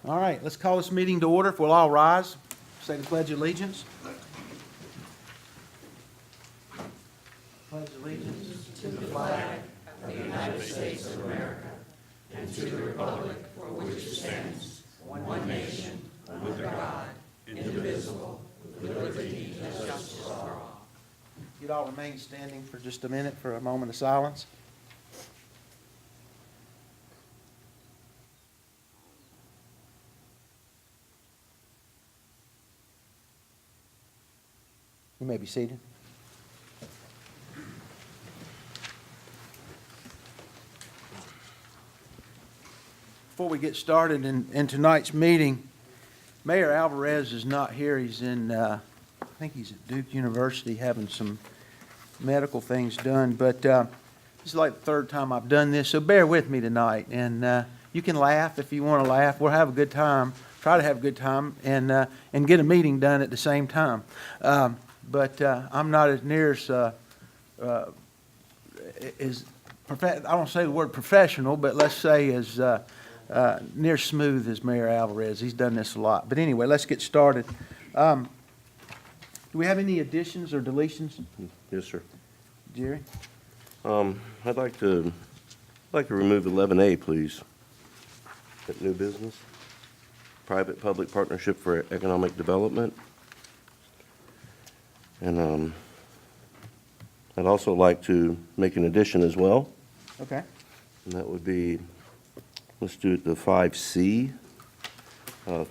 All right, let's call this meeting to order. If we'll all rise, say the Pledge of Allegiance. Pledge allegiance to the flag of the United States of America and to the republic for which it stands, one nation, under God, indivisible, with liberty and justice for all. You'd all remain standing for just a minute for a moment of silence. You may be seated. Before we get started in tonight's meeting, Mayor Alvarez is not here. He's in, I think he's at Duke University having some medical things done. But this is like the third time I've done this, so bear with me tonight. And you can laugh if you want to laugh. We'll have a good time. Try to have a good time and get a meeting done at the same time. But I'm not as near as I don't say the word professional, but let's say as near smooth as Mayor Alvarez. He's done this a lot. But anyway, let's get started. Do we have any additions or deletions, Yes, sir. Jerry? I'd like to remove 11A, please. At new business, private-public partnership for economic development. And I'd also like to make an addition as well, Okay. and that would be, let's do it the 5C,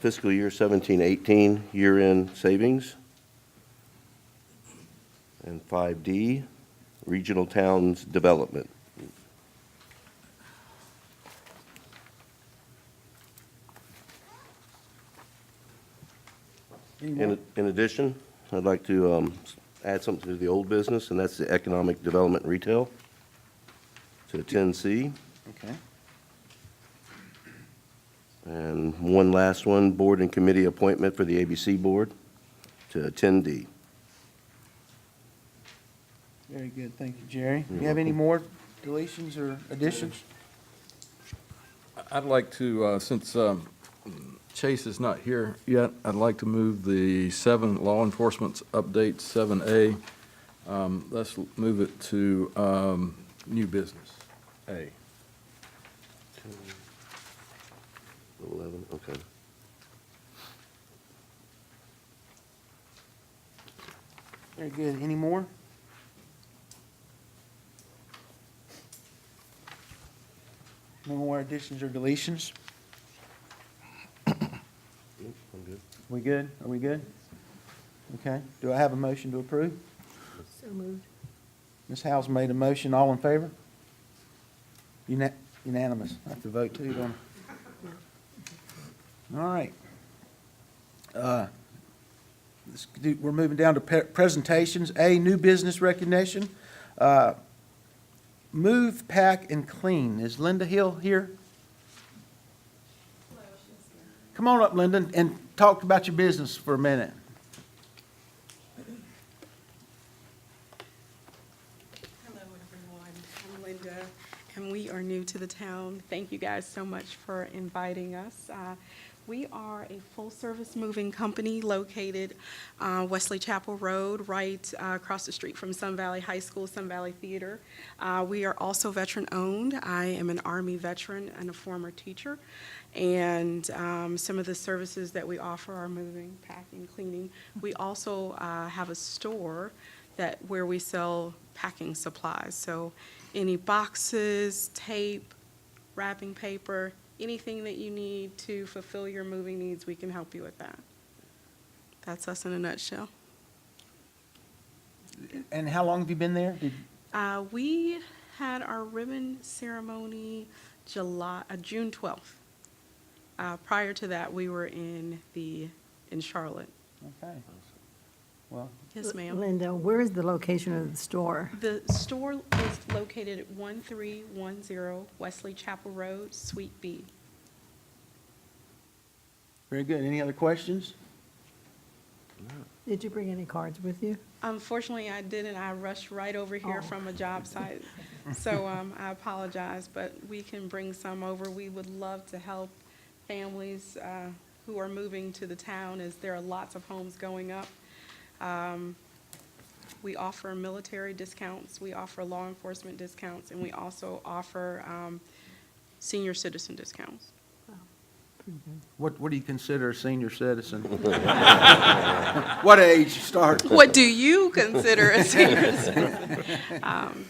fiscal year 17-18 year-end savings. And 5D, regional towns development. In addition, I'd like to add something to the old business, and that's the economic development retail to 10C. Okay. And one last one, board and committee appointment for the ABC board to 10D. Very good. Thank you, Jerry. Do you have any more deletions or additions? I'd like to, since Chase is not here yet, I'd like to move the 7 law enforcement update 7A. Let's move it to new business, A. 11, okay. Very good. Any more? No more additions or deletions? Nope, I'm good. We good? Are we good? Okay. Do I have a motion to approve? So moved. Ms. Howes made a motion. All in favor? Unanimous. I have to vote too, don't I? All right. We're moving down to presentations. A, new business recognition. Move, pack, and clean. Is Linda Hill here? Come on up, Linda, and talk about your business for a minute. Hello, everyone. I'm Linda, and we are new to the town. Thank you guys so much for inviting us. We are a full-service moving company located Wesley Chapel Road, right across the street from Sun Valley High School, Sun Valley Theater. We are also veteran-owned. I am an Army veteran and a former teacher. And some of the services that we offer are moving, packing, cleaning. We also have a store where we sell packing supplies. So any boxes, tape, wrapping paper, anything that you need to fulfill your moving needs, we can help you with that. That's us in a nutshell. And how long have you been there? We had our ribbon ceremony June 12th. Prior to that, we were in Charlotte. Okay. Well, Yes, ma'am. Linda, where is the location of the store? The store is located at 1310 Wesley Chapel Road, Suite B. very good. Any other questions? Did you bring any cards with you? Unfortunately, I didn't. I rushed right over here from a job site. So I apologize, but we can bring some over. We would love to help families who are moving to the town, as there are lots of homes going up. We offer military discounts, we offer law enforcement discounts, and we also offer senior citizen discounts. What do you consider a senior citizen? What age start? What do you consider a senior citizen?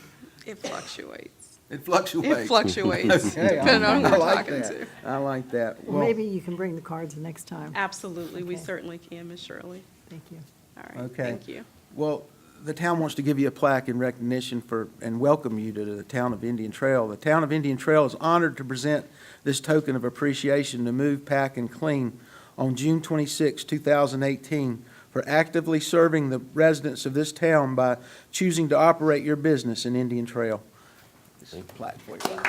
It fluctuates. It fluctuates. It fluctuates, Okay, depending on who I we're like talking that. to. I like that. Well, maybe you can bring the cards next time. Absolutely, we Okay. certainly can, Ms. Shirley. Thank you. All right, Okay. thank you. Well, the town wants to give you a plaque in recognition for, and welcome you to the town of Indian Trail. The town of Indian Trail is honored to present this token of appreciation to Move, Pack, and Clean on June 26, 2018, for actively serving the residents of this town by choosing to operate your business in Indian Trail. This is a plaque for you.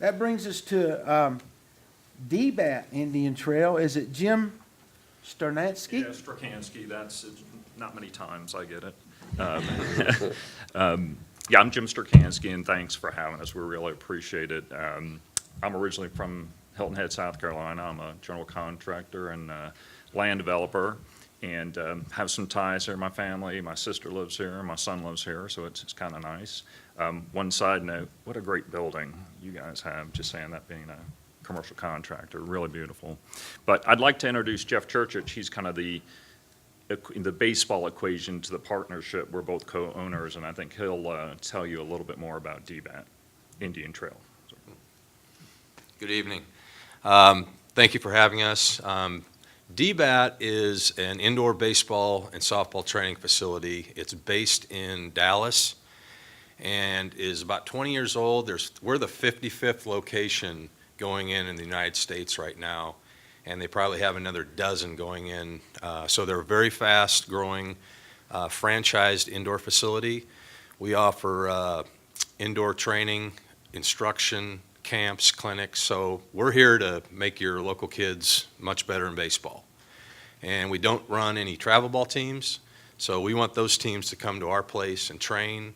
That brings us to DBAT Indian Trail. Is it Jim Starnatsky? Yeah, Strakansky, that's, not many times I get it. Yeah, I'm Jim Strakansky, and thanks for having us. We really appreciate it. I'm originally from Hilton Head, South Carolina. I'm a general contractor and land developer, and have some ties here. My family, my sister lives here, my son lives here, so it's kind of nice. One side note, what a great building you guys have, just saying that being a commercial contractor, really beautiful. But I'd like to introduce Jeff Churchich. He's kind of the baseball equation to the partnership. We're both co-owners, and I think he'll tell you a little bit more about DBAT, Indian Trail. Good evening. Thank you for having us. DBAT is an indoor baseball and softball training facility. It's based in Dallas and is about 20 years old. We're the 55th location going in the United States right now, and they probably have another dozen going in. So they're a very fast-growing franchised indoor facility. We offer indoor training, instruction, camps, clinics. So we're here to make your local kids much better in baseball. And we don't run any travel ball teams, so we want those teams to come to our place and train.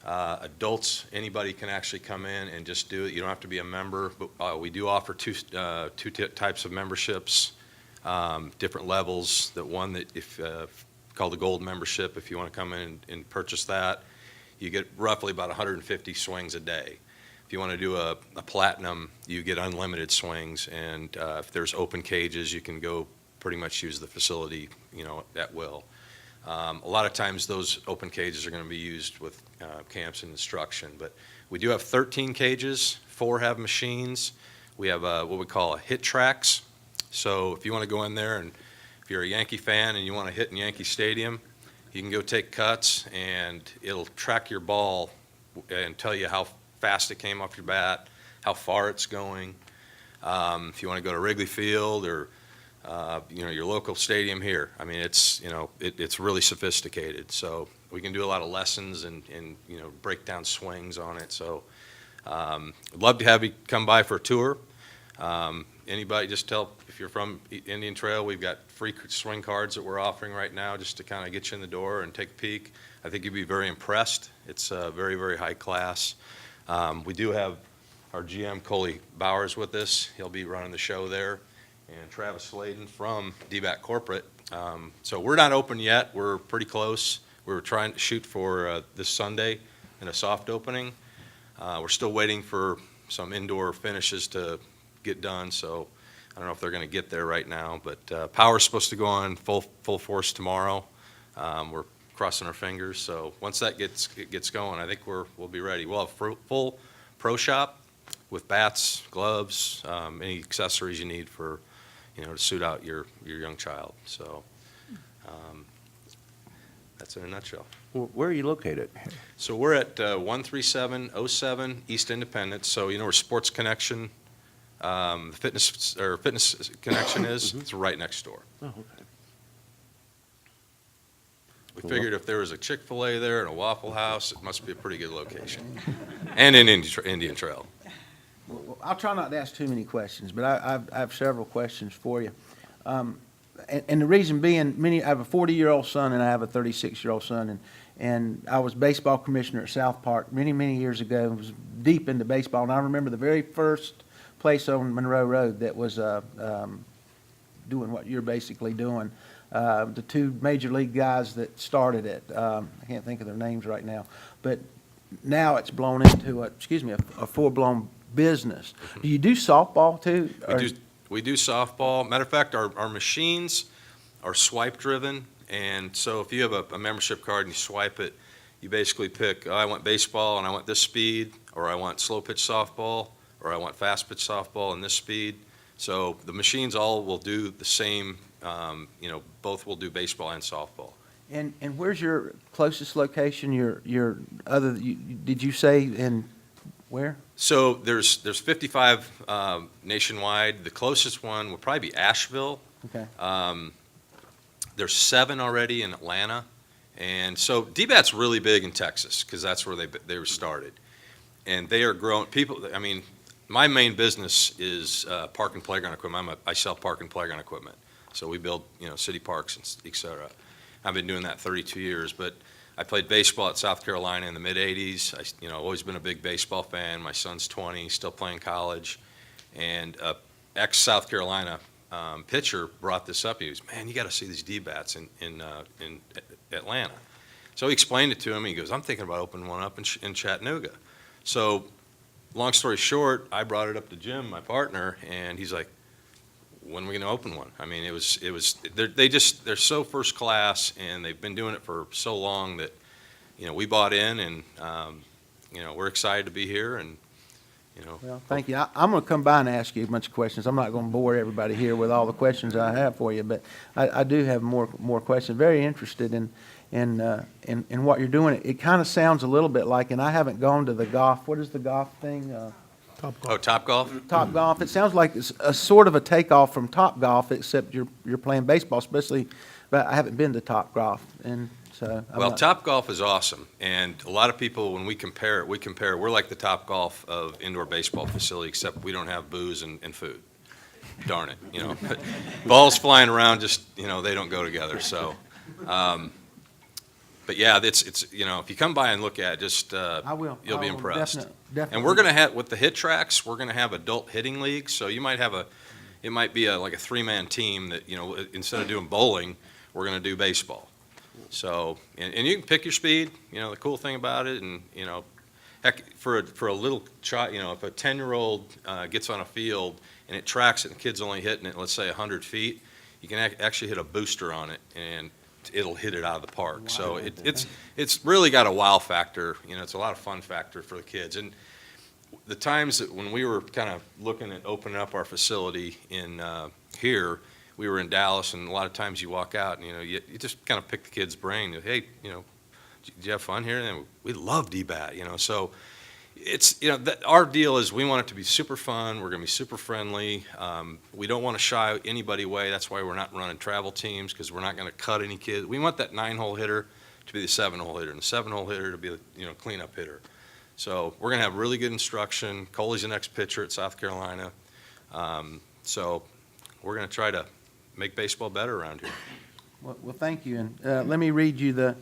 Adults, anybody can actually come in and just do it. You don't have to be a member, but we do offer two types of memberships, different levels. One that called the gold membership, if you want to come in and purchase that, you get roughly about 150 swings a day. If you want to do a platinum, you get unlimited swings, and if there's open cages, you can go pretty much use the facility, at will. A lot of times those open cages are going to be used with camps and instruction, but we do have 13 cages, 4 have machines. We have what we call a hit tracks. So if you want to go in there, and if you're a Yankee fan and you want to hit in Yankee Stadium, you can go take cuts, and it'll track your ball and tell you how fast it came off your bat, how far it's going. If you want to go to Wrigley Field or your local stadium here, I mean, it's really sophisticated. So we can do a lot of lessons and break down swings on it. So I'd love to have you come by for a tour. Anybody, just tell, if you're from Indian Trail, we've got free swing cards that we're offering right now just to kind of get you in the door and take a peek. I think you'd be very impressed. It's very, very high class. We do have our GM, Coley Bowers, with us. He'll be running the show there. And Travis Sladen from DBAT Corporate. So we're not open yet. We're pretty close. We're trying to shoot for this Sunday in a soft opening. We're still waiting for some indoor finishes to get done, so I don't know if they're going to get there right now. But power's supposed to go on full force tomorrow. We're crossing our fingers. So once that gets going, I think we'll be ready. We'll have full pro shop with bats, gloves, any accessories you need for to suit out your young child. So that's in a nutshell. Where are you located? So we're at 13707 East Independence. So where Sports Connection, fitness connection is. It's right next door. Oh, okay. We figured if there was a Chick-fil-A there and a Waffle House, it must be a pretty good location. And in Indian Trail. Well, I'll try not to ask too many questions, but I have several questions for you. and the reason being, I have a 40-year-old son and I have a 36-year-old son, and I was baseball commissioner at South Park many, many years ago, and was deep into baseball, and I remember the very first place on Monroe Road that was doing what you're basically doing. The two major league guys that started it, I can't think of their names right now, but now it's blown into a full-blown business. Do you do softball too? We do softball. Matter of fact, our machines are swipe-driven, and so if you have a membership card and you swipe it, you basically pick, I want baseball and I want this speed, or I want slow pitch softball, or I want fast pitch softball and this speed. So the machines all will do the same, both will do baseball and softball. And where's your closest location, your other, did you say in where? So there's 55 nationwide. The closest one will probably be Asheville. Okay. There's 7 already in Atlanta. And so DBAT's really big in Texas because that's where they were started. And they are growing. My main business is park and playground equipment. I sell park and playground equipment. So we build, city parks and et cetera. I've been doing that 32 years, but I played baseball at South Carolina in the mid-'80s. I've always been a big baseball fan. My son's 20, still playing college. And ex-South Carolina pitcher brought this up. He goes, man, you got to see these D-bats in Atlanta. So he explained it to him. He goes, I'm thinking about opening one up in Chattanooga. So long story short, I brought it up to Jim, my partner, and he's like, when are we going to open one? They're so first class, and they've been doing it for so long that, we bought in, and, we're excited to be here, and, Well, thank you. I'm going to come by and ask you a bunch of questions. I'm not going to bore everybody here with all the questions I have for you, but I do have more questions. Very interested in what you're doing. It kind of sounds a little bit like, and I haven't gone to the golf. What is the golf thing? Topgolf? Top Golf. It sounds like it's a sort of a takeoff from Top Golf, except you're playing baseball, especially. But I haven't been to Top Golf, and so. Well, Topgolf is awesome, and a lot of people, when we compare, we're like the Topgolf of indoor baseball facility, except we don't have booze and food. Darn it, balls flying around, just, they don't go together, so. But yeah, it's if you come by and look at it, just, I will. you'll be I will impressed. Definitely. And we're going to have, with the hit tracks, we're going to have adult hitting leagues, so you might have it might be like a 3-man team that, instead of doing bowling, we're going to do baseball. So, and you can pick your speed, the cool thing about it, and, heck, for a little child, if a 10-year-old gets on a field and it tracks it and the kid's only hitting it, let's say 100 feet, you can actually hit a booster on it and it'll hit it out of the park. So it's really got a wow factor, it's a lot of fun factor for the kids. And the times that when we were kind of looking at opening up our facility in here, we were in Dallas, and a lot of times you walk out and, you just kind of pick the kid's brain. Hey, did you have fun here? And we love DBAT, so it's, our deal is we want it to be super fun. We're going to be super friendly. We don't want to shy anybody away. That's why we're not running travel teams, because we're not going to cut any kids. We want that 9-hole hitter to be the 7-hole hitter, and the 7-hole hitter to be the, cleanup hitter. So we're going to have really good instruction. Coley's the next pitcher at South Carolina. So we're going to try to make baseball better around here. Well, thank you. And let me read you the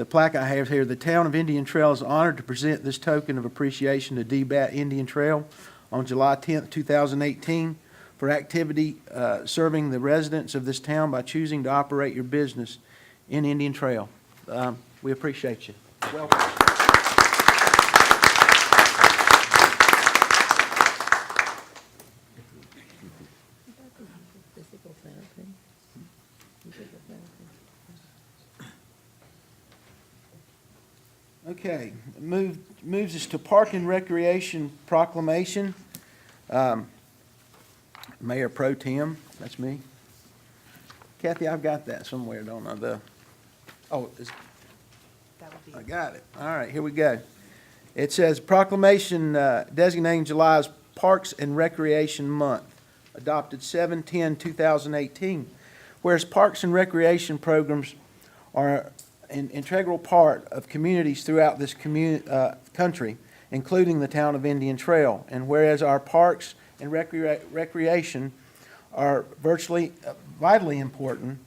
plaque I have here. The town of Indian Trail is honored to present this token of appreciation to DBAT Indian Trail on July 10th, 2018 for activity serving the residents of this town by choosing to operate your business in Indian Trail. We appreciate you. Welcome. Physical therapy. Physical therapy. Okay, moves us to Park and Recreation Proclamation. Mayor Pro Tem, that's me. Kathy, I've got that somewhere, don't I? I got it. All right, here we go. It says proclamation designating July as Parks and Recreation Month, adopted 7/10/2018. Whereas parks and recreation programs are an integral part of communities throughout this country, including the town of Indian Trail. And whereas our parks and recreation are virtually vitally important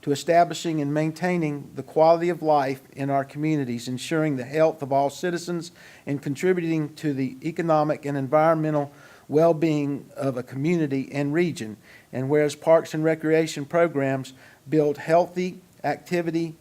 to establishing and maintaining the quality of life in our communities, ensuring the health of all citizens, and contributing to the economic and environmental well-being of a community and region. And whereas parks and recreation programs build healthy activity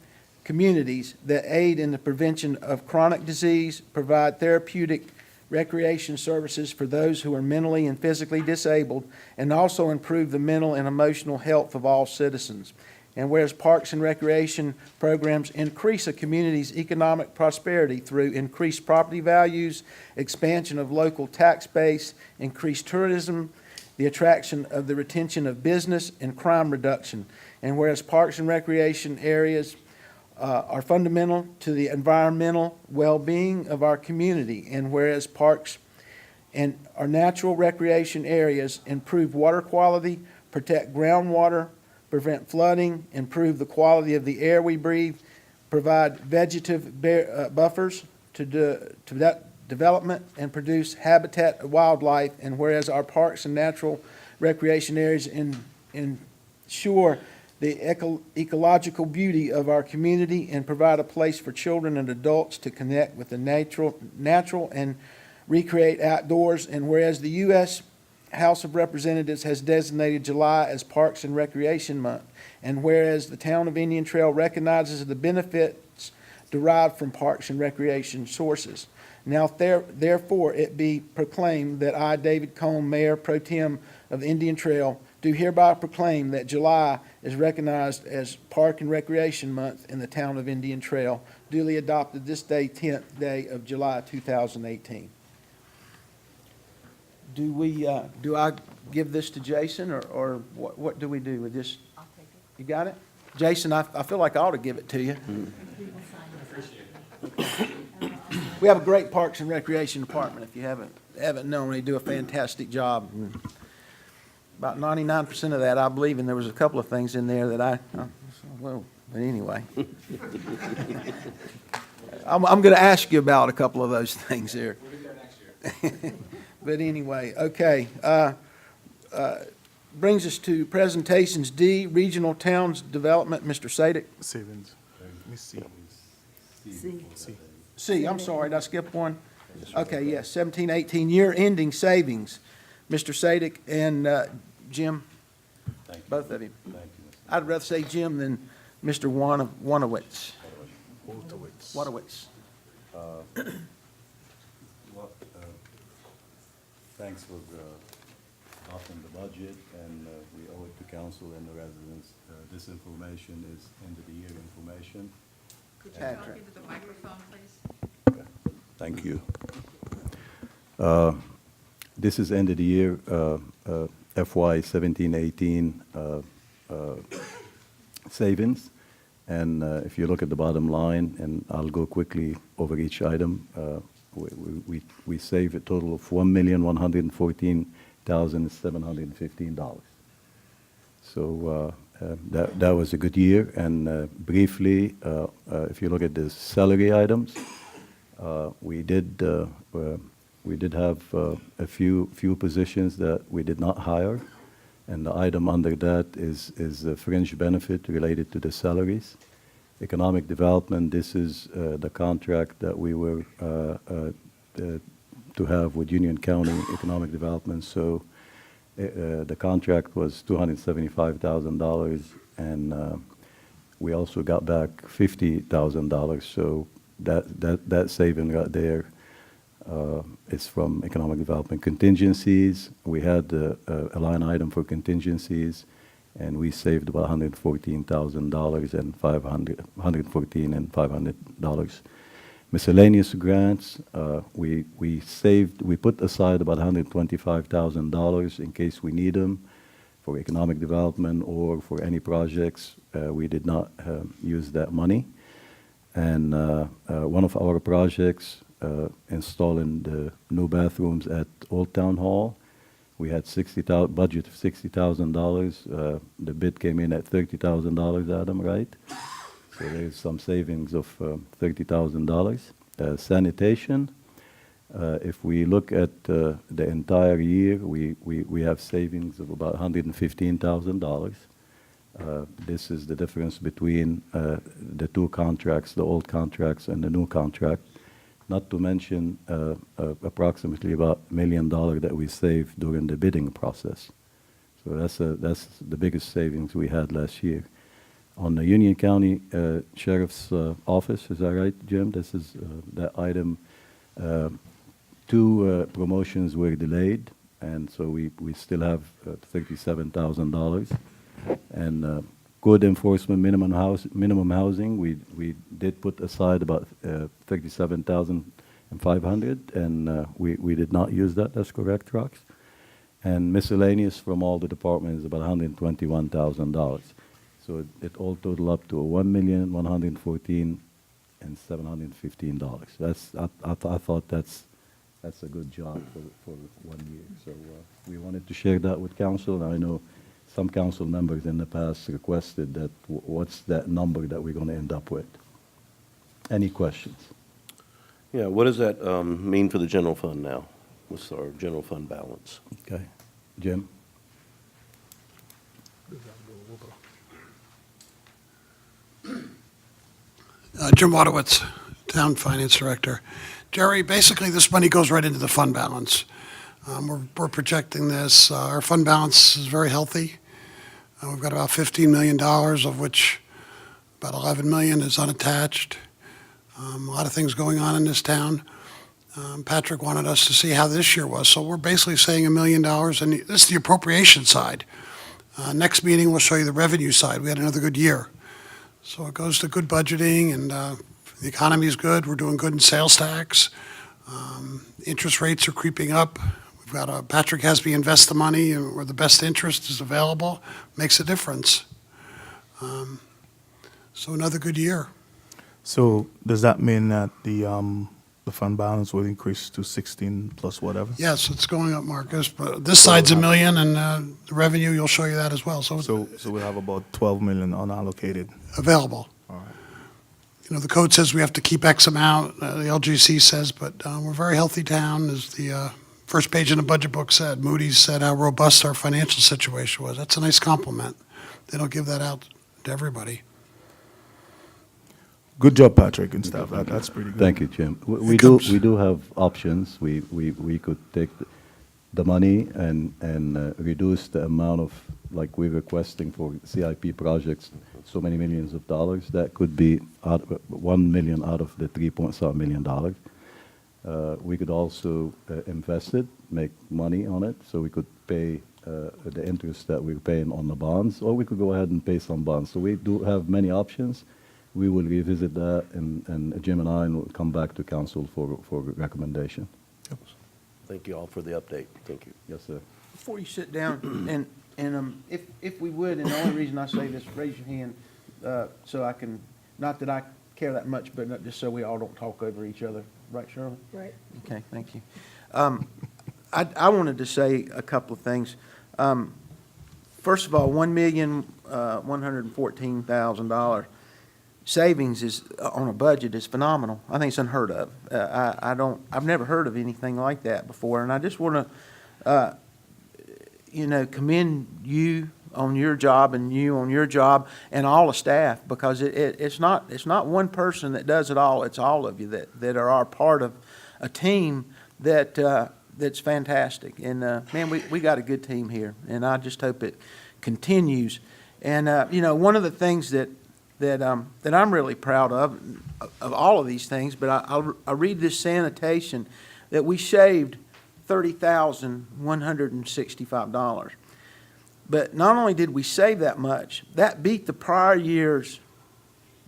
communities that aid in the prevention of chronic disease, provide therapeutic recreation services for those who are mentally and physically disabled, and also improve the mental and emotional health of all citizens. And whereas parks and recreation programs increase a community's economic prosperity through increased property values, expansion of local tax base, increased tourism, the attraction of the retention of business, and crime reduction. And whereas parks and recreation areas are fundamental to the environmental well-being of our community, and whereas parks and our natural recreation areas improve water quality, protect groundwater, prevent flooding, improve the quality of the air we breathe, provide vegetative buffers to that development, and produce habitat of wildlife, and whereas our parks and natural recreation areas ensure the ecological beauty of our community and provide a place for children and adults to connect with the natural and recreate outdoors. And whereas the U.S. House of Representatives has designated July as Parks and Recreation Month, and whereas the town of Indian Trail recognizes the benefits derived from parks and recreation sources. Now therefore it be proclaimed that I, David Cone, Mayor Pro Tem of Indian Trail, do hereby proclaim that July is recognized as Park and Recreation Month in the town of Indian Trail, duly adopted this day, 10th day of July 2018. Do I give this to Jason, or what do we do with this? I'll take it. You got it? Jason, I feel like I ought to give it to you. We have a great Parks and Recreation Department, if you haven't known. They do a fantastic job. About 99% of that I believe, and there was a couple of things in there that but anyway. I'm going to ask you about a couple of those things there. We'll be there next year. But anyway, okay. Brings us to presentations D, Regional Towns Development, Mr. Sadik. Savings. Let me see. See. C, I'm sorry, did I skip one? Okay, yes, 17-18 year-ending savings. Mr. Sadik and Jim, both of you. I'd rather say Jim than Mr. Wanowitz. Wanowitz. Thanks for adopting the budget, and we owe it to council and the residents. This information is end-of-the-year information. Could you Patrick. talk into the microphone, please? Thank you. This is end of the year, FY 17-18 savings. And if you look at the bottom line, and I'll go quickly over each item, we save a total of $1,114,715. So that was a good year. And briefly, if you look at the salary items, we did have a few positions that we did not hire, and the item under that is a fringe benefit related to the salaries. Economic development, this is the contract that we were to have with Union County Economic Development. So the contract was $275,000, and we also got back $50,000. So that saving right there is from economic development. Contingencies, we had a line item for contingencies, and we saved about $114,000 and $114 and $500. Miscellaneous grants, we put aside about $125,000 in case we need them for economic development or for any projects. We did not use that money. And one of our projects, installing the new bathrooms at Old Town Hall, we had budget of $60,000. The bid came in at $30,000, Adam, right? So there's some savings of $30,000. Sanitation, If we look at the entire year, we have savings of about $115,000. This is the difference between the two contracts, the old contracts and the new contract. Not to mention approximately about $1 million that we saved during the bidding process. So that's the biggest savings we had last year. On the Union County Sheriff's Office, is that right, Jim? This is that item. Two promotions were delayed, and so we still have $37,000. And code enforcement minimum housing, we did put aside about $37,500, and we did not use that. That's correct, Rox? And miscellaneous from all the departments is about $121,000. So it all total up to $1,114,715. I thought that's a good job for 1 year. So we wanted to share that with council. And I know some council members in the past requested that what's that number that we're going to end up with. Any questions? Yeah, what does that mean for the general fund now? What's our general fund balance? Okay, Jim? Jim Wadowitz, Town Finance Director. Jerry, basically, this money goes right into the fund balance. We're projecting this. Our fund balance is very healthy. We've got about $15 million, of which about $11 million is unattached. A lot of things going on in this town. Patrick wanted us to see how this year was, so we're basically saying $1 million, and this is the appropriation side. Next meeting, we'll show you the revenue side. We had another good year. So it goes to good budgeting, and the economy is good. We're doing good in sales tax. Interest rates are creeping up. We've got Patrick has me invest the money where the best interest is available. Makes a difference. So another good year. So does that mean that the fund balance will increase to 16 plus whatever? Yes, it's going up, Marcus, but this side's $1 million, and the revenue, you'll show you that as well. So So we'll have about 12 million unallocated. available. All right. You know, the code says we have to keep X amount, the LGC says, but we're a very healthy town, as the first page in the budget book said. Moody's said how robust our financial situation was. That's a nice compliment. They don't give that out to everybody. Good job, Patrick, and stuff. That's pretty good. Thank you, Jim. We comes- do have options. We could take the money and reduce the amount of, like we're requesting for CIP projects, so many millions of dollars. That could be $1 million out of the $3.7 million. We could also invest it, make money on it, so we could pay the interest that we're paying on the bonds, or we could go ahead and pay some bonds. So we do have many options. We will revisit that, and Jim and I will come back to council for recommendation. Thank you all for the update. Thank you. Yes, sir. Before you sit down, and if we would, and the only reason I say this, raise your hand, so I can, not that I care that much, but just so we all don't talk over each other. Right, Shirley? Right. Okay, thank you. I wanted to say a couple of things. First of all, $1,114,000 savings is, on a budget, is phenomenal. I think it's unheard of. I've never heard of anything like that before, and I just want to, commend you on your job and you on your job and all the staff, because it's not one person that does it all. It's all of you that are part of a team that's fantastic. And man, we got a good team here, and I just hope it continues. And one of the things that I'm really proud of all of these things, but I read this sanitation that we shaved $30,165. But not only did we save that much, that beat the prior years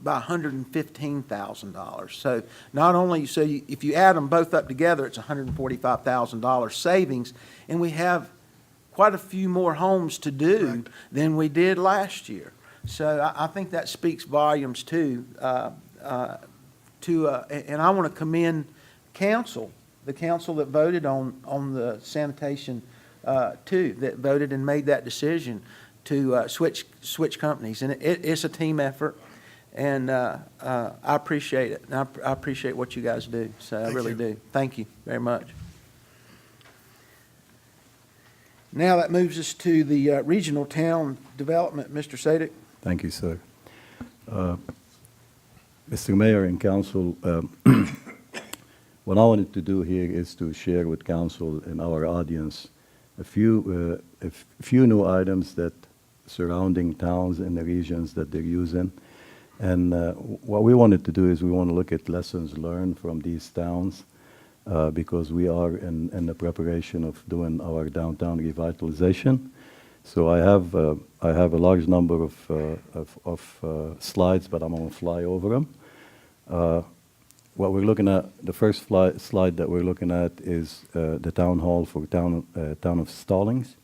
by $115,000. So not only, if you add them both up together, it's $145,000 savings, and we have quite a few more homes to do than we did last year. So I think that speaks volumes too. And I want to commend council, the council that voted on the sanitation too, that voted and made that decision to switch companies. And it's a team effort. And I appreciate it. And I appreciate what you guys do, so I Thank really you. do. Thank you very much. Now that moves us to the regional town development. Mr. Sadik? Thank you, sir. Mr. Mayor and Council, what I wanted to do here is to share with Council and our audience a few new items that surrounding towns and the regions that they're using. And what we wanted to do is we want to look at lessons learned from these towns because we are in the preparation of doing our downtown revitalization. So I have a large number of slides, but I'm going to fly over them. What we're looking at, the first slide that we're looking at is the town hall for town of Stallings,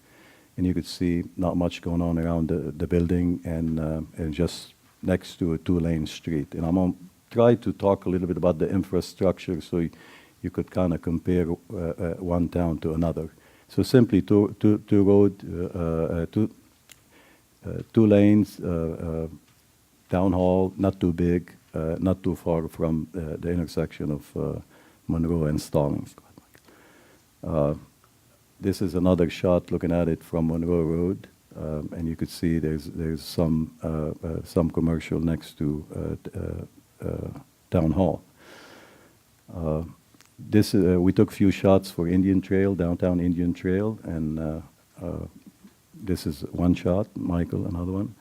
and you could see not much going on around the building and just next to a two-lane street. And I'm going to try to talk a little bit about the infrastructure so you could kind of compare one town to another. So simply two lanes, town hall, not too big, not too far from the intersection of Monroe and Stallings. This is another shot looking at it from Monroe Road, and you could see there's some commercial next to town hall. We took a few shots for Indian Trail, downtown Indian Trail, and this is one shot. Michael, another one.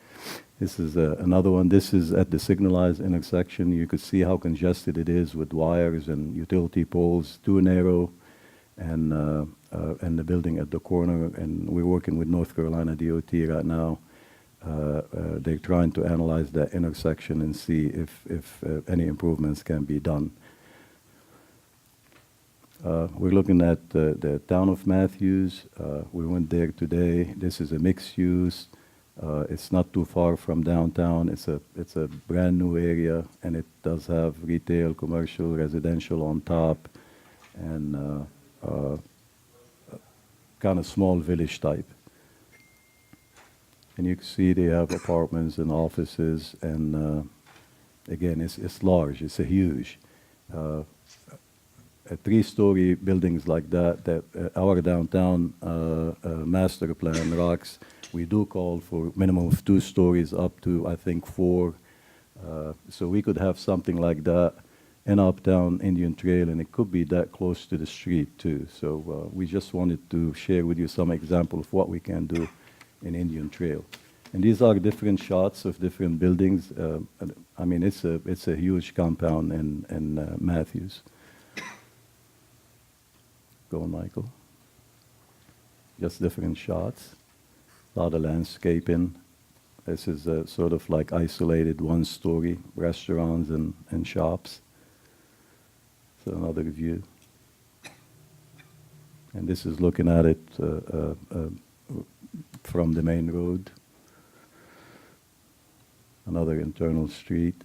This is another one. This is at the signalized intersection. You could see how congested it is with wires and utility poles, too narrow, and the building at the corner. And we're working with North Carolina DOT right now. They're trying to analyze that intersection and see if any improvements can be done. We're looking at the town of Matthews. We went there today. This is a mixed use. It's not too far from downtown. It's a brand new area, and it does have retail, commercial, residential on top, and kind of small village type. And you can see they have apartments and offices, and again, it's large. It's a huge. Three-story buildings like that our downtown master plan rocks. We do call for minimum of 2 stories up to, I think, 4. So we could have something like that in uptown Indian Trail, and it could be that close to the street too. So we just wanted to share with you some example of what we can do in Indian Trail. And these are different shots of different buildings. I mean, it's a huge compound in Matthews. Go on, Michael. Just different shots. A lot of landscaping. This is sort of like isolated one-story restaurants and shops. So another view. And this is looking at it from the main road. Another internal street.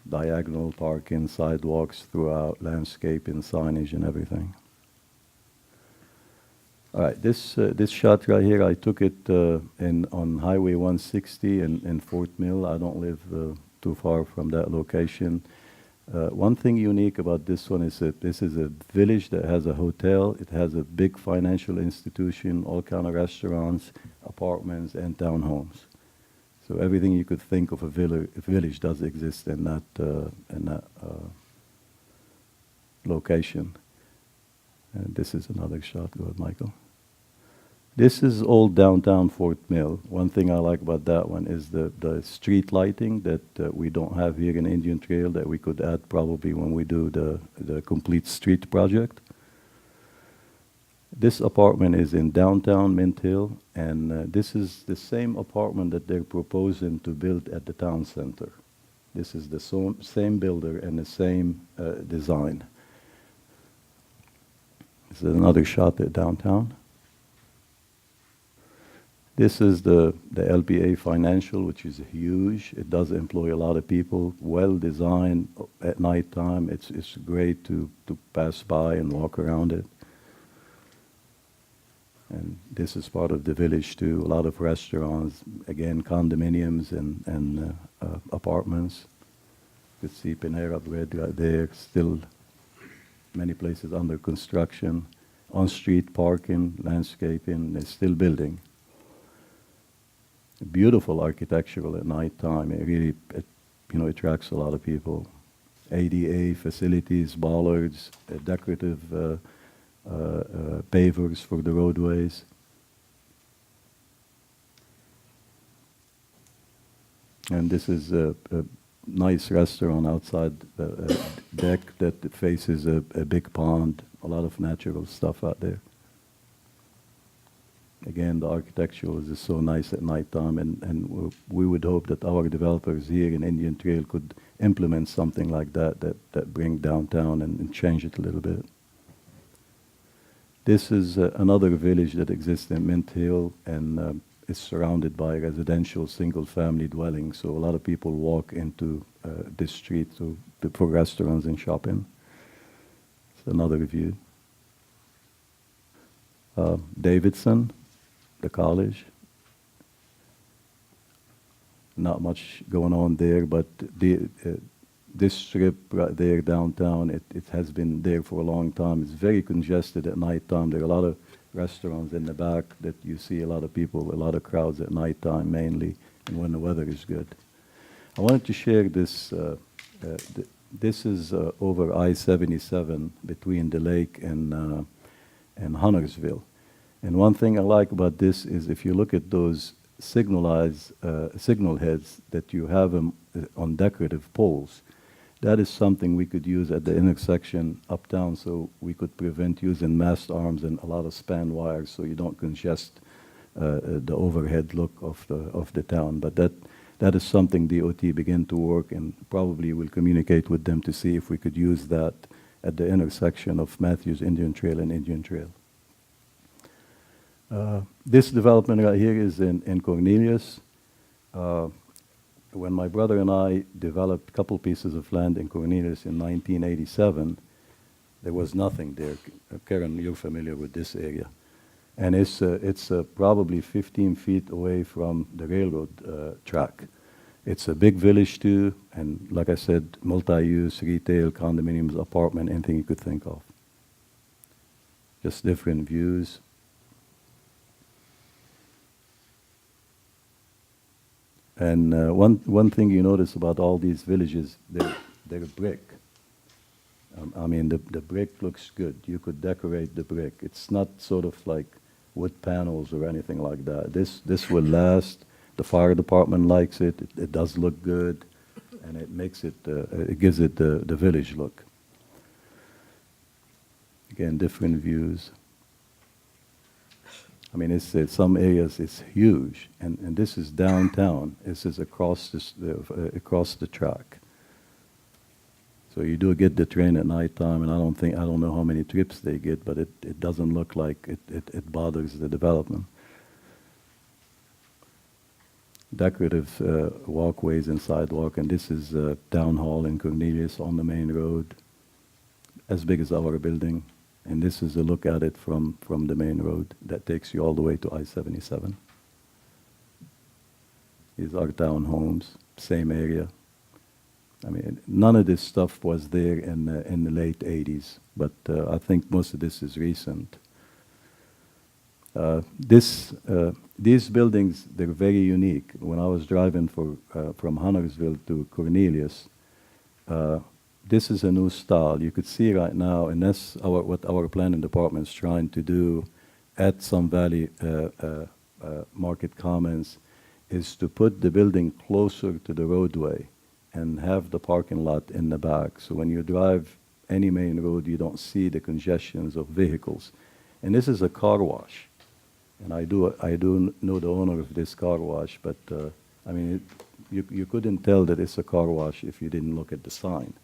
Diagonal parking, sidewalks throughout, landscaping, signage, and everything. All right, this shot right here, I took it on Highway 160 in Fort Mill. I don't live too far from that location. One thing unique about this one is that this is a village that has a hotel. It has a big financial institution, all kind of restaurants, apartments, and townhomes. So everything you could think of a village does exist in that location. And this is another shot. Go ahead, Michael. This is old downtown Fort Mill. One thing I like about that one is the street lighting that we don't have here in Indian Trail that we could add probably when we do the complete street project. This apartment is in downtown Mint Hill, and this is the same apartment that they're proposing to build at the town center. This is the same builder and the same design. This is another shot at downtown. This is the LPA Financial, which is huge. It does employ a lot of people, well designed at nighttime. It's great to pass by and walk around it. And this is part of the village too. A lot of restaurants, again, condominiums and apartments. could see Panera Bread right there, still many places under construction, on-street parking, landscaping, they're still building. Beautiful architectural at nighttime. It really, attracts a lot of people. ADA facilities, bollards, decorative pavers for the roadways. And this is a nice restaurant outside the deck that faces a big pond, a lot of natural stuff out there. Again, the architecture is just so nice at nighttime, and we would hope that our developers here in Indian Trail could implement something like that bring downtown and change it a little bit. This is another village that exists in Mint Hill, and is surrounded by residential single-family dwellings, so a lot of people walk into this street for restaurants and shopping. It's another view. Davidson, the college. Not much going on there, but this strip right there downtown, it has been there for a long time. It's very congested at nighttime. There are a lot of restaurants in the back that you see a lot of people, a lot of crowds at nighttime mainly, and when the weather is good. I wanted to share this. This is over I-77 between the lake and Huntersville. And one thing I like about this is if you look at those signal heads that you have them on decorative poles, that is something we could use at the intersection uptown, so we could prevent using mast arms and a lot of span wires, so you don't congest the overhead look of the town. But that is something DOT began to work, and probably will communicate with them to see if we could use that at the intersection of Matthews Indian Trail and Indian Trail. This development right here is in Cornelius. When my brother and I developed a couple pieces of land in Cornelius in 1987, there was nothing there. Karen, you're familiar with this area. And it's probably 15 feet away from the railroad track. It's a big village too, and like I said, multi-use, retail, condominiums, apartment, anything you could think of. Just different views. And one thing you notice about all these villages, they're brick. I mean, the brick looks good. You could decorate the brick. It's not sort of like wood panels or anything like that. This will last. The fire department likes it. It does look good, and it makes it. It gives it the village look. Again, different views. I mean, it's some areas it's huge, and this is downtown. This is across the track. So you do get the train at nighttime, and I don't know how many trips they get, but it doesn't look like it bothers the development. Decorative walkways and sidewalk, and this is Town Hall in Cornelius on the main road, as big as our building. And this is a look at it from the main road that takes you all the way to I-77. These are townhomes, same area. I mean, none of this stuff was there in the late 80s, but I think most of this is recent. These buildings, they're very unique. When I was driving from Huntersville to Cornelius, this is a new style. You could see right now, and that's what our planning department is trying to do at Sun Valley Market Commons, is to put the building closer to the roadway and have the parking lot in the back. So when you drive any main road, you don't see the congestions of vehicles. And this is a car wash. And I do know the owner of this car wash, but I mean, you couldn't tell that it's a car wash if you didn't look at the sign.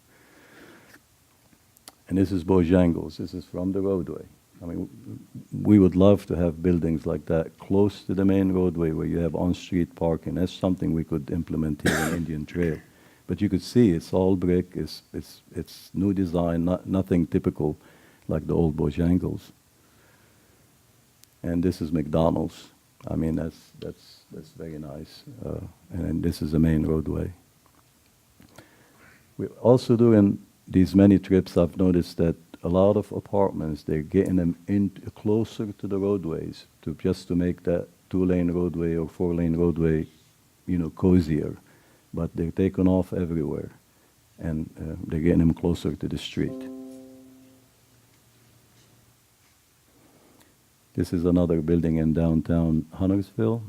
And this is Bojangles. This is from the roadway. I mean, we would love to have buildings like that close to the main roadway where you have on-street parking. That's something we could implement here in Indian Trail. But you could see it's all brick. It's new design, nothing typical like the old Bojangles. And this is McDonald's. I mean, that's very nice. And then this is the main roadway. We also doing these many trips, I've noticed that a lot of apartments, they're getting them in closer to the roadways to just to make that 2-lane roadway or 4-lane roadway, cozier. But they're taken off everywhere, and they're getting them closer to the street. This is another building in downtown Huntersville.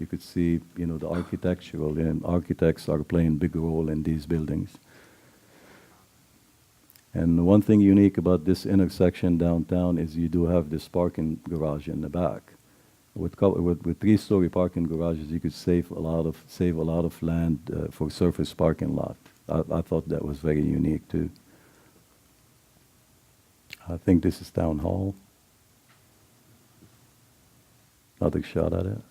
You could see, the architectural, and architects are playing a big role in these buildings. And one thing unique about this intersection downtown is you do have this parking garage in the back. With 3-story parking garages, you could save a lot of land for surface parking lot. I thought that was very unique too. I think this is Town Hall. Another shot at it.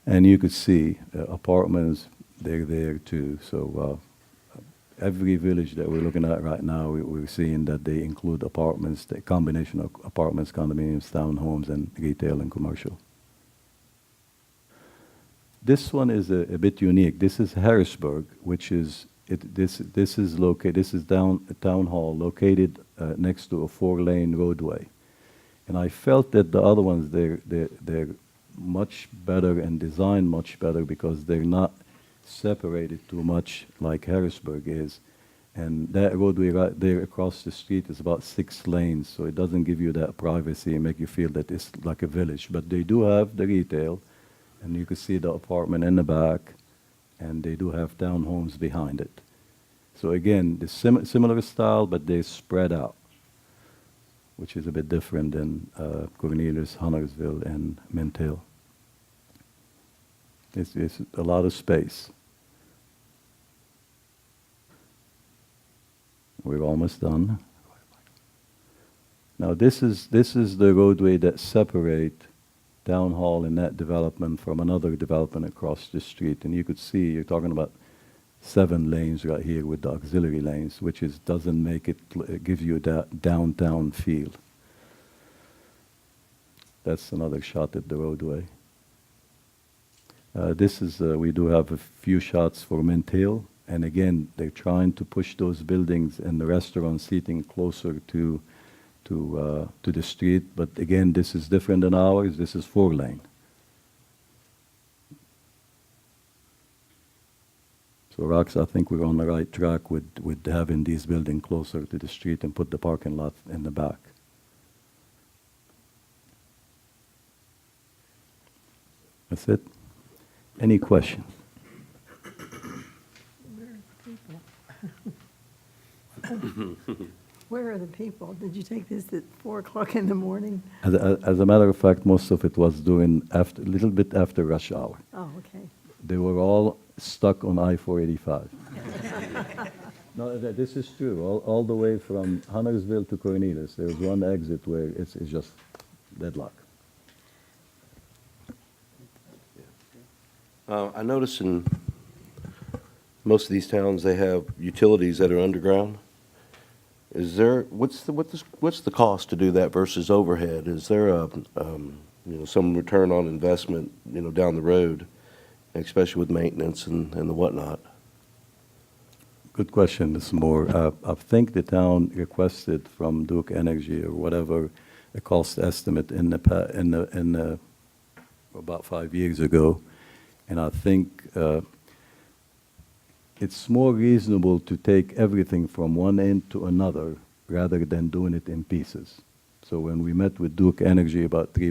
And you could see apartments, they're there too. So every village that we're looking at right now, we're seeing that they include apartments, the combination of apartments, condominiums, townhomes, and retail and commercial. This one is a bit unique. This is Harrisburg, which is this is located. This is Town Hall, located next to a 4-lane roadway. And I felt that the other ones they're much better and designed much better because they're not separated too much like Harrisburg is. And that roadway right there across the street is about 6 lanes, so it doesn't give you that privacy and make you feel that it's like a village. But they do have the retail, and you can see the apartment in the back, and they do have townhomes behind it. So again, the similar style, but they spread out, which is a bit different than Cornelius, Huntersville, and Mint Hill. It's a lot of space. We're almost done. Now this is the roadway that separates Town Hall and that development from another development across the street. And you could see, you're talking about 7 lanes right here with the auxiliary lanes, which doesn't make it give you that downtown feel. That's another shot at the roadway. We do have a few shots for Mint Hill, and again, they're trying to push those buildings and the restaurant seating closer to the street. But again, this is different than ours. This is 4-lane. So, Rox, I think we're on the right track with having these buildings closer to the street and put the parking lot in the back. That's it. Any questions? Where are the people? Did you take this at 4 o'clock in the morning? As a matter of fact, most of it was doing a little bit after rush hour. Oh, okay. They were all stuck on I-485. No, this is true. All the way from Huntersville to Cornelius, there's one exit where it's just deadlock. I notice in most of these towns, they have utilities that are underground. What's the cost to do that versus overhead? Is there some return on investment, down the road, especially with maintenance and the whatnot? Good question, Ms. Moore. I think the town requested from Duke Energy or whatever a cost estimate in about 5 years ago, and I think it's more reasonable to take everything from one end to another rather than doing it in pieces. So when we met with Duke Energy about 3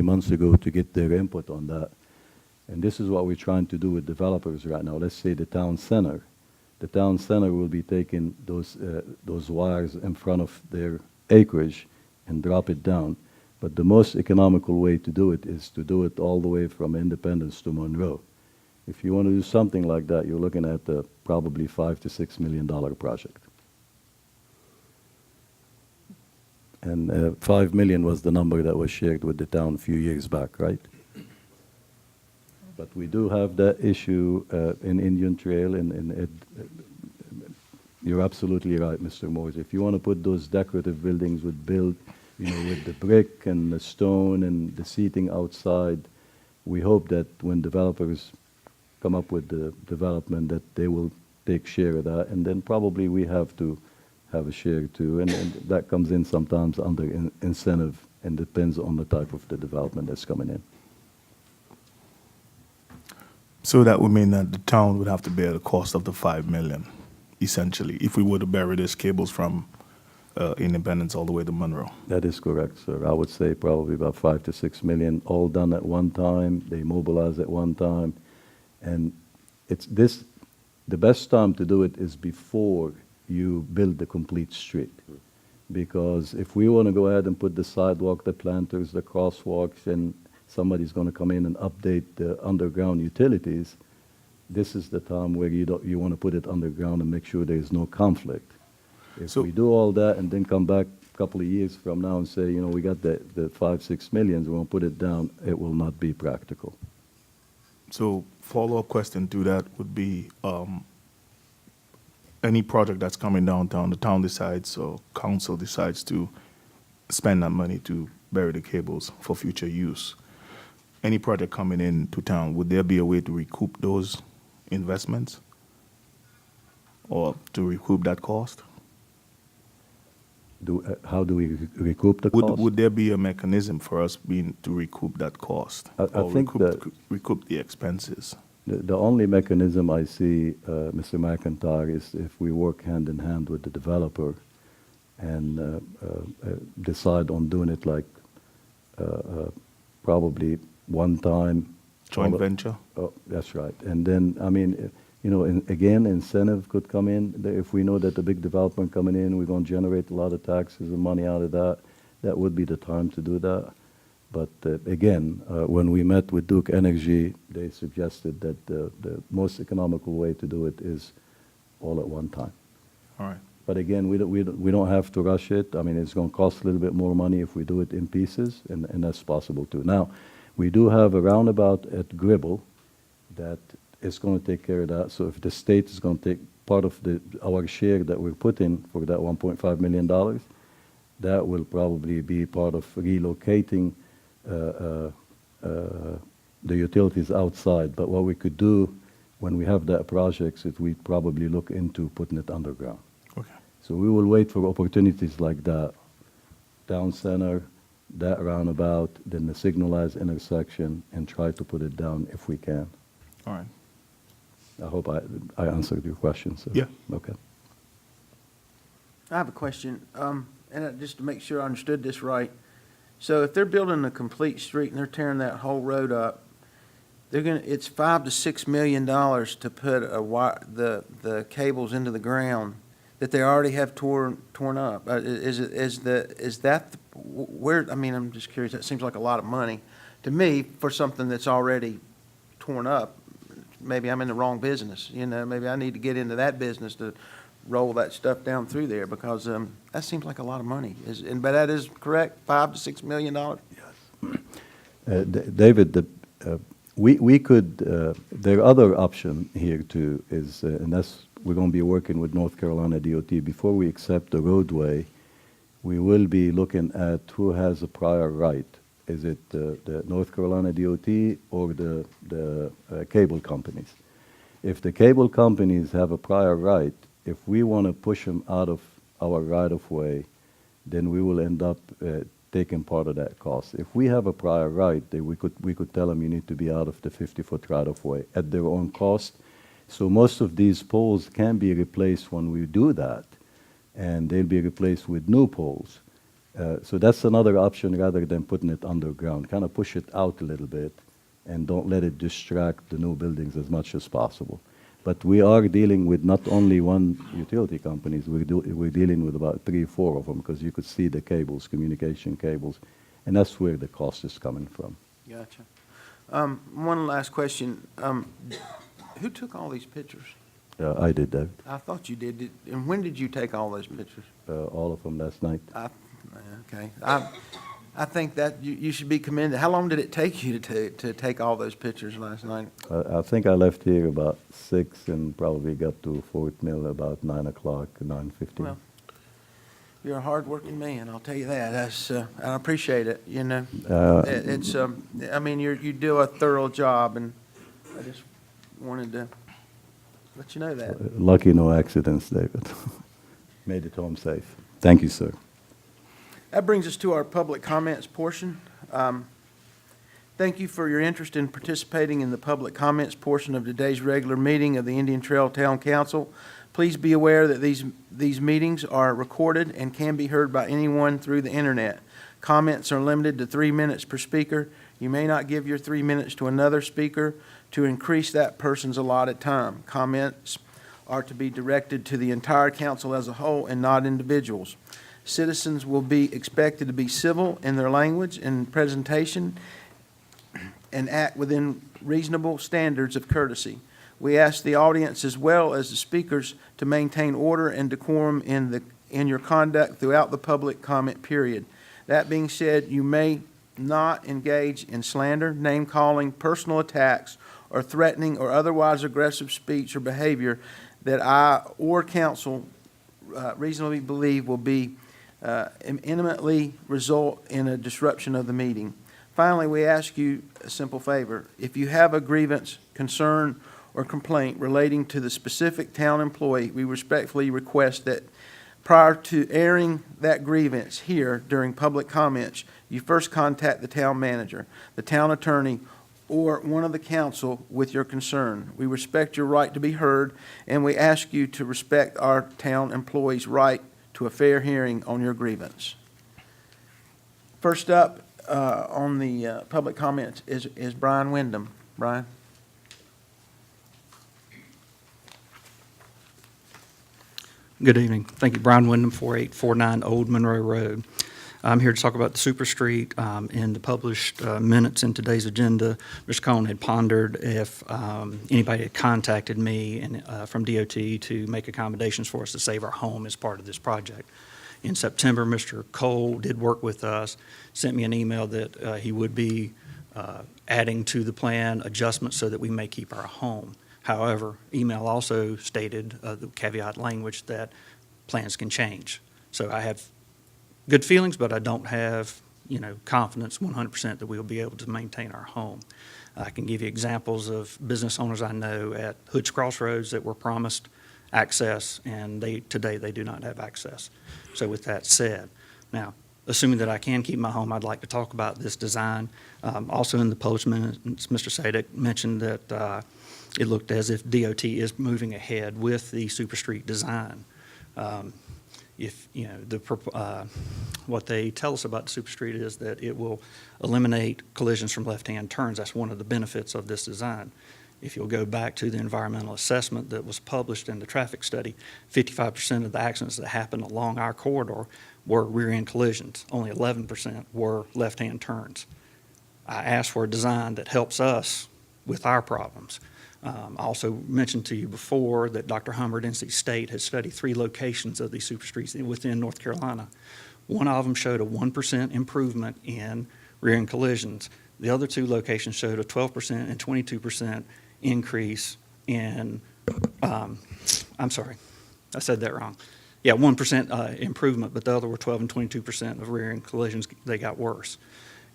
months ago to get their input on that, and this is what we're trying to do with developers right now. Let's say the town center. The town center will be taking those wires in front of their acreage and drop it down. But the most economical way to do it is to do it all the way from Independence to Monroe. If you want to do something like that, you're looking at probably $5 to $6 million project. And $5 million was the number that was shared with the town a few years back, right? But we do have that issue in Indian Trail, and you're absolutely right, Mr. Morris. If you want to put those decorative buildings with with the brick and the stone and the seating outside, we hope that when developers come up with the development that they will take share of that, and then probably we have to have a share too, and that comes in sometimes under incentive, and depends on the type of the development that's coming in. So that would mean that the town would have to bear the cost of the 5 million, essentially, if we were to bury these cables from Independence all the way to Monroe. That is correct, sir. I would say probably about 5 to 6 million, all done at one time. They mobilize at one time, and the best time to do it is before you build the complete street. Because if we want to go ahead and put the sidewalk, the planters, the crosswalks, and somebody's going to come in and update the underground utilities, this is the time where you want to put it underground and make sure there's no conflict. If So- we do all that and then come back a couple of years from now and say, we got the 5-6 millions, we won't put it down, it will not be practical. So follow-up question to that would be, any project that's coming downtown, the town decides or council decides to spend that money to bury the cables for future use. Any project coming into town, would there be a way to recoup those investments? Or to recoup that cost? How do we recoup the cost? Would there be a mechanism for us to recoup that cost? I or think recoup the expenses? The only mechanism I see, Mr. McIntyre, is if we work hand in hand with the developer and decide on doing it like probably one time. Joint venture? Oh, that's right. And then, again, incentive could come in. If we know that the big development coming in, we're going to generate a lot of taxes and money out of that, that would be the time to do that. But again, when we met with Duke Energy, they suggested that the most economical way to do it is all at one time. All right. But again, we don't have to rush it. It's going to cost a little bit more money if we do it in pieces, and that's possible too. Now, we do have a roundabout at Gribble that is going to take care of that. So if the state is going to take part of our share that we're putting for that $1.5 million, that will probably be part of relocating the utilities outside. But what we could do when we have that project is we probably look into putting it underground. Okay. So we will wait for opportunities like that, town center, that roundabout, then the signalized intersection, and try to put it down if we can. All right. I hope I answered your question, sir. Yeah. Okay. I have a question, just to make sure I understood this right. So if they're building a complete street and they're tearing that whole road up, it's $5 to $6 million to put the cables into the ground that they already have torn up. I'm just curious, that seems like a lot of money to me for something that's already torn up. Maybe I'm in the wrong business, maybe I need to get into that business to roll that stuff down through there, because that seems like a lot of money. But that is correct, $5 to $6 million? Yes. David, we could, the other option here too is, and that's, we're going to be working with North Carolina DOT. Before we accept the roadway, we will be looking at who has a prior right. Is it the North Carolina DOT or the cable companies? If the cable companies have a prior right, if we want to push them out of our right-of-way, then we will end up taking part of that cost. If we have a prior right, then we could tell them you need to be out of the 50-foot right-of-way at their own cost. So most of these poles can be replaced when we do that, and they'll be replaced with new poles. So that's another option rather than putting it underground. Kind of push it out a little bit and don't let it distract the new buildings as much as possible. But we are dealing with not only one utility companies, we're dealing with about 3 or 4 of them, because you could see the cables, communication cables, and that's where the cost is coming from. Gotcha. One last question. Who took all these pictures? I did that, I thought you did. And when did you take all those pictures? all of them last night. Okay. I think that you should be commended. How long did it take you to take all those pictures last night? I think I left here about 6 and probably got to Fort Mill about 9 o'clock, 9:15. Well, you're a hard-working man, I'll tell you that. I appreciate it, It's, you do a thorough job, and I just wanted to let you know that. Lucky no accidents, David. Made it home safe. Thank you, sir. That brings us to our public comments portion. Thank you for your interest in participating in the public comments portion of today's regular meeting of the Indian Trail Town Council. Please be aware that these meetings are recorded and can be heard by anyone through the internet. Comments are limited to 3 minutes per speaker. You may not give your 3 minutes to another speaker to increase that person's allotted time. Comments are to be directed to the entire council as a whole and not individuals. Citizens will be expected to be civil in their language and presentation and act within reasonable standards of courtesy. We ask the audience as well as the speakers to maintain order and decorum in your conduct throughout the public comment period. That being said, you may not engage in slander, name-calling, personal attacks, or threatening or otherwise aggressive speech or behavior that I or council reasonably believe will be imminently result in a disruption of the meeting. Finally, we ask you a simple favor. If you have a grievance, concern, or complaint relating to the specific town employee, we respectfully request that prior to airing that grievance here during public comments, you first contact the town manager, the town attorney, or one of the council with your concern. We respect your right to be heard, and we ask you to respect our town employees' right to a fair hearing on your grievance. First up on the public comments is Brian Wyndham. Brian? Good evening. Thank you. Brian Wyndham, 4849 Old Monroe Road. I'm here to talk about the Super Street. In the published minutes in today's agenda, Mr. Cohn had pondered if anybody had contacted me from DOT to make accommodations for us to save our home as part of this project. In September, Mr. Cole did work with us, sent me an email that he would be adding to the plan adjustments so that we may keep our home. However, email also stated the caveat language that plans can change. So I have good feelings, but I don't have, confidence 100% that we'll be able to maintain our home. I can give you examples of business owners I know at Hood's Crossroads that were promised access, and today they do not have access. So with that said, now, assuming that I can keep my home, I'd like to talk about this design. Also in the published minutes, Mr. Sadek mentioned that it looked as if DOT is moving ahead with the Super Street design. What they tell us about the Super Street is that it will eliminate collisions from left-hand turns. That's one of the benefits of this design. If you'll go back to the environmental assessment that was published in the traffic study, 55% of the accidents that happened along our corridor were rear-end collisions. Only 11% were left-hand turns. I asked for a design that helps us with our problems. I also mentioned to you before that Dr. Hummer at NC State has studied 3 locations of these super streets within North Carolina. One of them showed a 1% improvement in rear-end collisions. The other 2 locations showed a 12% and 22% increase in, I'm sorry, I said that wrong. Yeah, 1% improvement, but the other were 12 and 22% of rear-end collisions, they got worse.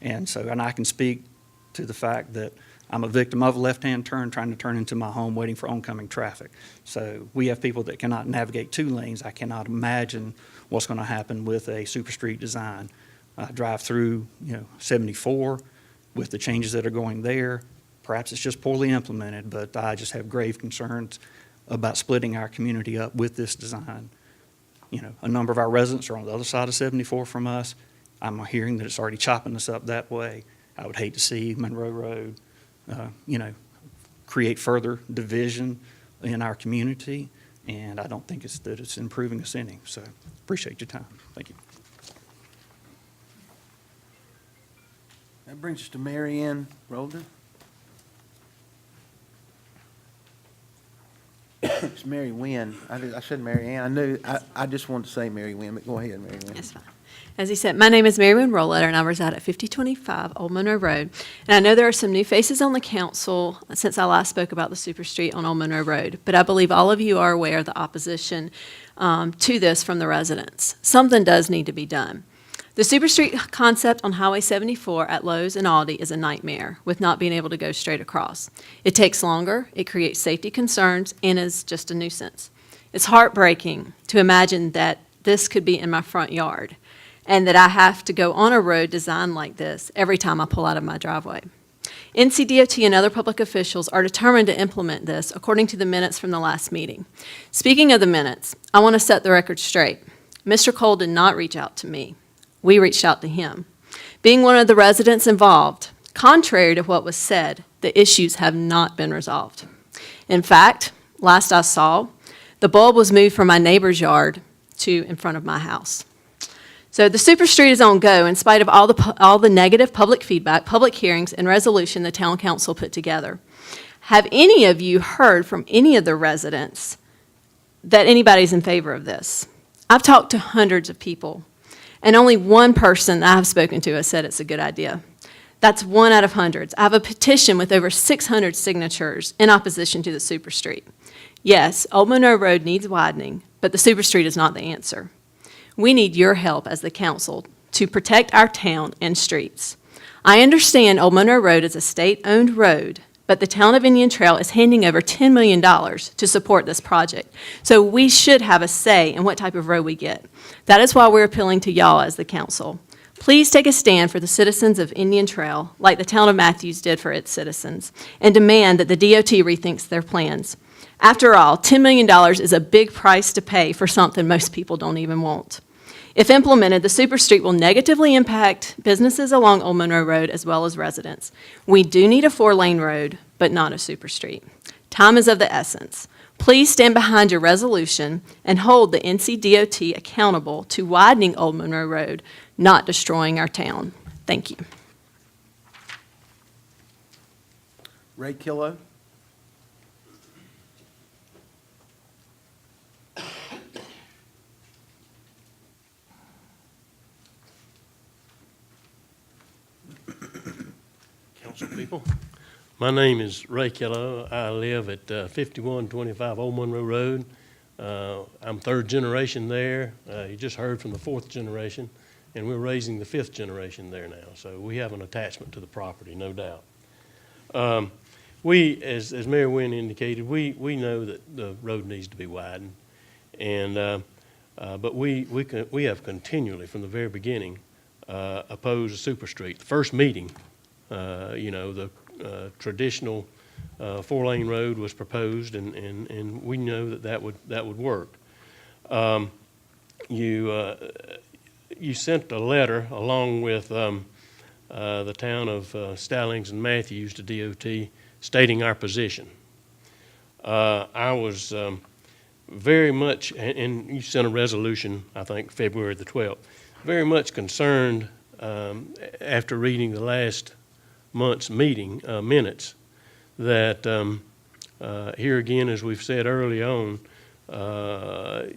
And I can speak to the fact that I'm a victim of a left-hand turn trying to turn into my home waiting for oncoming traffic. So we have people that cannot navigate 2 lanes. I cannot imagine what's going to happen with a super street design. I drive through, 74 with the changes that are going there. Perhaps it's just poorly implemented, but I just have grave concerns about splitting our community up with this design. A number of our residents are on the other side of 74 from us. I'm hearing that it's already chopping us up that way. I would hate to see Monroe Road create further division in our community, and I don't think it's improving us any. So appreciate your time. Thank you. That brings us to Mary Ann Rolder. It's Mary Wynn. I said Mary Ann. I just wanted to say Mary Wynn, but go ahead, Mary Wynn. That's fine. As he said, my name is Mary Wynn Rollletter, and I reside at 5025 Old Monroe Road. And I know there are some new faces on the council since I last spoke about the Super Street on Old Monroe Road, but I believe all of you are aware of the opposition to this from the residents. Something does need to be done. The Super Street concept on Highway 74 at Lowe's and Aldi is a nightmare with not being able to go straight across. It takes longer, it creates safety concerns, and is just a nuisance. It's heartbreaking to imagine that this could be in my front yard and that I have to go on a road designed like this every time I pull out of my driveway. NCDOT and other public officials are determined to implement this according to the minutes from the last meeting. Speaking of the minutes, I want to set the record straight. Mr. Cole did not reach out to me. We reached out to him. Being one of the residents involved, contrary to what was said, the issues have not been resolved. In fact, last I saw, the bulb was moved from my neighbor's yard to in front of my house. So the Super Street is on go in spite of all the negative public feedback, public hearings, and resolution the town council put together. Have any of you heard from any of the residents that anybody's in favor of this? I've talked to hundreds of people, and only one person that I've spoken to has said it's a good idea. That's one out of hundreds. I have a petition with over 600 signatures in opposition to the Super Street. Yes, Old Monroe Road needs widening, but the Super Street is not the answer. We need your help as the council to protect our town and streets. I understand Old Monroe Road is a state-owned road, but the town of Indian Trail is handing over $10 million to support this project. So we should have a say in what type of road we get. That is why we're appealing to y'all as the council. Please take a stand for the citizens of Indian Trail, like the town of Matthews did for its citizens, and demand that the DOT rethinks their plans. After all, $10 million is a big price to pay for something most people don't even want. If implemented, the Super Street will negatively impact businesses along Old Monroe Road as well as residents. We do need a 4-lane road, but not a Super Street. Time is of the essence. Please stand behind your resolution and hold the NCDOT accountable to widening Old Monroe Road, not destroying our town. Thank you. Ray Killo? Council people, my name is Ray Kello. I live at 5125 Old Monroe Road. I'm third generation there. You just heard from the fourth generation, and we're raising the fifth generation there now. So we have an attachment to the property, no doubt. We, as Mayor Wynn indicated, we know that the road needs to be widened, and but we have continually, from the very beginning, opposed the Super Street. The first meeting, the traditional 4-lane road was proposed, and we know that would work. You sent a letter along with the town of Stallings and Matthews to DOT stating our position. I was very much, and you sent a resolution, I think February the 12th, very much concerned after reading the last month's meeting minutes that here again, as we've said early on,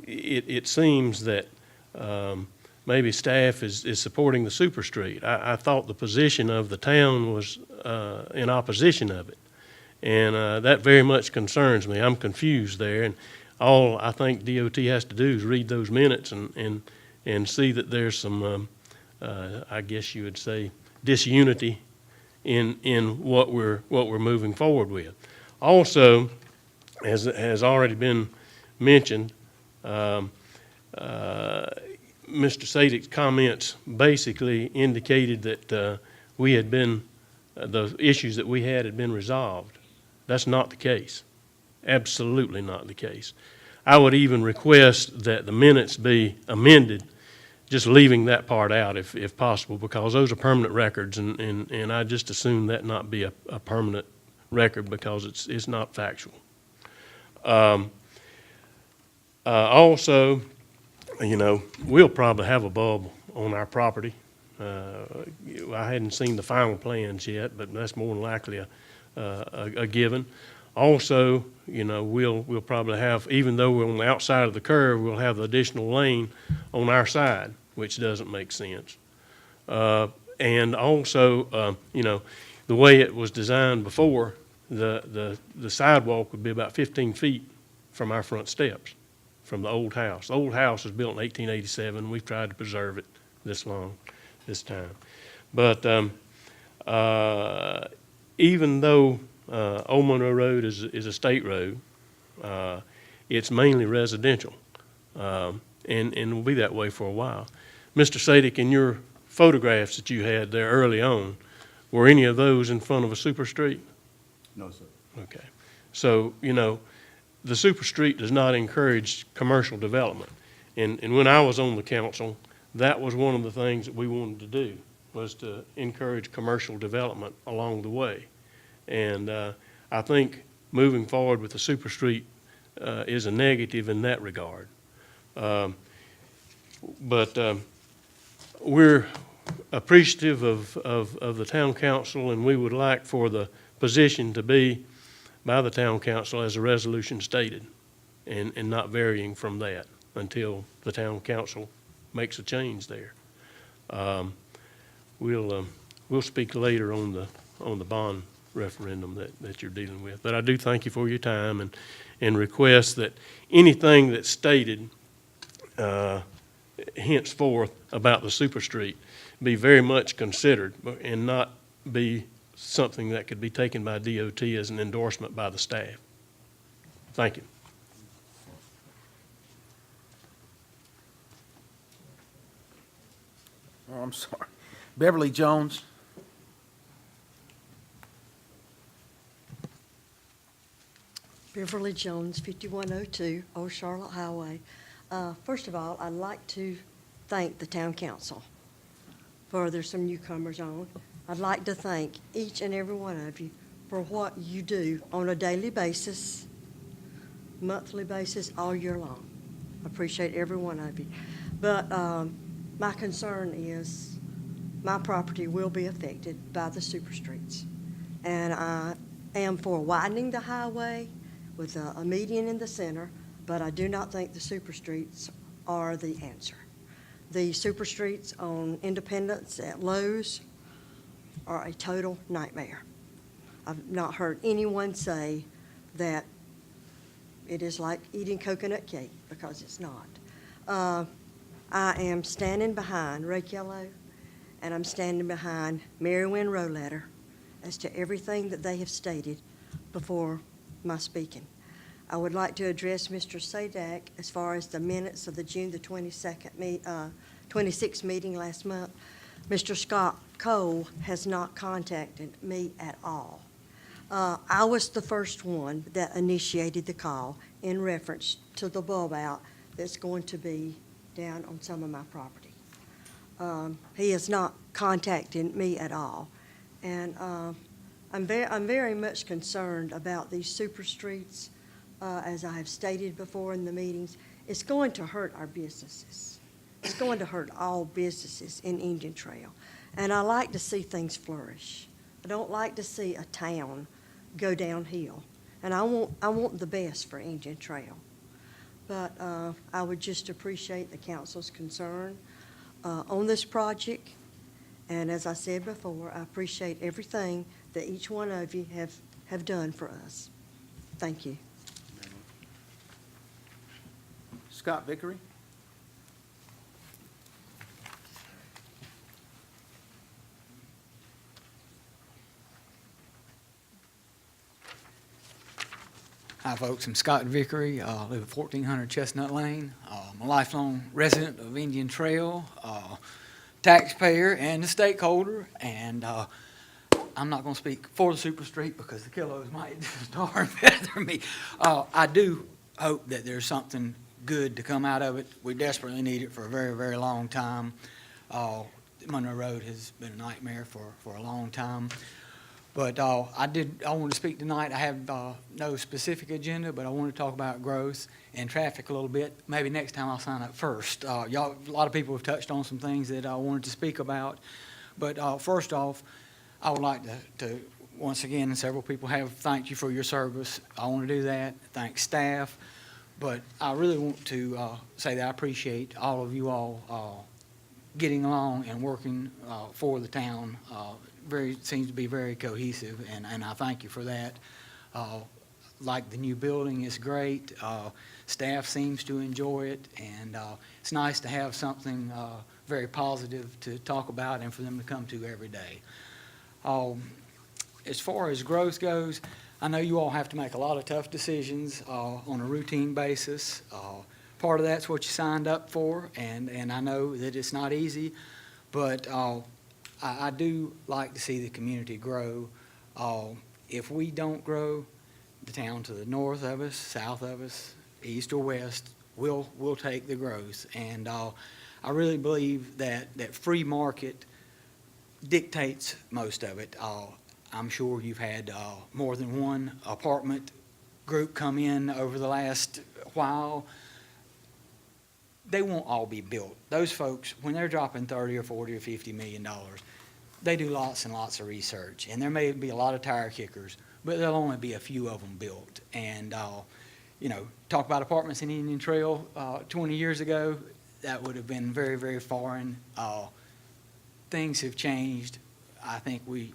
it seems that maybe staff is supporting the Super Street. I thought the position of the town was in opposition of it, and that very much concerns me. I'm confused there, and all I think DOT has to do is read those minutes and see that there's some, I guess you would say, disunity in what we're moving forward with. Also, as has already been mentioned, Mr. Sadek's comments basically indicated that the issues that we had been resolved. That's not the case. Absolutely not the case. I would even request that the minutes be amended, just leaving that part out if possible, because those are permanent records, and I just assume that not be a permanent record because it's not factual. Also, we'll probably have a bulb on our property. I hadn't seen the final plans yet, but that's more than likely a given. Also, we'll probably have, even though we're on the outside of the curve, we'll have the additional lane on our side, which doesn't make sense. And also, the way it was designed before, the sidewalk would be about 15 feet from our front steps, from the old house. The old house was built in 1887. We've tried to preserve it. this time. But even though Old Monroe Road is a state road, it's mainly residential, and will be that way for a while. Mr. Sadik, in your photographs that you had there early on, were any of those in front of a super street? No, sir. Okay. So, the super street does not encourage commercial development. And when I was on the council, that was one of the things that we wanted to do, was to encourage commercial development along the way. And I think moving forward with the super street is a negative in that regard. But we're appreciative of the town council, and we would like for the position to be by the town council as the resolution stated, and not varying from that until the town council makes a change there. We'll speak later on the bond referendum that you're dealing with. But I do thank you for your time and request that anything that's stated henceforth about the super street be very much considered and not be something that could be taken by DOT as an endorsement by the staff. Thank you. Oh, I'm sorry. Beverly Jones. Beverly Jones, 5102 Old Charlotte Highway. First of all, I'd like to thank the town council for, there's some newcomers on. I'd like to thank each and every one of you for what you do on a daily basis, monthly basis, all year long. I appreciate every one of you. But my concern is my property will be affected by the super streets. And I am for widening the highway with a median in the center, but I do not think the super streets are the answer. The super streets on Independence at Lowe's are a total nightmare. I've not heard anyone say that it is like eating coconut cake, because it's not. I am standing behind Ray Yellow, and I'm standing behind Mary Wynn Roletter as to everything that they have stated before my speaking. I would like to address Mr. Sadak as far as the minutes of the June the 26th meeting last month. Mr. Scott Cole has not contacted me at all. I was the first one that initiated the call in reference to the bulb out that's going to be down on some of my property. He has not contacted me at all. And I'm very much concerned about these super streets. As I have stated before in the meetings, it's going to hurt our businesses. It's going to hurt all businesses in Indian Trail. And I like to see things flourish. I don't like to see a town go downhill. And I want the best for Indian Trail. But I would just appreciate the council's concern on this project. And as I said before, I appreciate everything that each one of you have done for us. Thank you. Scott Vickery. Hi, folks. I'm Scott Vickery. I live at 1400 Chestnut Lane. I'm a lifelong resident of Indian Trail, taxpayer and a stakeholder. And I'm not going to speak for the super street because the kiddos might star and feather me. I do hope that there's something good to come out of it. We desperately need it for a very, very long time. Monroe Road has been a nightmare for a long time. But I want to speak tonight. I have no specific agenda, but I want to talk about growth and traffic a little bit. Maybe next time I'll sign up first. A lot of people have touched on some things that I wanted to speak about. But first off, I would like to once again, several people have thanked you for your service. I want to do that. Thank staff. But I really want to say that I appreciate all of you all getting along and working for the town. Seems to be very cohesive, and I thank you for that. Like the new building is great. Staff seems to enjoy it, and it's nice to have something very positive to talk about and for them to come to every day. As far as growth goes, I know you all have to make a lot of tough decisions on a routine basis. Part of that's what you signed up for, and I know that it's not easy, but I do like to see the community grow. If we don't grow, the town to the north of us, south of us, east or west, will take the growth. And I really believe that free market dictates most of it. I'm sure you've had more than one apartment group come in over the last while. They won't all be built. Those folks, when they're dropping 30 or 40 or 50 million dollars, they do lots and lots of research, and there may be a lot of tire kickers, but there'll only be a few of them built. And talk about apartments in Indian Trail 20 years ago, that would have been very, very foreign. Things have changed. I think we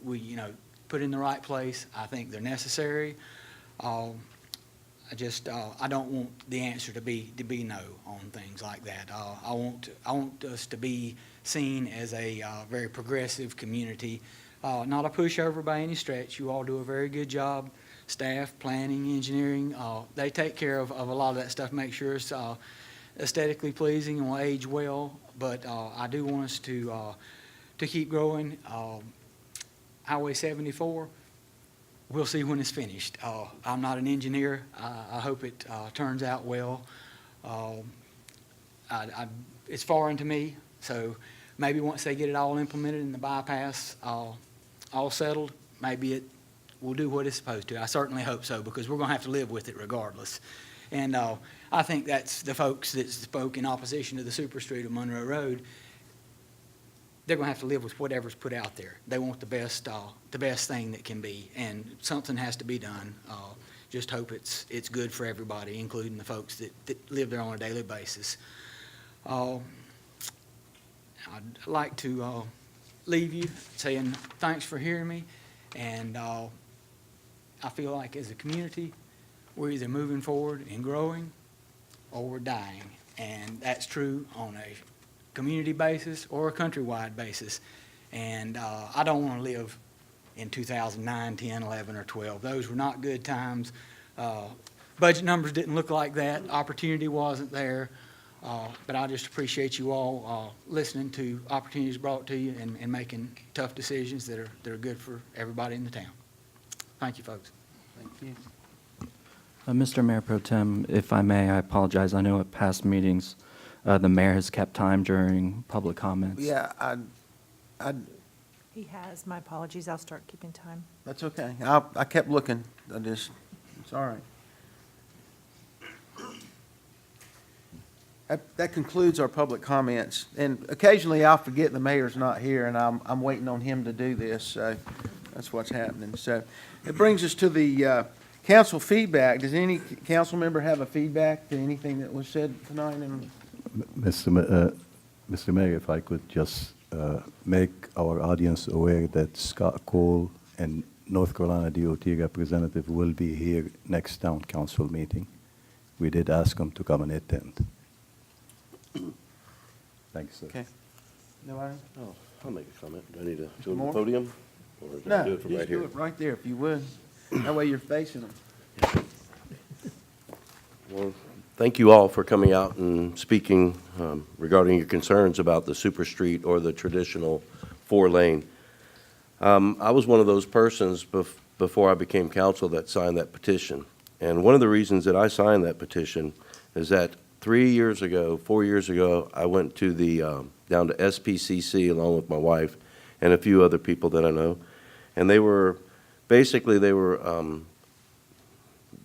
put in the right place. I think they're necessary. I don't want the answer to be no on things like that. I want us to be seen as a very progressive community, not a pushover by any stretch. You all do a very good job. Staff, planning, engineering, they take care of a lot of that stuff, make sure it's aesthetically pleasing and will age well. But I do want us to keep growing. Highway 74. We'll see when it's finished. I'm not an engineer. I hope it turns out well. It's foreign to me, so maybe once they get it all implemented and the bypass all settled, maybe it will do what it's supposed to. I certainly hope so, because we're going to have to live with it regardless. And I think that's the folks that spoke in opposition to the super street of Monroe Road. They're going to have to live with whatever's put out there. They want the best thing that can be, and something has to be done. Just hope it's good for everybody, including the folks that live there on a daily basis. I'd like to leave you saying thanks for hearing me, and I feel like as a community, we're either moving forward and growing, or we're dying, and that's true on a community basis or a countrywide basis. And I don't want to live in 2009, 10, 11, or 12. Those were not good times. Budget numbers didn't look like that. Opportunity wasn't there. But I just appreciate you all listening to opportunities brought to you and making tough decisions that are good for everybody in the town. Thank you, folks. Thank you. Mr. Mayor Pro Tem, if I may, I apologize. I know at past meetings, the mayor has kept time during public comments. Yeah, He has. My apologies. I'll start keeping time. that's okay. I kept looking. It's all right. That concludes our public comments. And occasionally I'll forget the mayor's not here, and I'm waiting on him to do this, so that's what's happening. So it brings us to the council feedback. Does any council member have a feedback to anything that was said tonight? Mr. Mayor, if I could just make our audience aware that Scott Cole and North Carolina DOT representative will be here next town council meeting. We did ask them to come and attend. Thanks, sir. Okay. Nobody? Oh, I'll make a comment. Do I need to go to the More? podium? Or can I No, do it from right just here? do it right there if you would. That way you're facing them. Well, thank you all for coming out and speaking regarding your concerns about the super street or the traditional four-lane. I was one of those persons before I became council that signed that petition. And one of the reasons that I signed that petition is that 4 years ago, I went to down to SPCC along with my wife and a few other people that I know. And they were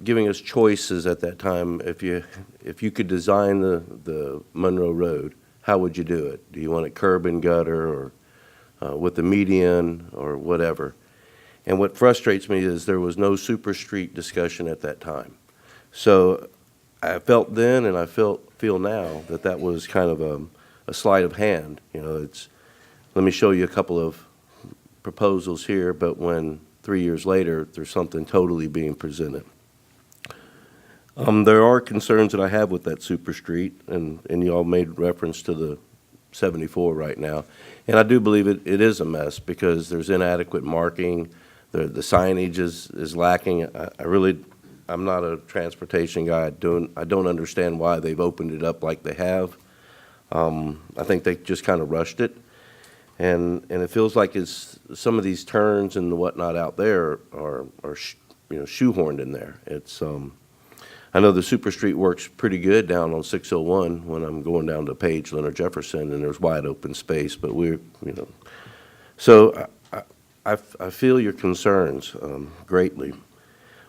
giving us choices at that time. If you could design the Monroe Road, how would you do it? Do you want it curb and gutter, or with the median, or whatever? And what frustrates me is there was no super street discussion at that time. So I felt then, and I feel now, that was kind of a sleight of hand. Let me show you a couple of proposals here, but when 3 years later, there's something totally being presented. There are concerns that I have with that super street, and you all made reference to the 74 right now. And I do believe it is a mess because there's inadequate marking, the signage is lacking. I'm not a transportation guy. I don't understand why they've opened it up like they have. I think they just kind of rushed it. And it feels like some of these turns and the whatnot out there are shoehorned in there. I know the Super Street works pretty good down on 601 when I'm going down to Page, Leonard Jefferson, and there's wide open space, but so I feel your concerns greatly.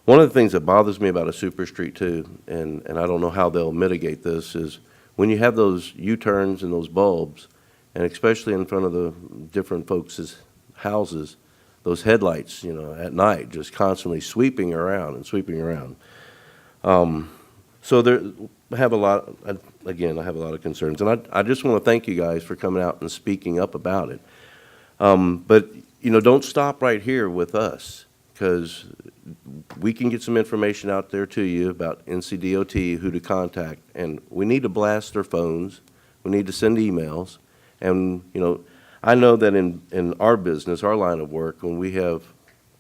One of the things that bothers me about a Super Street too, and I don't know how they'll mitigate this, is when you have those U-turns and those bulbs, and especially in front of the different folks' houses, those headlights, at night, just constantly sweeping around and sweeping around. So I have a lot of concerns, and I just want to thank you guys for coming out and speaking up about it. But, don't stop right here with us, because we can get some information out there to you about NCDOT, who to contact, and we need to blast their phones, we need to send emails, and, I know that in our business, our line of work, when we have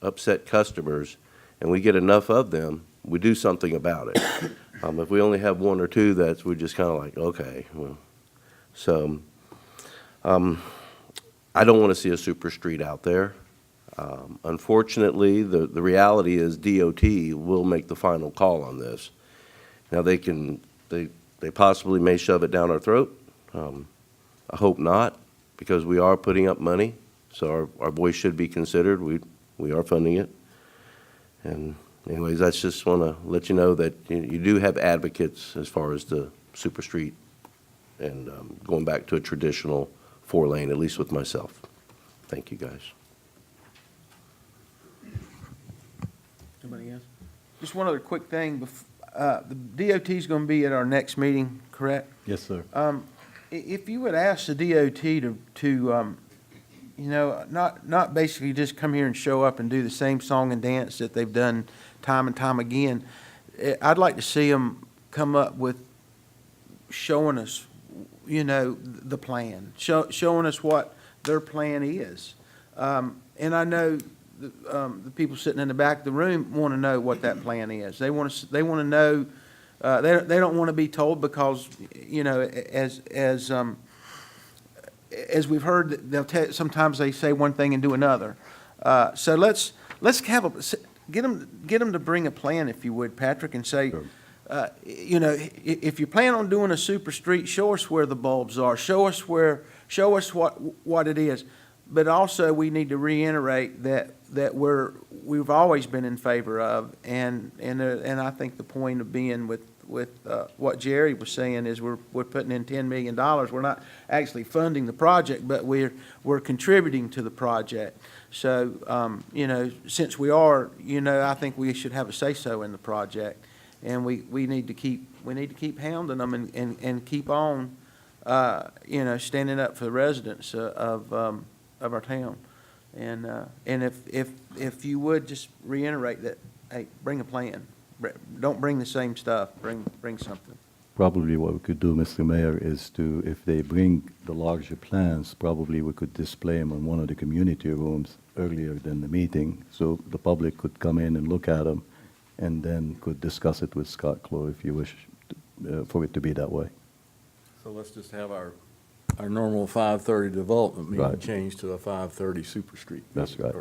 upset customers and we get enough of them, we do something about it. If we only have one or two, we're just kind of like, okay. Well, so I don't want to see a Super Street out there. Unfortunately, the reality is DOT will make the final call on this. Now, they possibly may shove it down our throat. I hope not, because we are putting up money, so our voice should be considered. We are funding it. And anyways, I just want to let you know that you do have advocates as far as the Super Street and going back to a traditional 4-lane, at least with myself. Thank you, guys. Somebody else? Just one other quick thing. The DOT is going to be at our next meeting, correct? Yes, sir. If you would ask the DOT to not basically just come here and show up and do the same song and dance that they've done time and time again, I'd like to see them come up with showing us, the plan, showing us what their plan is. And I know the people sitting in the back of the room want to know what that plan is. They want to know. They don't want to be told because, as we've heard, sometimes they say one thing and do another. So let's get them to bring a plan, if you would, Patrick, and say, if you plan on doing a Super Street, show us where the bulbs are, show us what it is. But also, we need to reiterate that we've always been in favor of, and I think the point of being with what Jerry was saying is we're putting in $10 million. We're not actually funding the project, but we're contributing to the project. So since we are, I think we should have a say-so in the project, and we need to keep hounding them and keep on standing up for the residents of our town. And if you would just reiterate that, hey, bring a plan. Don't bring the same stuff. Bring something. Probably what we could do, Mr. Mayor, is if they bring the larger plans, probably we could display them in one of the community rooms earlier than the meeting, so the public could come in and look at them, and then could discuss it with Scott Clore if you wish for it to be that way. So let's just have our normal 5:30 development meeting Right. changed to a 5:30 Super Street. That's right.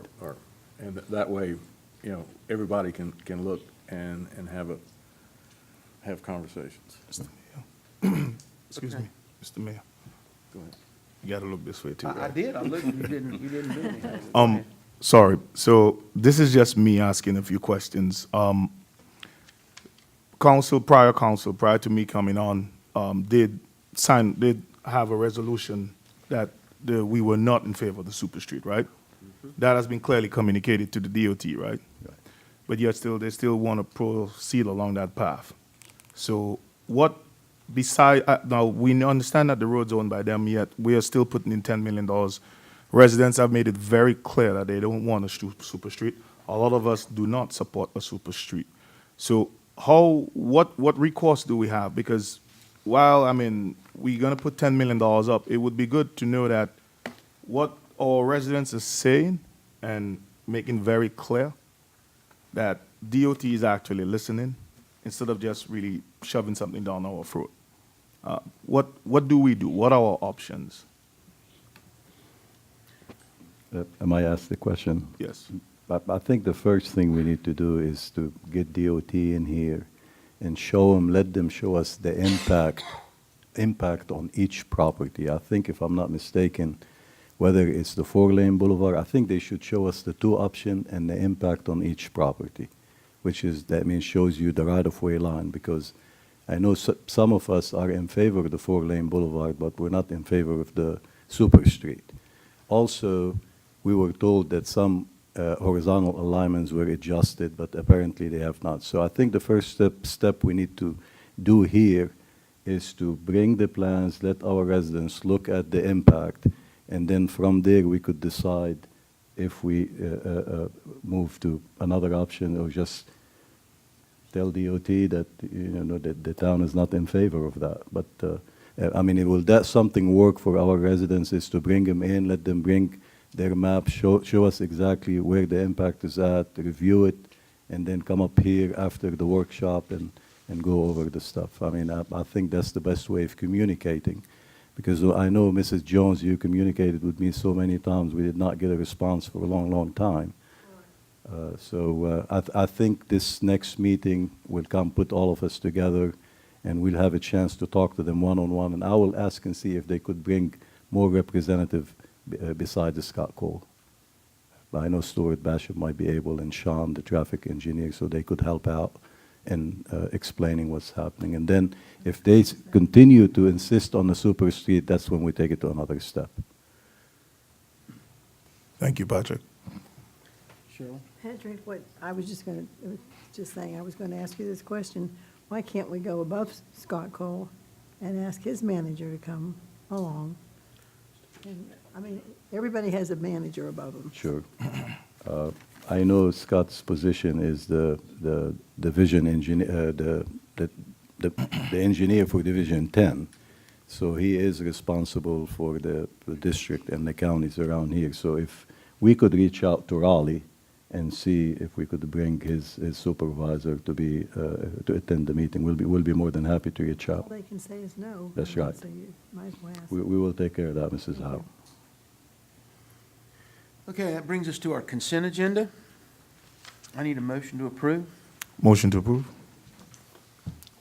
And that way, everybody can look and have conversations. Excuse me, Mr. Mayor. Go ahead. You got to look this way too. I right? did. I looked. You didn't do anything. Sorry. So this is just me asking a few questions. Prior to me coming on, did have a resolution that we were not in favor of the Super Street, right? That has been clearly communicated to the DOT, right? But yet they still want to proceed along that path. So what now we understand that the road's owned by them, yet we are still putting in $10 million. Residents have made it very clear that they don't want a Super Street. A lot of us do not support a Super Street. So what recourse do we have? Because while, I mean, we're gonna put $10 million up, it would be good to know that what our residents are saying and making very clear that DOT is actually listening instead of just really shoving something down our throat. What do we do? What are our options? Am I asked the question? Yes. I think the first thing we need to do is to get DOT in here and show them, let them show us the impact on each property. I think, if I'm not mistaken, whether it's the 4-lane boulevard, I think they should show us the 2 option and the impact on each property, which is, that means shows you the right-of-way line, because I know some of us are in favor of the 4-lane boulevard, but we're not in favor of the super street. Also, we were told that some horizontal alignments were adjusted, but apparently they have not. So I think the first step we need to do here is to bring the plans, let our residents look at the impact, and then from there we could decide if we move to another option or just tell DOT that, that the town is not in favor of that. But I mean, will that something work for our residents, is to bring them in, let them bring their map, show us exactly where the impact is at, review it, and then come up here after the workshop and go over the stuff. I mean, I think that's the best way of communicating, because I know, Mrs. Jones, you communicated with me so many times, we did not get a response for a long, long time. I think this next meeting will come put all of us together, and we'll have a chance to talk to them one-on-one, and I will ask and see if they could bring more representative besides Scott Cole. I know Stuart Basham might be able, and Sean, the traffic engineer, so they could help out in explaining what's happening. And then if they continue to insist on the super street, that's when we take it to another step. Thank you, Patrick. Cheryl? Patrick, I was just saying, I was going to ask you this question. Why can't we go above Scott Cole and ask his manager to come along? And, I mean, everybody has a manager above them. Sure. I know Scott's position is the division engineer, the engineer for Division 10. So he is responsible for the district and the counties around here. So if we could reach out to Raleigh and see if we could bring his supervisor to attend the meeting, we'll be more than happy to reach out. All they can say is no. That's right. So you might as well ask. We will take care of that, Mrs. Howe. Okay, that brings us to our consent agenda. I need a motion to approve. Motion to approve?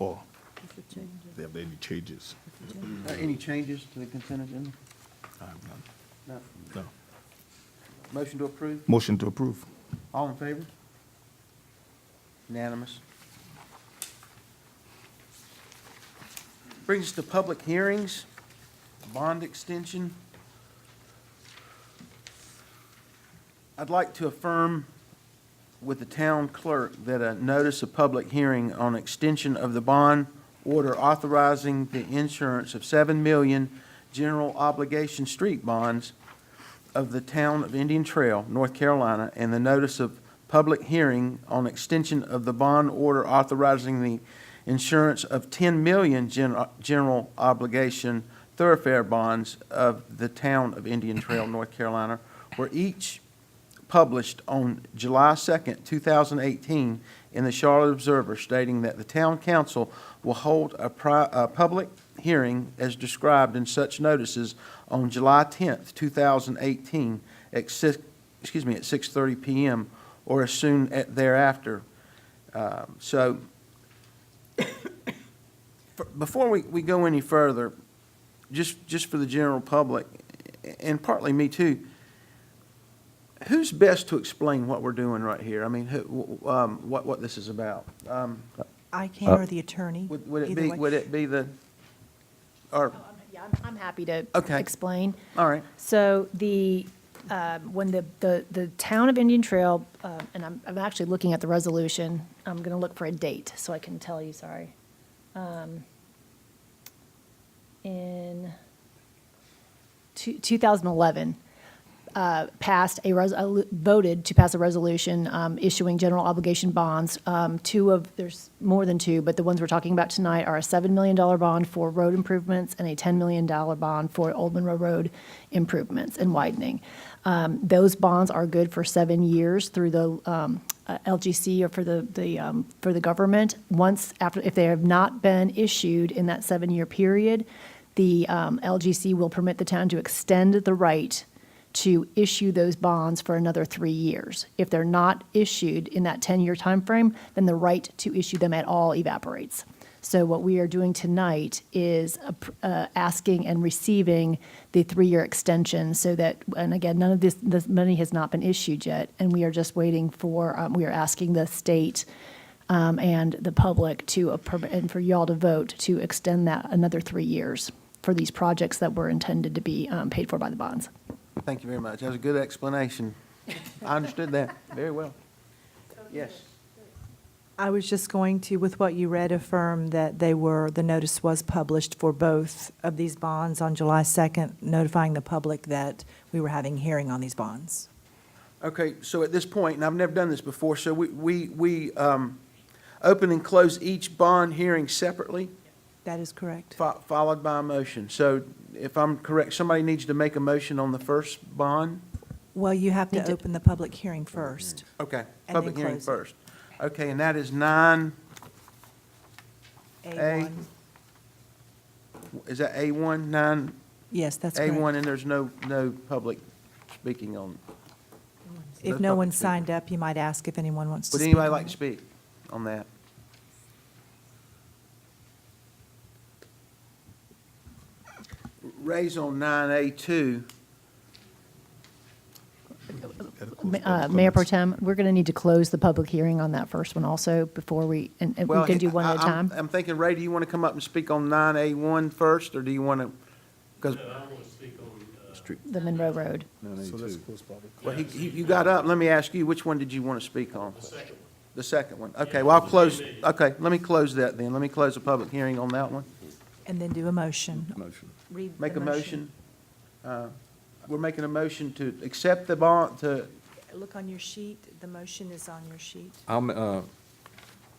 Or If it changes. they have any changes? Any changes to the consent agenda? I have none. No. No. Motion to approve? Motion to approve. All in favor? Unanimous. Brings us to public hearings, bond extension. I'd like to affirm with the town clerk that a notice of public hearing on extension of the bond order authorizing the insurance of 7 million general obligation street bonds of the town of Indian Trail, North Carolina, and the notice of public hearing on extension of the bond order authorizing the insurance of 10 million general obligation thoroughfare bonds of the town of Indian Trail, North Carolina, were each published on July 2nd, 2018, in the Charlotte Observer, stating that the town council will hold a public hearing as described in such notices on July 10th, 2018, at 6:30 p.m. or as soon thereafter. Before we go any further, just for the general public, and partly me too, who's best to explain what we're doing right here? I mean, what this is about? I can, or the attorney. Would it either be, way. would it be the, or, Yeah, I'm happy to Okay. explain. all right. So when the town of Indian Trail, and I'm actually looking at the resolution, I'm going to look for a date so I can tell you, sorry. In 2011, voted to pass a resolution issuing general obligation bonds. There's more than two, but the ones we're talking about tonight are a $7 million bond for road improvements and a $10 million bond for Old Monroe Road improvements and widening. Those bonds are good for 7 years through the LGC or for the government. If they have not been issued in that 7-year period, the LGC will permit the town to extend the right to issue those bonds for another 3 years. If they're not issued in that 10-year timeframe, then the right to issue them at all evaporates. So what we are doing tonight is asking and receiving the 3-year extension so that, and again, none of this money has not been issued yet, and we are just waiting for, we are asking the state and the public and for y'all to vote to extend that another 3 years for these projects that were intended to be paid for by the bonds. Thank you very much. That was a good explanation. I understood that very well. Yes. I was just going to, with what you read, affirm that the notice was published for both of these bonds on July 2nd, notifying the public that we were having a hearing on these bonds. Okay, so at this point, and I've never done this before, so we open and close each bond hearing separately, That is correct. followed by a motion. So if I'm correct, somebody needs to make a motion on the first bond? Well, you have to open the public hearing first. Okay, And public then hearing close it. first. Okay, and that is 9A. A1. Is that A1, 9? Yes, that's correct. A1, and there's no public speaking on. If no one signed up, you might ask if anyone wants to Would speak. anybody on like it. to speak on that? Raise on 9A2. Mayor Pro Tem, we're going to need to close the public hearing on that first one also before and we Well, can do one at a I'm- time. I'm thinking, Ray, do you want to come up and speak on 9A1 first, or do you want to, because, The Monroe Road. well, you got up, let me ask you, which one did you want to speak on? The second one. Okay, well, I'll close, okay, let me close that then. Let me close the public hearing on that one. And then do a motion. Read the Make a motion. We're making a motion to accept the bond, to, Look on your sheet. The motion is on your sheet.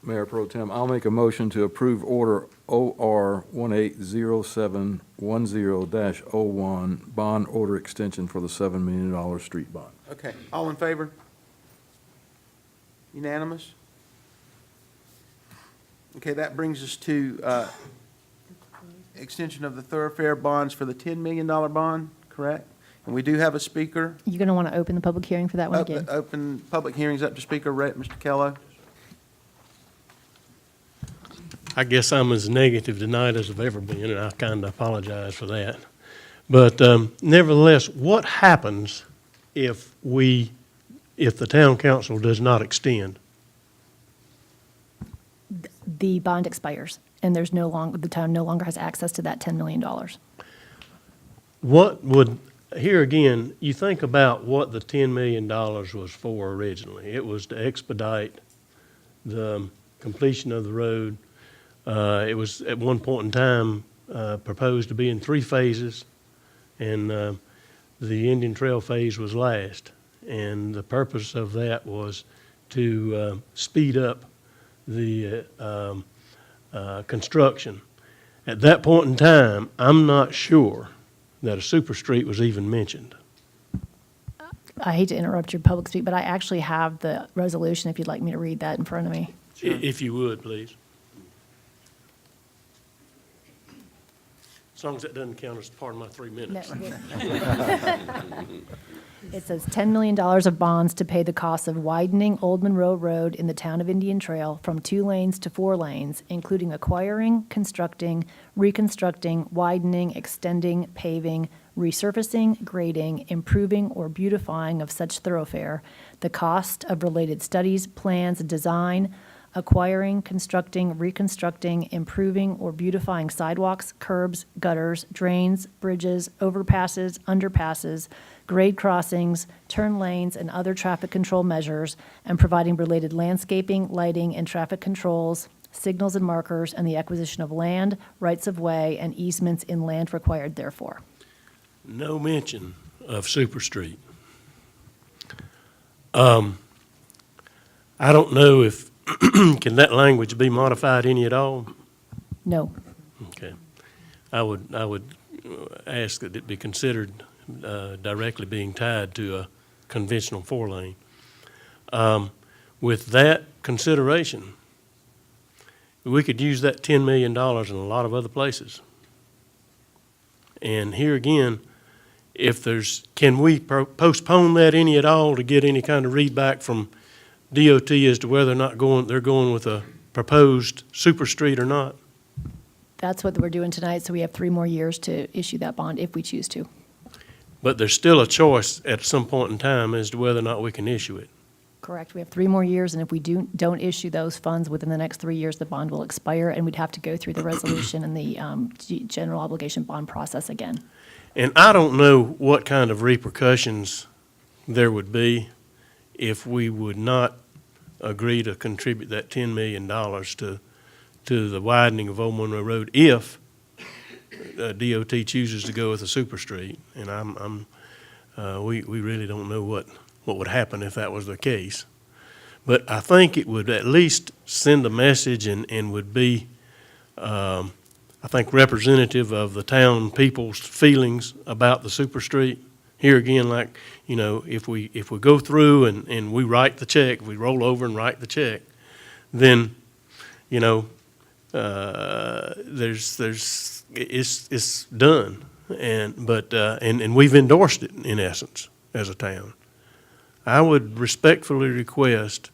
Mayor Pro Tem, I'll make a motion to approve order OR 180710-01, bond order extension for the $7 million street bond. okay, all in favor? Unanimous? Okay, that brings us to extension of the thoroughfare bonds for the $10 million bond, correct? And we do have a speaker. You're going to want to open the public hearing for that one again? Open public hearings up to speaker, Mr. Kello. I guess I'm as negative tonight as I've ever been, and I kind of apologize for that. But nevertheless, what happens if the town council does not extend? The bond expires, and the town no longer has access to that $10 million. What would, here again, you think about what the $10 million was for originally. It was to expedite the completion of the road. It was at one point in time proposed to be in 3 phases, and the Indian Trail phase was last. And the purpose of that was to speed up the construction. At that point in time, I'm not sure that a super street was even mentioned. I hate to interrupt your public speak, but I actually have the resolution if you'd like me to read that in front of me. If you would, please. As long as that doesn't count as part of my 3 minutes. It says $10 million of bonds to pay the cost of widening Old Monroe Road in the town of Indian Trail from 2 lanes to 4 lanes, including acquiring, constructing, reconstructing, widening, extending, paving, resurfacing, grading, improving, or beautifying of such thoroughfare, the cost of related studies, plans, design, acquiring, constructing, reconstructing, improving, or beautifying sidewalks, curbs, gutters, drains, bridges, overpasses, underpasses, grade crossings, turn lanes, and other traffic control measures, and providing related landscaping, lighting, and traffic controls, signals and markers, and the acquisition of land, rights of way, and easements in land required therefore. No mention of Super Street. I don't know if, can that language be modified any at all? No. Okay. I would ask that it be considered directly being tied to a conventional four-lane. With that consideration, we could use that $10 million in a lot of other places. And here again, if there's, can we postpone that any at all to get any kind of readback from DOT as to whether or not they're going with a proposed super street or not? That's what we're doing tonight, so we have 3 more years to issue that bond if we choose to. But there's still a choice at some point in time as to whether or not we can issue it. Correct. We have 3 more years, and if we don't issue those funds within the next 3 years, the bond will expire, and we'd have to go through the resolution and the general obligation bond process again. And I don't know what kind of repercussions there would be if we would not agree to contribute that $10 million to the widening of Old Monroe Road if DOT chooses to go with a super street. And we really don't know what would happen if that was the case. But I think it would at least send a message and would be, I think, representative of the town people's feelings about the super street. Here again, like, you know, if we go through and we write the check, we roll over and write the check, then, you know, it's done. And we've endorsed it in essence as a town. I would respectfully request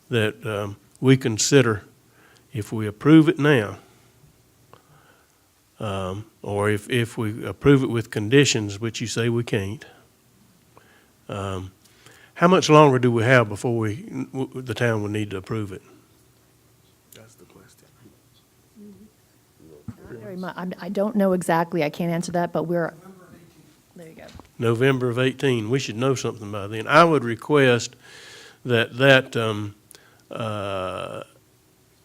that we consider, if we approve it now, or if we approve it with conditions, which you say we can't, how much longer do we have before the town would need to approve it? That's the question. Not very much. I don't know exactly. I can't answer that, but we're, there you go. November of 18. We should know something by then. I would request that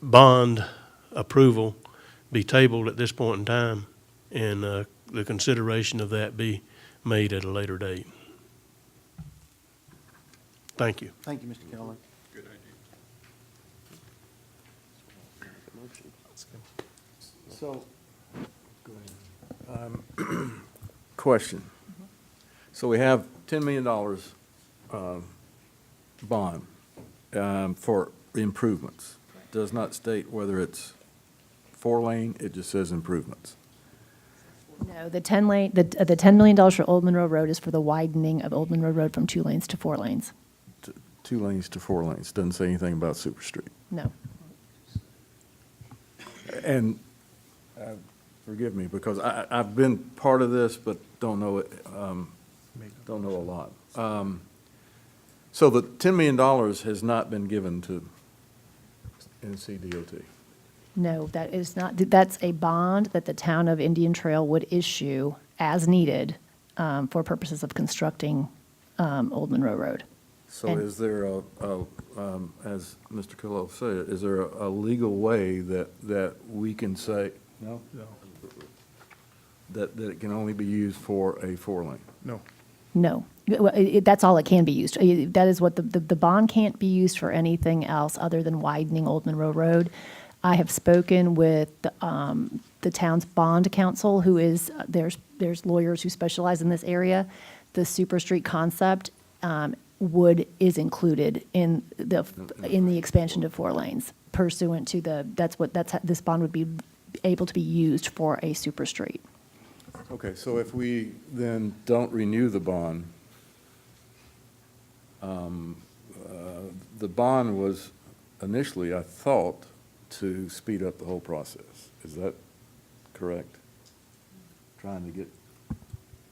bond approval be tabled at this point in time, and the consideration of that be made at a later date. Thank you. Thank you, Mr. Keller. Good idea. So, question. So we have $10 million bond for improvements. Does not state whether it's 4-lane, it just says improvements. No, the $10 million for Old Monroe Road is for the widening of Old Monroe Road from 2 lanes to 4 lanes. 2 lanes to 4 lanes, doesn't say anything about Super Street. No. And forgive me, because I've been part of this, but don't know it, don't know a lot. So the $10 million has not been given to NCDOT. No, that is not, that's a bond that the town of Indian Trail would issue as needed for purposes of constructing Old Monroe Road. So And- is there as Mr. Kilo said, is there a legal way that we can say, no? No. That it can only be used for a 4-lane? No. No. Well, that's all it can be used. That is what the bond can't be used for anything else other than widening Old Monroe Road. I have spoken with the town's bond counsel, who is, there's lawyers who specialize in this area. The super street concept is included in the expansion to 4 lanes pursuant to this bond would be able to be used for a super street. Okay, so if we then don't renew the bond, the bond was initially, I thought, to speed up the whole process. Is that correct? Trying to get,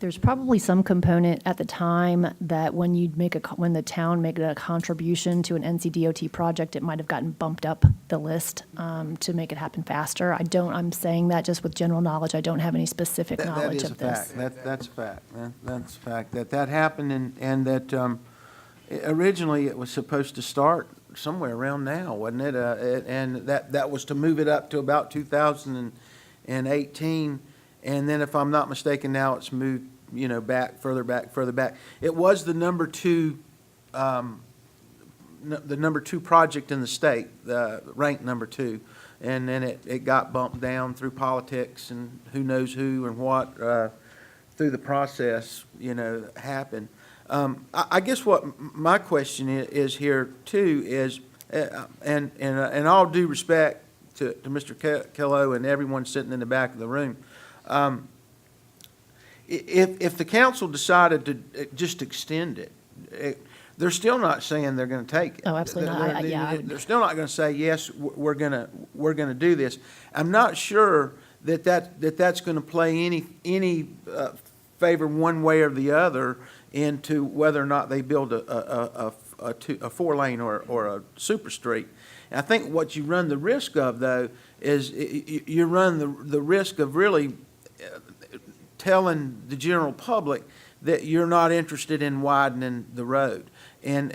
There's probably some component at the time that when the town made a contribution to an NCDOT project, it might have gotten bumped up the list to make it happen faster. I'm saying that just with general knowledge. I don't have any specific knowledge of this. That's a fact. That's a fact. That happened and that originally it was supposed to start somewhere around now, wasn't it? And that was to move it up to about 2018. And then if I'm not mistaken, now it's moved, further back. It was the number 2 the number 2 project in the state, ranked number 2. And then it got bumped down through politics and who knows who and what, through the process, happened. I guess what my question is here too is, and all due respect to Mr. Kello and everyone sitting in the back of the room, if the council decided to just extend it, they're still not saying they're going to take it. Oh, absolutely not. They're still not going to say, yes, we're going to do this. I'm not sure that's going to play any favor one way or the other into whether or not they build a 4-lane or a super street. And I think what you run the risk of, though, is you run the risk of really telling the general public that you're not interested in widening the road. And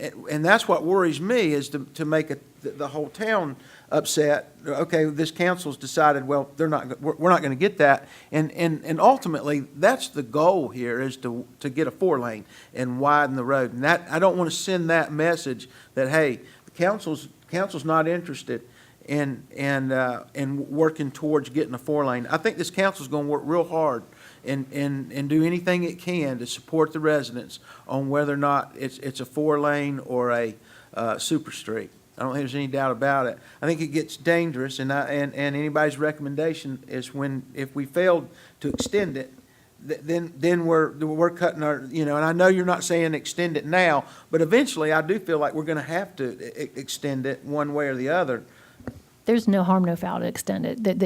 that's what worries me, is to make the whole town upset. Okay, this council's decided, well, we're not going to get that. And ultimately, that's the goal here, is to get a 4-lane and widen the road. And that, I don't want to send that message that, hey, the council's not interested in working towards getting a 4-lane. I think this council's going to work real hard and do anything it can to support the residents on whether or not it's a 4-lane or a super street. I don't think there's any doubt about it. I think it gets dangerous, and anybody's recommendation is if we failed to extend it, then we're cutting our, and I know you're not saying extend it now, but eventually I do feel like we're going to have to extend it one way or the other. There's no harm, no foul to extend it. But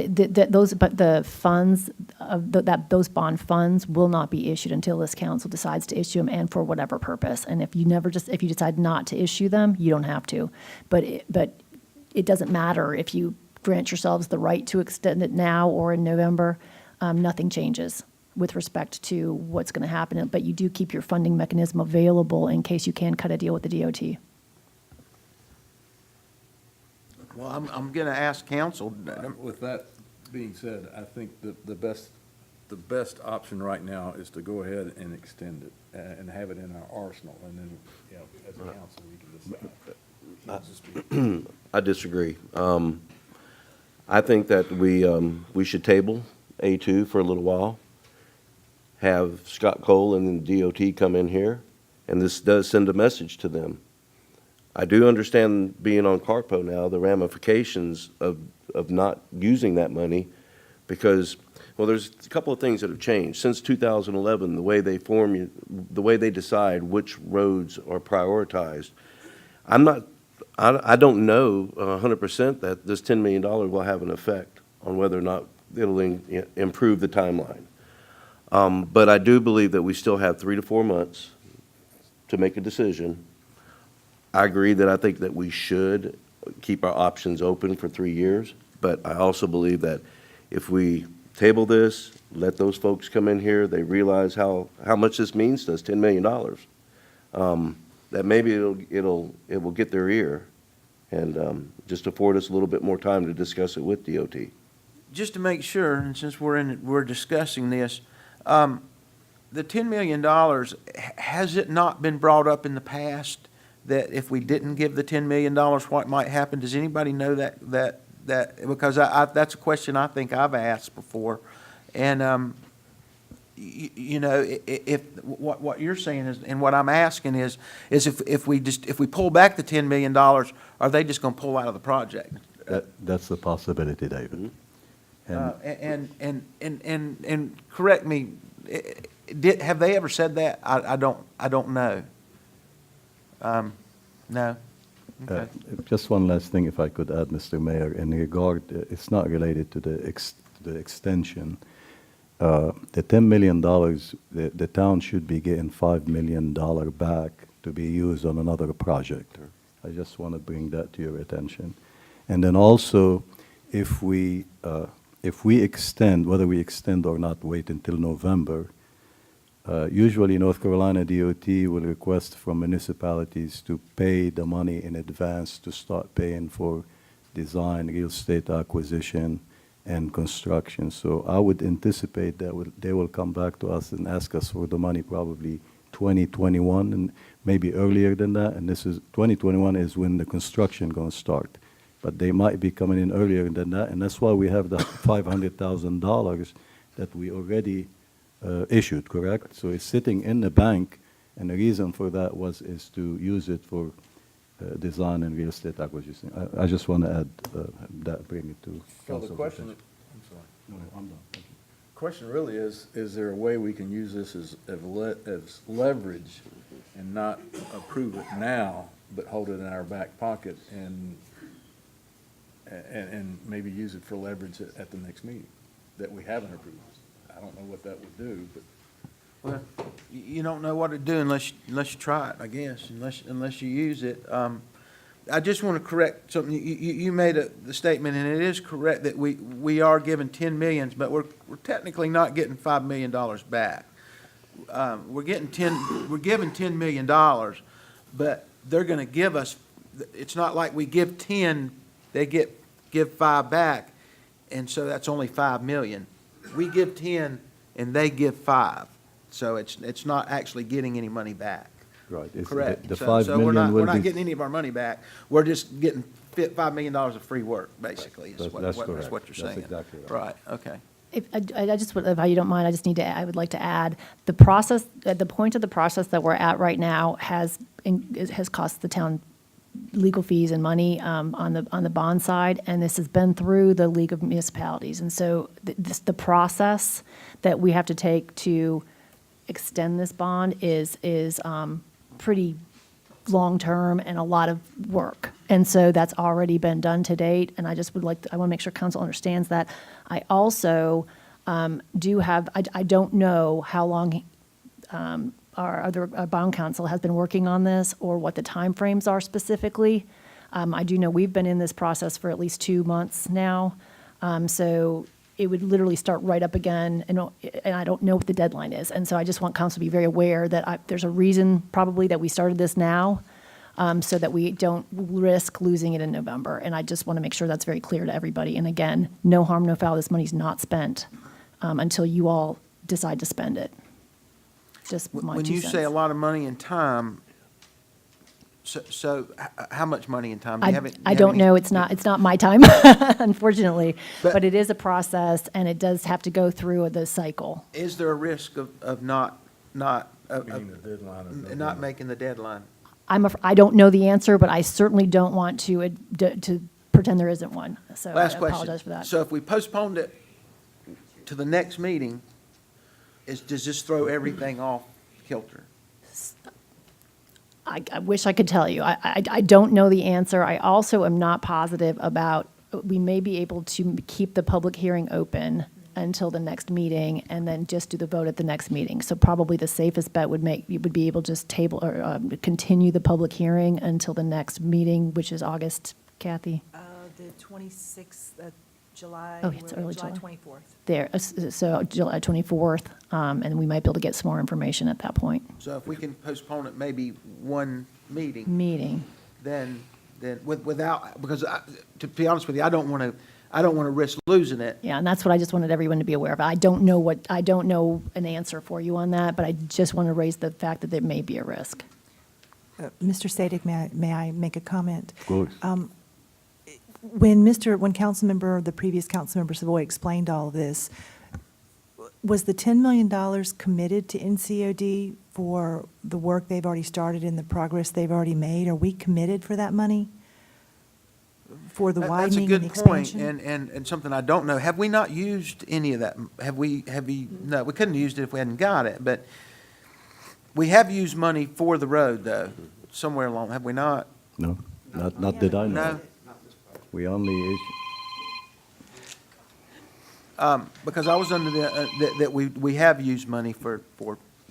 the funds, those bond funds will not be issued until this council decides to issue them, and for whatever purpose. And if you decide not to issue them, you don't have to. But it doesn't matter if you grant yourselves the right to extend it now or in November. Nothing changes with respect to what's going to happen. But you do keep your funding mechanism available in case you can cut a deal with the DOT. Well, I'm going to ask council. With that being said, I think that the best option right now is to go ahead and extend it and have it in our arsenal, and then, as a council, we can decide. I disagree. I think that we should table A2 for a little while, have Scott Cole and the DOT come in here, and this does send a message to them. I do understand, being on CARPO now, the ramifications of not using that money, because, well, there's a couple of things that have changed. Since 2011, the way they decide which roads are prioritized, I don't know 100% that this $10 million will have an effect on whether or not it'll improve the timeline. But I do believe that we still have 3 to 4 months to make a decision. I agree that I think that we should keep our options open for 3 years, but I also believe that if we table this, let those folks come in here, they realize how much this means to us, $10 million, that maybe it will get their ear and just afford us a little bit more time to discuss it with DOT. Just to make sure, and since we're discussing this, the $10 million, has it not been brought up in the past that if we didn't give the $10 million, what might happen? Does anybody know that? Because that's a question I think I've asked before. And, if what you're saying is, and what I'm asking is if we pull back the $10 million, are they just going to pull out of the project? That's a possibility, David. And correct me, have they ever said that? I don't know. No. Okay. Just one last thing, if I could add, Mr. Mayor, in regard, it's not related to the extension. The $10 million, the town should be getting $5 million back to be used on another project. I just want to bring that to your attention. And then also, if we extend, whether we extend or not, wait until November, usually North Carolina DOT will request from municipalities to pay the money in advance to start paying for design, real estate acquisition, and construction. So I would anticipate that they will come back to us and ask us for the money probably 2021 and maybe earlier than that. And this is, 2021 is when the construction gonna start. But they might be coming in earlier than that, and that's why we have the $500,000 that we already issued, correct? So it's sitting in the bank, and the reason for that is to use it for design and real estate acquisition. I just want to add that, bring it to So the council's question, attention. I'm sorry. No, I'm done. Thank you. Question really is there a way we can use this as leverage and not approve it now, but hold it in our back pocket and maybe use it for leverage at the next meeting that we haven't approved? I don't know what that would do, but. Well, you don't know what to do unless you try it, I guess, unless you use it. I just want to correct something. You made the statement, and it is correct that we are given 10 million, but we're technically not getting $5 million back. We're given $10 million, but they're going to give us, it's not like we give 10, they give 5 back, and so that's only 5 million. We give 10 and they give 5. So it's not actually getting any money back. Right. It's Correct. The So- 5 so million we're will not be. getting any of our money back. We're just getting $5 million of free work, basically, is That's what correct. what you're That's saying. exactly right. Right, okay. If, I just, would- if you don't mind, I would like to add, the process, at the point of the process that we're at right now has cost the town legal fees and money on the bond side, and this has been through the League of Municipalities. And so the process that we have to take to extend this bond is pretty long-term and a lot of work. And so that's already been done to date, and I just would like, I want to make sure council understands that. I also do have, I don't know how long our other bond counsel has been working on this or what the timeframes are specifically. I do know we've been in this process for at least 2 months now. So it would literally start right up again, and I don't know what the deadline is. And so I just want council to be very aware that there's a reason probably that we started this now, so that we don't risk losing it in November. And I just want to make sure that's very clear to everybody. And again, no harm, no foul, this money's not spent until you all decide to spend it. Just my 2 cents. When you say a lot of money and time, so how much money and time? Do you have it- do you I have don't any- know, it's not my time, unfortunately, but it is a process, and it does have to go through the cycle. Is there a risk of not Meeting the deadline of not November. making the deadline? I don't know the answer, but I certainly don't want to pretend there isn't one, so I Last question. apologize for that. So if we postponed it to the next meeting, does this throw everything off kilter? I wish I could tell you. I don't know the answer. I also am not positive about, we may be able to keep the public hearing open until the next meeting and then just do the vote at the next meeting. So probably the safest bet would be able to just table or continue the public hearing until the next meeting, which is August, Kathy? The 26th of July. Oh, it's early July July. 24th. There, so July 24th, and we might be able to get some more information at that point. So if we can postpone it maybe one meeting, then without, because to be honest with you, I don't want to risk losing it. Yeah, and that's what I just wanted everyone to be aware of. I don't know an answer for you on that, but I just want to raise the fact that there may be a risk. Mr. Sadik, may I make a comment? Of course. When the previous Councilmember Savoy explained all of this, was the $10 million committed to NCOD for the work they've already started and the progress they've already made? Are we committed for that money? For the widening and the That's a good point, expansion? and something I don't know. Have we not used any of that? No, we couldn't have used it if we hadn't got it, but we have used money for the road, though, somewhere along, have we not? No, not that I know. No? We only Because I was under that we have used money for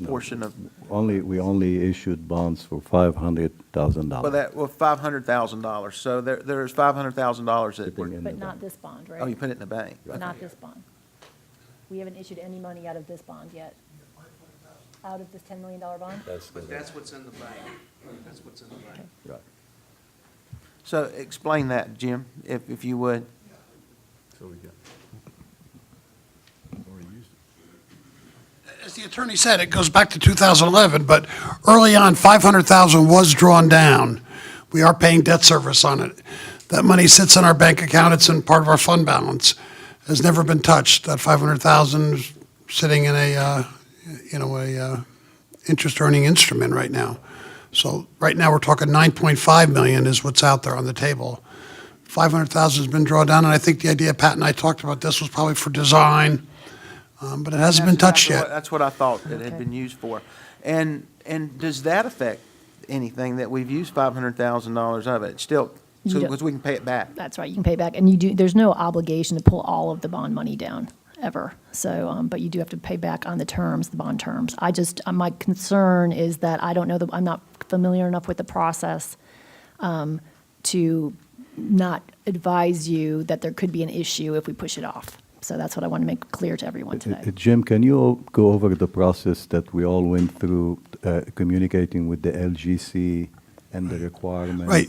portion of, we only issued bonds for $500,000. well, $500,000. So there's $500,000 that Sitting we're, in But the not bank. this bond, right? oh, you put it in the bank? Not this bond. We haven't issued any money out of this bond yet. Out of this $10 million bond? But that's what's in the bank. That's what's in the bank. Right. So explain that, Jim, if you would. So we got. Already used As the attorney said, it goes back to 2011, but early on, 500,000 was drawn down. We are paying debt service on it. That money sits in our bank account, it's in part of our fund balance. Has never been touched. That 500,000 is sitting in a interest-earning instrument right now. So right now, we're talking 9.5 million is what's out there on the table. 500,000 has been drawn down, and I think the idea Pat and I talked about this was probably for design, but it hasn't been touched yet. That's what I thought it had been used for. And does that affect anything that we've used $500,000 of it? Still, You don't- because we can pay it back? That's right, you can pay back, and there's no obligation to pull all of the bond money down, ever. So, but you do have to pay back on the terms, the bond terms. My concern is that I don't know, I'm not familiar enough with the process to not advise you that there could be an issue if we push it off. So that's what I want to make clear to everyone today. Jim, can you go over the process that we all went through communicating with the LGC and the requirements? Right.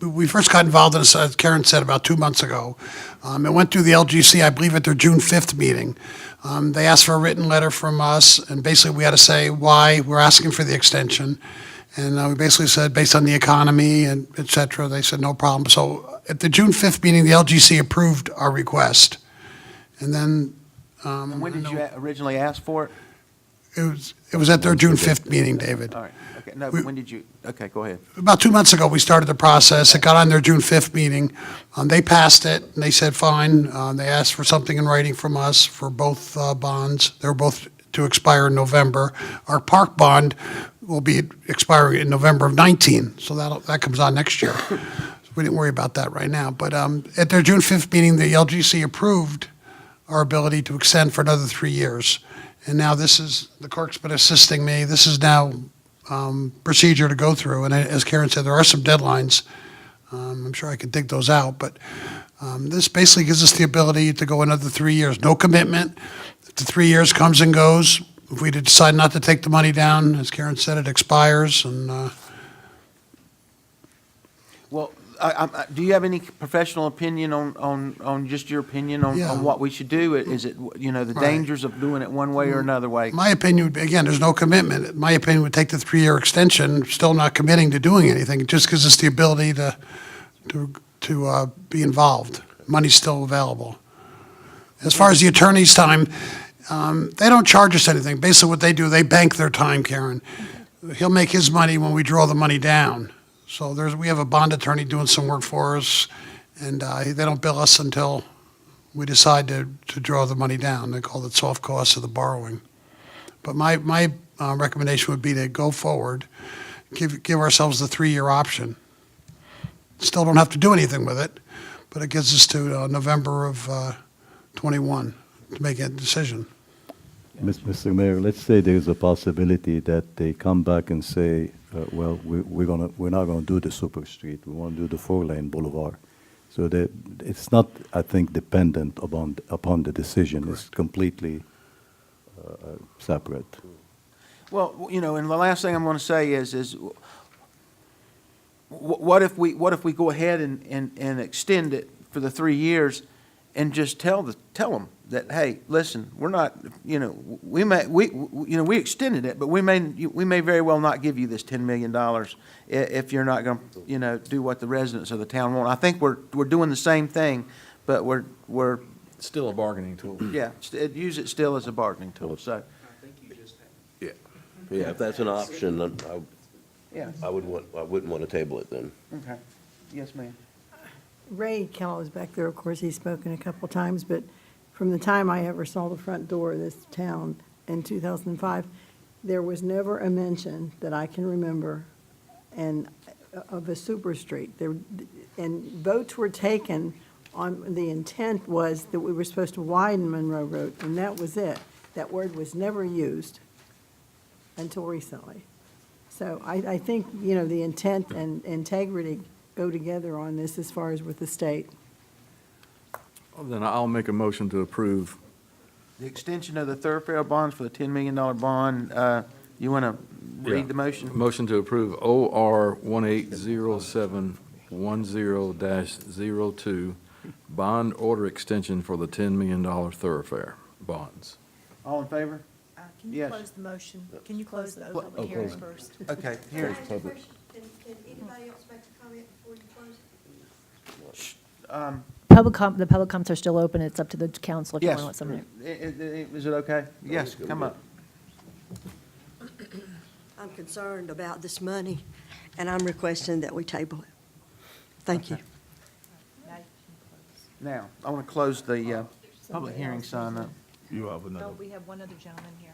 We first got involved in this, as Karen said, about 2 months ago. It went through the LGC, I believe, at their June 5th meeting. They asked for a written letter from us, and basically we had to say why we're asking for the extension. And we basically said, based on the economy and et cetera, they said, no problem. So at the June 5th meeting, the LGC approved our request. And then. And when did you originally ask for it? It was at their June 5th meeting, David. All right, okay, no, but when did you, okay, go ahead. About 2 months ago, we started the process. It got on their June 5th meeting. They passed it, and they said, fine. They asked for something in writing from us for both bonds. They were both to expire in November. Our park bond will be expiring in November of 19, so that comes on next year. So we didn't worry about that right now. But at their June 5th meeting, the LGC approved our ability to extend for another 3 years. And now the clerk's been assisting me. This is now procedure to go through. And as Karen said, there are some deadlines. I'm sure I could dig those out. But this basically gives us the ability to go another 3 years. No commitment. If the 3 years comes and goes, if we decide not to take the money down, as Karen said, it expires. And Well, do you have any professional opinion on just your opinion Yeah. on what we should do? Is it, the Right. dangers of doing it one way or another way? my opinion would be, again, there's no commitment. My opinion would take the 3-year extension, still not committing to doing anything. It just gives us the ability to be involved. Money's still available. As far as the attorney's time, they don't charge us anything. Basically, what they do, they bank their time, Karen. He'll make his money when we draw the money down. So we have a bond attorney doing some work for us, and they don't bill us until we decide to draw the money down. They call it soft costs of the borrowing. But my recommendation would be to go forward, give ourselves the 3-year option. Still don't have to do anything with it, but it gets us to November of 21 to make a decision. Mr. Mayor, let's say there's a possibility that they come back and say, well, we're not going to do the super street. We want to do the 4-lane boulevard. So that it's not, I think, dependent upon the decision. It's completely separate. Well, and the last thing I'm going to say is what if we go ahead and extend it for the 3 years and just tell them that, hey, listen, we're not, we extended it, but we may very well not give you this $10 million if you're not going to, do what the residents of the town want. I think we're doing the same thing, but we're Still a bargaining tool. yeah, use it still as a bargaining tool. So, Yeah, if that's an option, yeah, I wouldn't want to table it then. okay, yes, ma'am. Ray Kellogg is back there, of course, he's spoken a couple times, but from the time I ever saw the front door of this town in 2005, there was never a mention that I can remember of a super street. And votes were taken on, the intent was that we were supposed to widen Monroe Road, and that was it. That word was never used until recently. So I think, the intent and integrity go together on this as far as with the state. Then I'll make a motion to approve. The extension of the thoroughfare bonds for the $10 million bond, you want to read the motion? Motion to approve OR 180710-02, bond order extension for the $10 million thoroughfare bonds. All in favor? Can Yes. close the motion? Can you close the What- public hearing first? Okay, here. Can anybody else make a comment before you close? The public comments are still open. It's up to the council if you Yes. want to let somebody. Is it okay? Yes, come up. I'm concerned about this money, and I'm requesting that we table it. Thank you. Now, I want to close the public hearing sign up. You have another. No, we have one other gentleman here.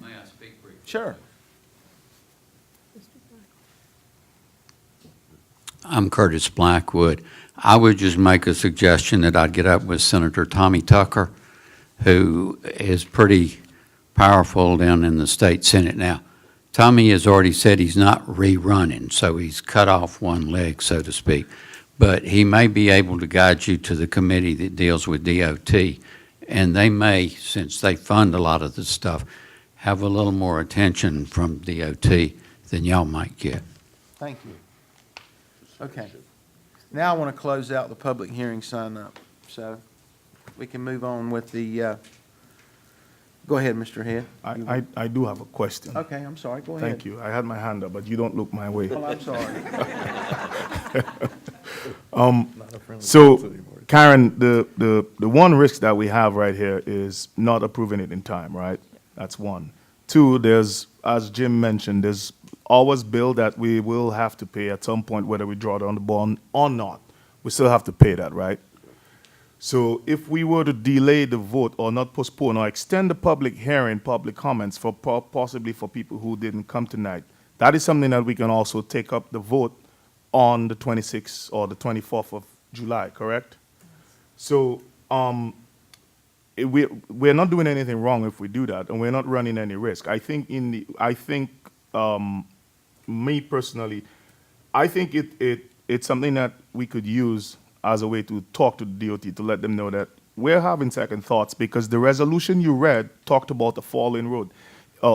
May I speak briefly? Sure. I'm Curtis Blackwood. I would just make a suggestion that I'd get up with Senator Tommy Tucker, who is pretty powerful down in the state Senate now. Tommy has already said he's not rerunning, so he's cut off one leg, so to speak. But he may be able to guide you to the committee that deals with DOT. And they may, since they fund a lot of this stuff, have a little more attention from DOT than y'all might get. Thank you. Okay. Now I want to close out the public hearing sign up, so we can move on with the, go ahead, Mr. Head. I do have a question. Okay, I'm sorry, go ahead. Thank you. I had my hand up, but you don't look my way. Oh, I'm sorry. So, Karen, the one risk that we have right here is not approving it in time, right? That's one. Two, there's, as Jim mentioned, there's always bill that we will have to pay at some point, whether we draw down the bond or not. We still have to pay that, right? So if we were to delay the vote or not postpone or extend the public hearing, public comments for possibly for people who didn't come tonight, that is something that we can also take up the vote on the 26th or the 24th of July, correct? So we're not doing anything wrong if we do that, and we're not running any risk. I think me personally, I think it's something that we could use as a way to talk to the DOT to let them know that we're having second thoughts, because the resolution you read talked about the falling road,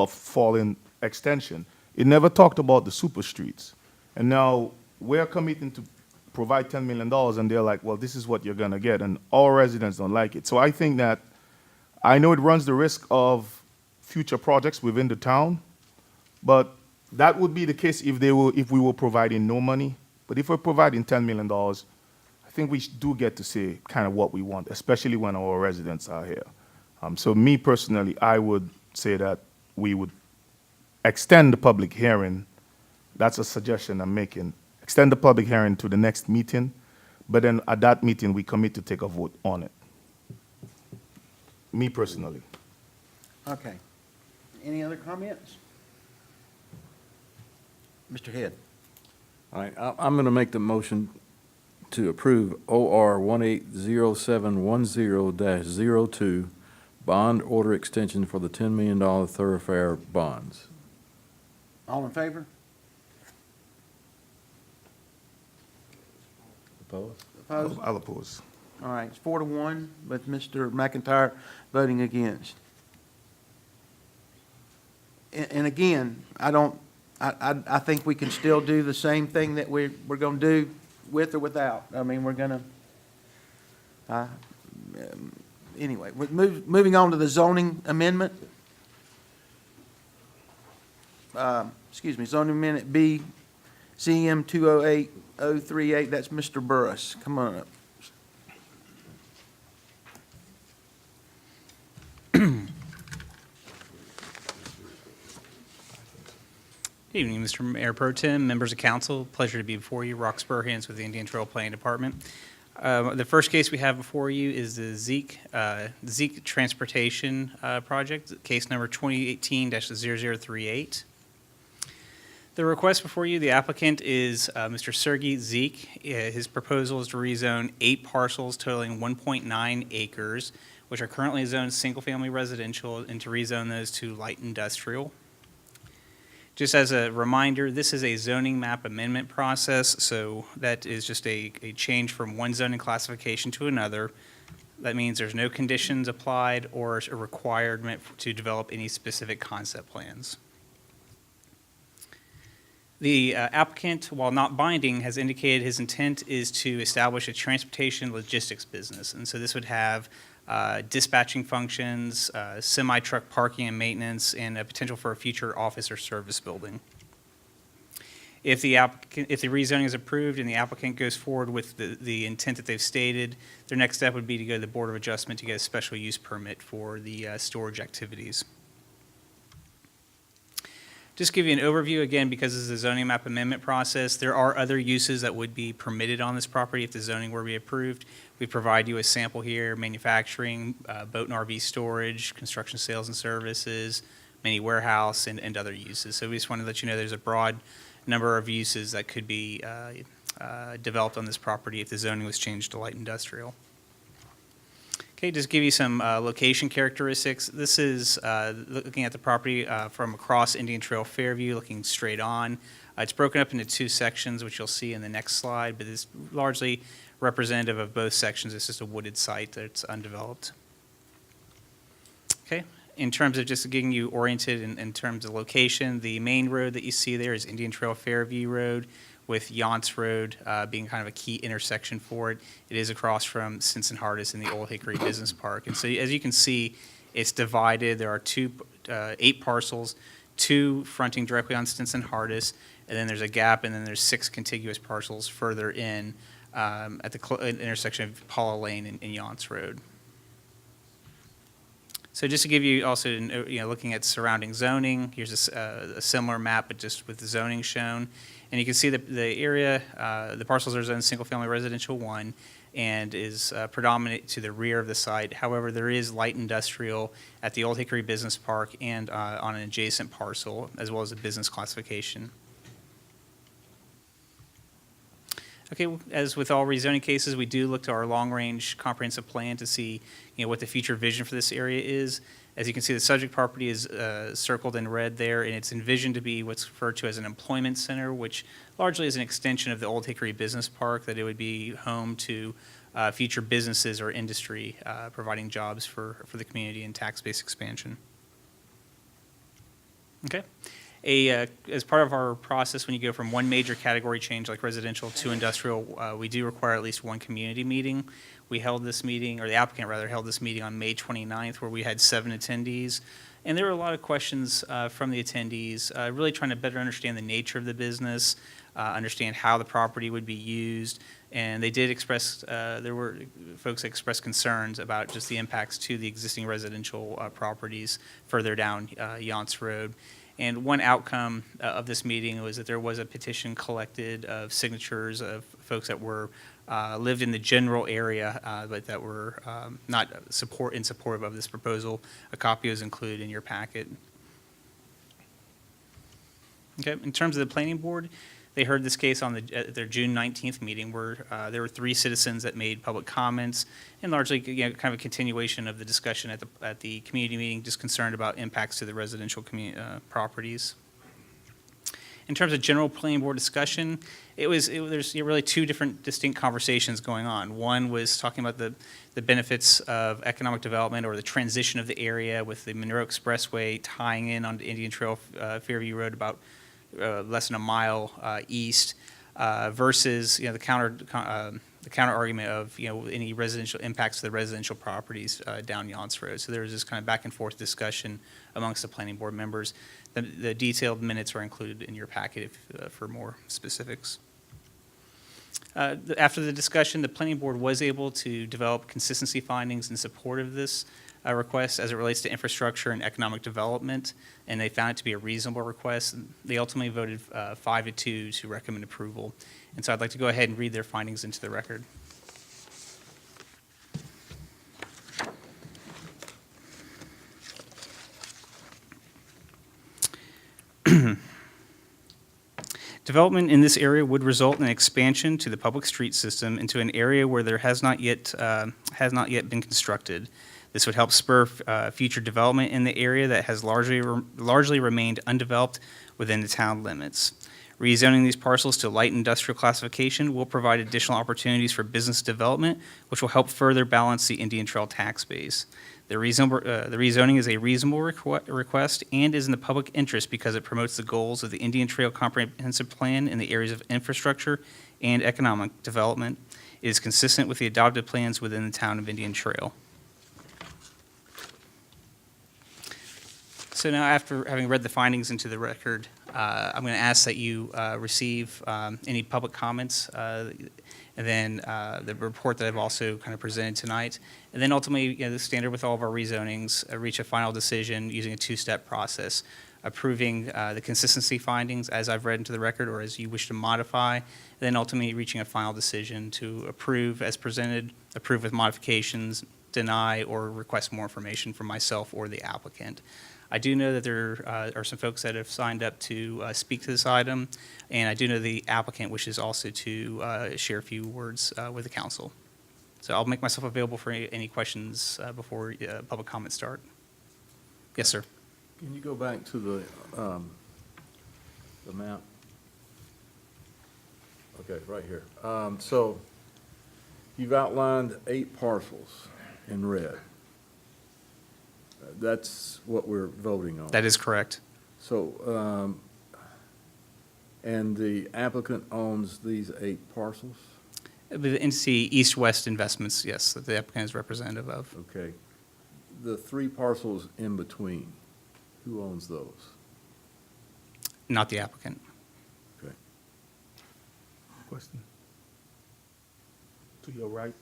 falling extension. It never talked about the super streets. And now we're committing to provide $10 million, and they're like, well, this is what you're gonna get, and all residents don't like it. So I think that, I know it runs the risk of future projects within the town, but that would be the case if we were providing no money. But if we're providing $10 million, I think we do get to say kind of what we want, especially when our residents are here. So me personally, I would say that we would extend the public hearing. That's a suggestion I'm making. Extend the public hearing to the next meeting, but then at that meeting, we commit to take a vote on it. Me personally. Okay. Any other comments? Mr. Head. All right, I'm going to make the motion to approve OR 180710-02, bond order extension for the $10 million thoroughfare bonds. All in favor? Opposed? Opposed? I'll oppose. All right, it's 4-1, with Mr. McIntyre voting against. And again, I think we can still do the same thing that we're going to do with or without. I mean, we're going to, anyway, moving on to the zoning amendment. Zoning amendment B, CM 208038, that's Mr. Burris. Come on up. Good evening, Mr. Mayor Pro Tem, members of council. Pleasure to be before you. Rox Burhans with the Indian Trail Planning Department. The first case we have before you is the Zeke Transportation Project, case number 2018-0038. The request before you, the applicant is Mr. Sergey Zeke. His proposal is to rezone 8 parcels totaling 1.9 acres, which are currently zoned single-family residential, and to rezone those to light industrial. Just as a reminder, this is a zoning map amendment process, so that is just a change from one zoning classification to another. That means there's no conditions applied or a requirement to develop any specific concept plans. The applicant, while not binding, has indicated his intent is to establish a transportation logistics business, and so this would have dispatching functions, semi-truck parking and maintenance, and a potential for a future office or service building. If the rezoning is approved and the applicant goes forward with the intent that they've stated, their next step would be to go to the Board of Adjustment to get a special use permit for the storage activities. Just give you an overview, again, because this is a zoning map amendment process, there are other uses that would be permitted on this property if the zoning were to be approved. We provide you a sample here: manufacturing, boat and RV storage, construction, sales and services, mini warehouse, and other uses. So we just want to let you know there's a broad number of uses that could be developed on this property if the zoning was changed to light industrial. Okay, just give you some location characteristics. This is looking at the property from across Indian Trail Fairview, looking straight on. It's broken up into two sections, which you'll see in the next slide, but it's largely representative of both sections. It's just a wooded site that's undeveloped. Okay, in terms of just getting you oriented in terms of location, the main road that you see there is Indian Trail Fairview Road, with Yonts Road being kind of a key intersection for it. It is across from Stinson Hardis and the Old Hickory Business Park. And so as you can see, it's divided. There are 8 parcels, 2 fronting directly on Stinson Hardis, and then there's a gap, and then there's 6 contiguous parcels further in at the intersection of Paula Lane and Yonts Road. So just to give you also, looking at surrounding zoning, here's a similar map, but just with the zoning shown. And you can see that the area, the parcels are zoned single-family residential 1 and is predominant to the rear of the site. However, there is light industrial at the Old Hickory Business Park and on an adjacent parcel, as well as a business classification. Okay, well, as with all rezoning cases, we do look to our long-range comprehensive plan to see, what the future vision for this area is. As you can see, the subject property is circled in red there, and it's envisioned to be what's referred to as an employment center, which largely is an extension of the Old Hickory Business Park, that it would be home to future businesses or industry, providing jobs for the community and tax-based expansion. Okay. As part of our process, when you go from one major category change like residential to industrial, we do require at least one community meeting. We held this meeting, or the applicant rather, held this meeting on May 29th, where we had 7 attendees. And there were a lot of questions from the attendees, really trying to better understand the nature of the business, understand how the property would be used. And they did express, there were folks that expressed concerns about just the impacts to the existing residential properties further down Yonts Road. And one outcome of this meeting was that there was a petition collected of signatures of folks that were lived in the general area, but that were not supportive of this proposal. A copy was included in your packet. Okay, in terms of the planning board, they heard this case on their June 19th meeting, where there were 3 citizens that made public comments, and largely, kind of a continuation of the discussion at the community meeting, just concerned about impacts to the residential properties. In terms of general planning board discussion, there's really 2 different distinct conversations going on. One was talking about the benefits of economic development, or the transition of the area with the Monroe Expressway tying in onto Indian Trail Fairview Road about less than a mile east, versus the counter argument of any residential impacts to the residential properties down Yonts Road. So there was this kind of back and forth discussion amongst the planning board members. The detailed minutes are included in your packet for more specifics. After the discussion, the planning board was able to develop consistency findings in support of this request as it relates to infrastructure and economic development, and they found it to be a reasonable request. They ultimately voted 5-2 to recommend approval. And so I'd like to go ahead and read their findings into the record. Development in this area would result in an expansion to the public street system into an area where there has not yet been constructed. This would help spur future development in the area that has largely remained undeveloped within the town limits. Rezoning these parcels to light industrial classification will provide additional opportunities for business development, which will help further balance the Indian Trail tax base. The rezoning is a reasonable request and is in the public interest because it promotes the goals of the Indian Trail Comprehensive Plan in the areas of infrastructure and economic development. It is consistent with the adopted plans within the town of Indian Trail. So now, after having read the findings into the record, I'm going to ask that you receive any public comments, and then the report that I've also kind of presented tonight, and then ultimately, the standard with all of our rezonings, reach a final decision using a two-step process, approving the consistency findings as I've read into the record or as you wish to modify, and then ultimately reaching a final decision to approve as presented, approve with modifications, deny, or request more information from myself or the applicant. I do know that there are some folks that have signed up to speak to this item, and I do know the applicant wishes also to share a few words with the council. So I'll make myself available for any questions before public comments start. Yes, sir. Can you go back to the map? Okay, right here. So you've outlined 8 parcels in red. That's what we're voting on. That is correct. So, and the applicant owns these 8 parcels? The entity East-West Investments, yes, that the applicant is representative of. Okay. The 3 parcels in between, who owns those? Not the applicant. Okay. Question? To your right?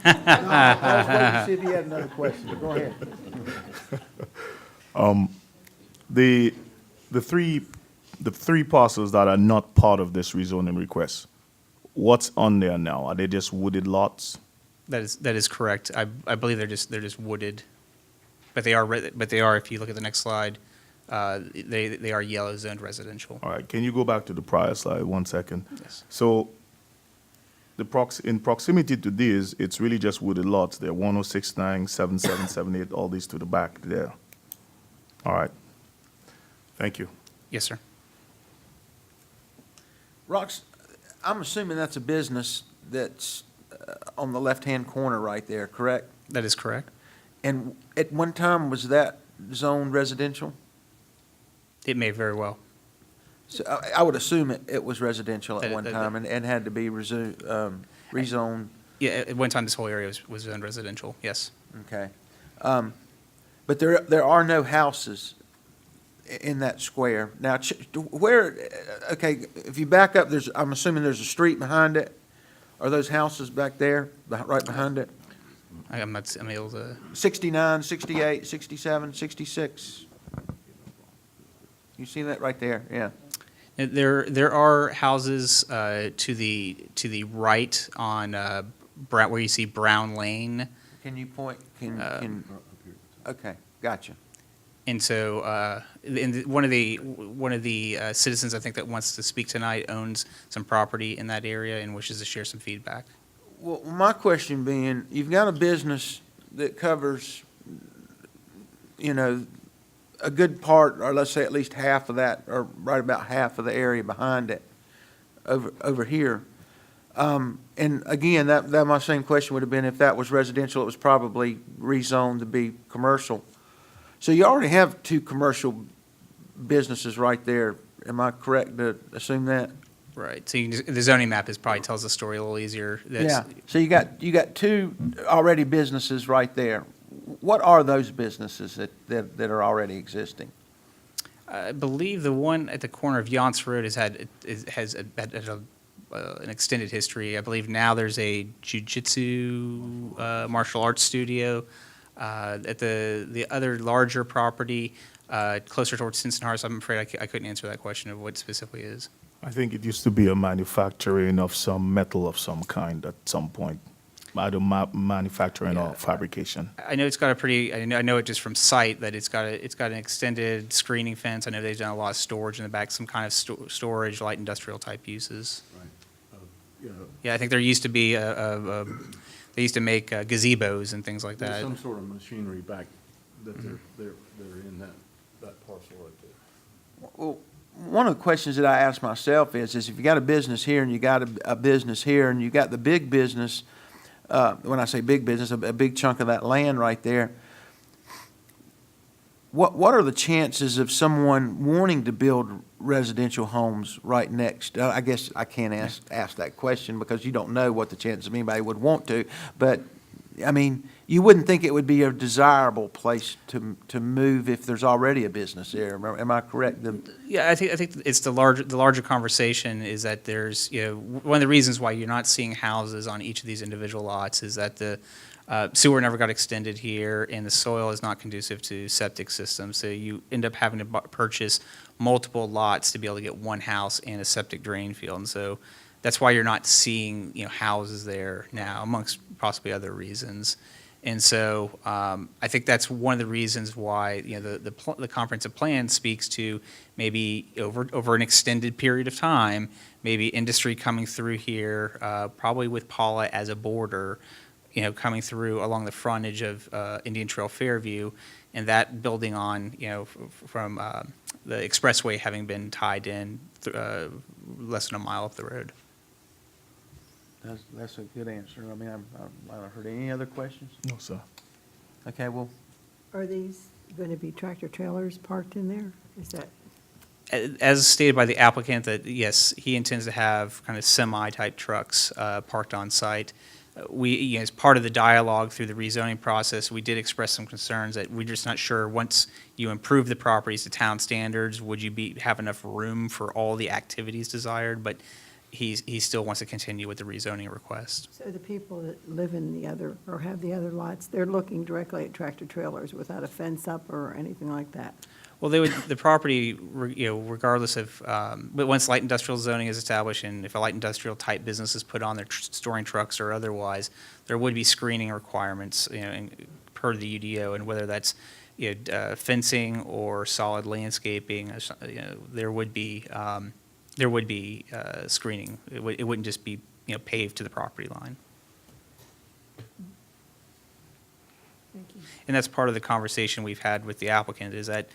No, I was waiting to see if he had another question, but go ahead. The three parcels that are not part of this rezoning request, what's on there now? Are they just wooded lots? That is correct. I believe they're just wooded, but they are, if you look at the next slide, they are yellow zoned residential. All right, can you go back to the prior slide 1 second? Yes. So in proximity to these, it's really just wooded lots. They're 1069, 77, 78, all these to the back there. All right. Thank you. Yes, sir. Rox, I'm assuming that's a business that's on the left-hand corner right there, correct? That is correct. And at one time, was that zone residential? It may very well. So I would assume it was residential at That- one that- time and had to be rezoned. Yeah, at one time, this whole area was zoned residential, yes. Okay. But there are no houses in that square. Now, where, okay, if you back up, I'm assuming there's a street behind it? Are those houses back there, right behind it? I'm able to, 69, 68, 67, 66? You see that right there? Yeah. there are houses to the right on where you see Brown Lane. Can you point, okay, gotcha. And so, one of the citizens, I think, that wants to speak tonight owns some property in that area and wishes to share some feedback. Well, my question being, you've got a business that covers, a good part, or let's say at least half of that, or right about half of the area behind it, over here. And again, that my same question would have been, if that was residential, it was probably rezoned to be commercial. So you already have 2 commercial businesses right there. Am I correct to assume that? Right. So the zoning map probably tells the story a little easier. Yeah. So you got 2 already businesses right there. What are those businesses that are already existing? I believe the one at the corner of Yonts Road has an extended history. I believe now there's a jiu-jitsu martial arts studio. At the other larger property, closer towards Stinson Harvest, I'm afraid I couldn't answer that question of what it specifically is. I think it used to be a manufacturing of some metal of some kind at some point, either manufacturing or fabrication. I know it's got a pretty. I know it just from sight that it's got an extended screening fence. I know they've done a lot of storage in the back, some kind of storage, light industrial type uses. Right. Yeah, I think there used to be they used to make gazebos and things like There's that. some sort of machinery back that they're in that parcel right there. Well, one of the questions that I ask myself is if you got a business here and you got a business here and you got the big business, when I say big business, a big chunk of that land right there, what are the chances of someone wanting to build residential homes right next? I guess I can't ask that question because you don't know what the chances of anybody would want to, but I mean, you wouldn't think it would be a desirable place to move if there's already a business there. Am I correct? Yeah, I think it's the larger conversation is that there's, one of the reasons why you're not seeing houses on each of these individual lots is that the sewer never got extended here, and the soil is not conducive to septic systems. So you end up having to purchase multiple lots to be able to get one house and a septic drain field. And so that's why you're not seeing, houses there now, amongst possibly other reasons. And so I think that's one of the reasons why, the comprehensive plan speaks to maybe over an extended period of time, maybe industry coming through here, probably with Paula as a border, coming through along the frontage of Indian Trail Fairview, and that building on, from the expressway having been tied in less than a mile up the road. That's a good answer. I mean, I haven't heard any other questions? No, sir. Okay, well, Are these going to be tractor trailers parked in there? Is that? As stated by the applicant, that yes, he intends to have kind of semi-type trucks parked on site. We, as part of the dialogue through the rezoning process, we did express some concerns that we're just not sure, once you improve the properties to town standards, would you have enough room for all the activities desired? But he still wants to continue with the rezoning request. So the people that live in the other, or have the other lots, they're looking directly at tractor trailers without a fence up or anything like that? Well, the property, regardless of, but once light industrial zoning is established, and if a light industrial type business is put on there storing trucks or otherwise, there would be screening requirements, per the UDO, and whether that's, fencing or solid landscaping, there would be screening. It wouldn't just be, paved to the property line. Thank you. And that's part of the conversation we've had with the applicant, is that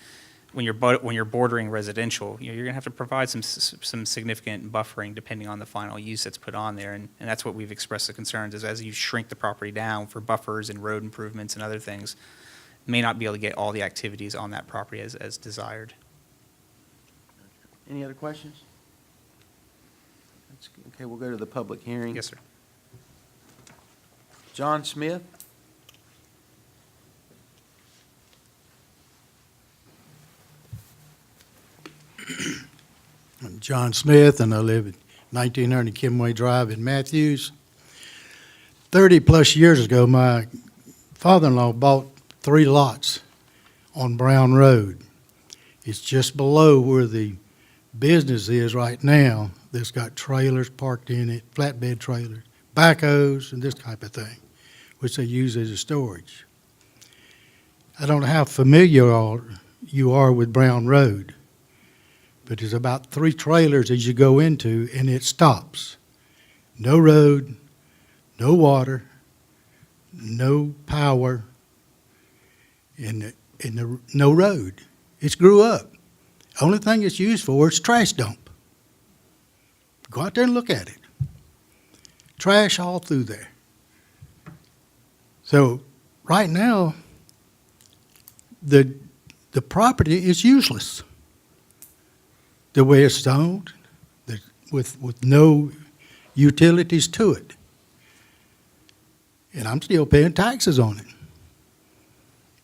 when you're bordering residential, you're going to have to provide some significant buffering depending on the final use that's put on there. And that's what we've expressed the concerns, is as you shrink the property down for buffers and road improvements and other things, may not be able to get all the activities on that property as desired. any other questions? Okay, we'll go to the public hearing. Yes, sir. John Smith? I'm John Smith, and I live at 1900 Kimway Drive in Matthews. 30-plus years ago, my father-in-law bought 3 lots on Brown Road. It's just below where the business is right now. That's got trailers parked in it, flatbed trailers, backhoes, and this type of thing, which they use as a storage. I don't know how familiar you are with Brown Road, but there's about 3 trailers as you go into, and it stops. No road, no water, no power, and no road. It's grew up. Only thing it's used for is trash dump. Go out there and look at it. Trash all through there. So right now, the property is useless. The way it's zoned, with no utilities to it. And I'm still paying taxes on it.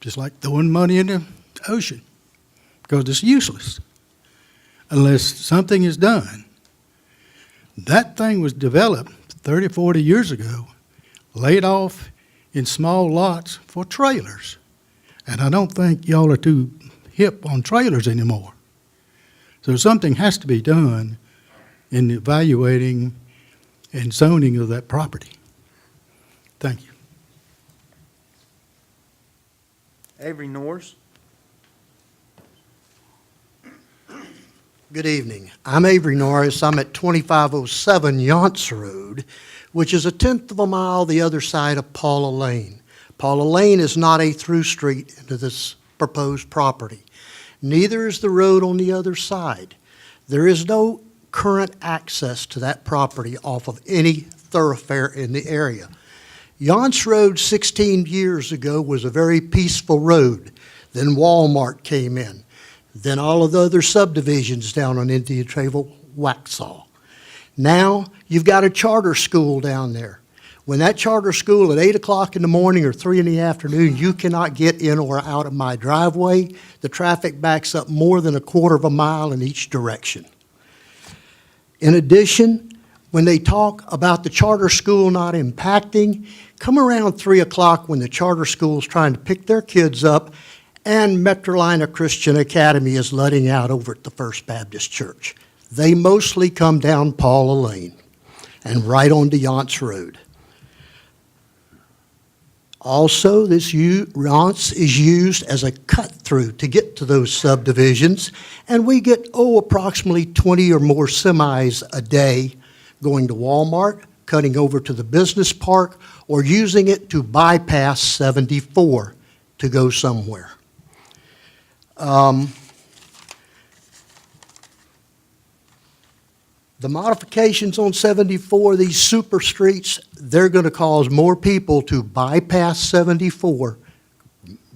Just like throwing money in the ocean, because it's useless unless something is done. That thing was developed 30, 40 years ago, laid off in small lots for trailers. And I don't think y'all are too hip on trailers anymore. So something has to be done in evaluating and zoning of that property. Thank you. Avery Norris? Good evening. I'm Avery Norris. I'm at 2507 Yonts Road, which is a 1/10 of a mile the other side of Paula Lane. Paula Lane is not a through street into this proposed property. Neither is the road on the other side. There is no current access to that property off of any thoroughfare in the area. Yonts Road 16 years ago was a very peaceful road. Then Walmart came in. Then all of the other subdivisions down on Indian Trail, Waxhaw. Now you've got a charter school down there. When that charter school at 8 o'clock in the morning or 3 in the afternoon, you cannot get in or out of my driveway. The traffic backs up more than a quarter of a mile in each direction. In addition, when they talk about the charter school not impacting, come around 3 o'clock when the charter school's trying to pick their kids up and Metrolina Christian Academy is letting out over at the First Baptist Church. They mostly come down Paula Lane and right onto Yonts Road. Also, this Yonts is used as a cut-through to get to those subdivisions, and we get, approximately 20 or more semis a day going to Walmart, cutting over to the business park, or using it to bypass 74 to go somewhere. The modifications on 74, these super streets, they're going to cause more people to bypass 74,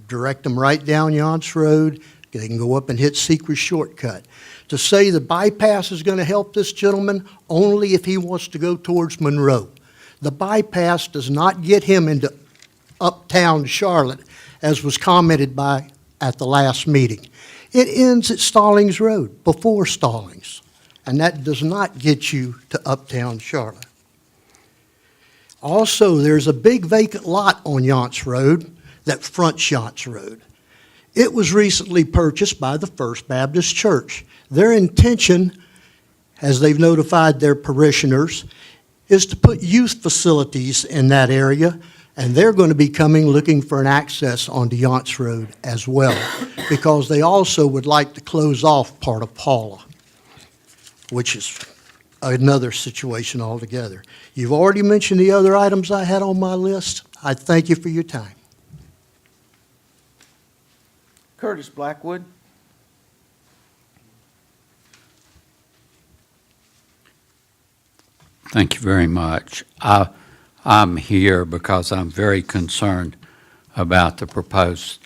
direct them right down Yonts Road. They can go up and hit Secret Shortcut. To say the bypass is going to help this gentleman only if he wants to go towards Monroe. The bypass does not get him into uptown Charlotte, as was commented by at the last meeting. It ends at Stallings Road, before Stallings, and that does not get you to uptown Charlotte. Also, there's a big vacant lot on Yonts Road that fronts Yonts Road. It was recently purchased by the First Baptist Church. Their intention, as they've notified their parishioners, is to put youth facilities in that area, and they're going to be coming looking for an access onto Yonts Road as well, because they also would like to close off part of Paula, which is another situation altogether. You've already mentioned the other items I had on my list. I thank you for your time. Curtis Blackwood. Thank you very much. I'm here because I'm very concerned about the proposal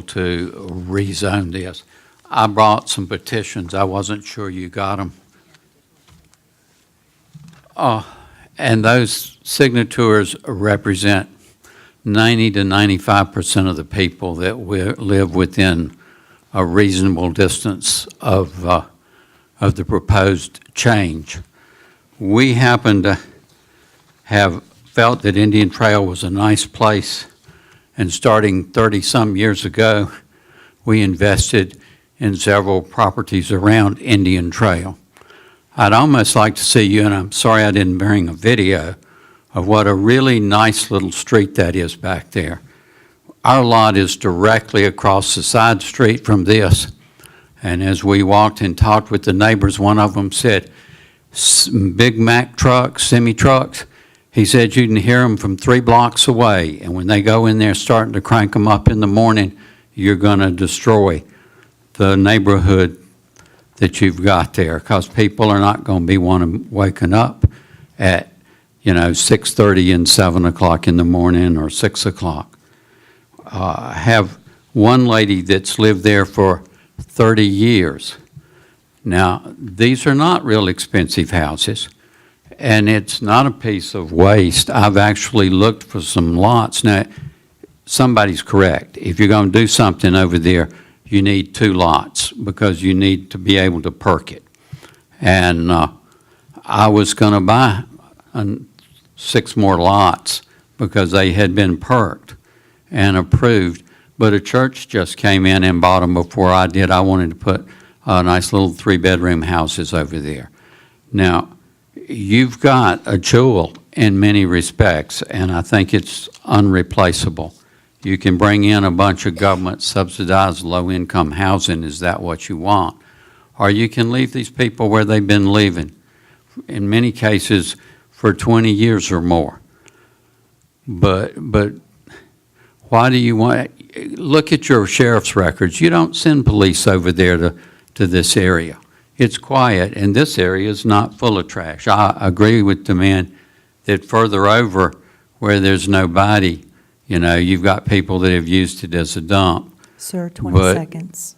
to rezone this. I brought some petitions. I wasn't sure you got them. And those signatures represent 90 to 95% of the people that live within a reasonable distance of the proposed change. We happen to have felt that Indian Trail was a nice place, and starting 30-some years ago, we invested in several properties around Indian Trail. I'd almost like to see you, and I'm sorry I didn't bring a video, of what a really nice little street that is back there. Our lot is directly across the side street from this, and as we walked and talked with the neighbors, one of them said, Big Mac trucks, semi-trucks, he said you can hear them from 3 blocks away, and when they go in there starting to crank them up in the morning, you're going to destroy the neighborhood that you've got there, because people are not going to be waking up at 6:30 and 7 o'clock in the morning or 6 o'clock. I have one lady that's lived there for 30 years. Now, these are not real expensive houses, and it's not a piece of waste. I've actually looked for some lots. Now, somebody's correct. If you're going to do something over there, you need 2 lots because you need to be able to perk it. And I was going to buy 6 more lots because they had been perked and approved, but a church just came in and bought them before I did. I wanted to put nice little 3-bedroom houses over there. Now, you've got a jewel in many respects, and I think it's unreplaceable. You can bring in a bunch of government subsidized low-income housing. Is that what you want? Or you can leave these people where they've been living, in many cases for 20 years or more. But why do you want, look at your sheriff's records. You don't send police over there to this area. It's quiet, and this area is not full of trash. I agree with the man that further over where there's nobody, you've got people that have used it as a dump. Sir, 20 seconds.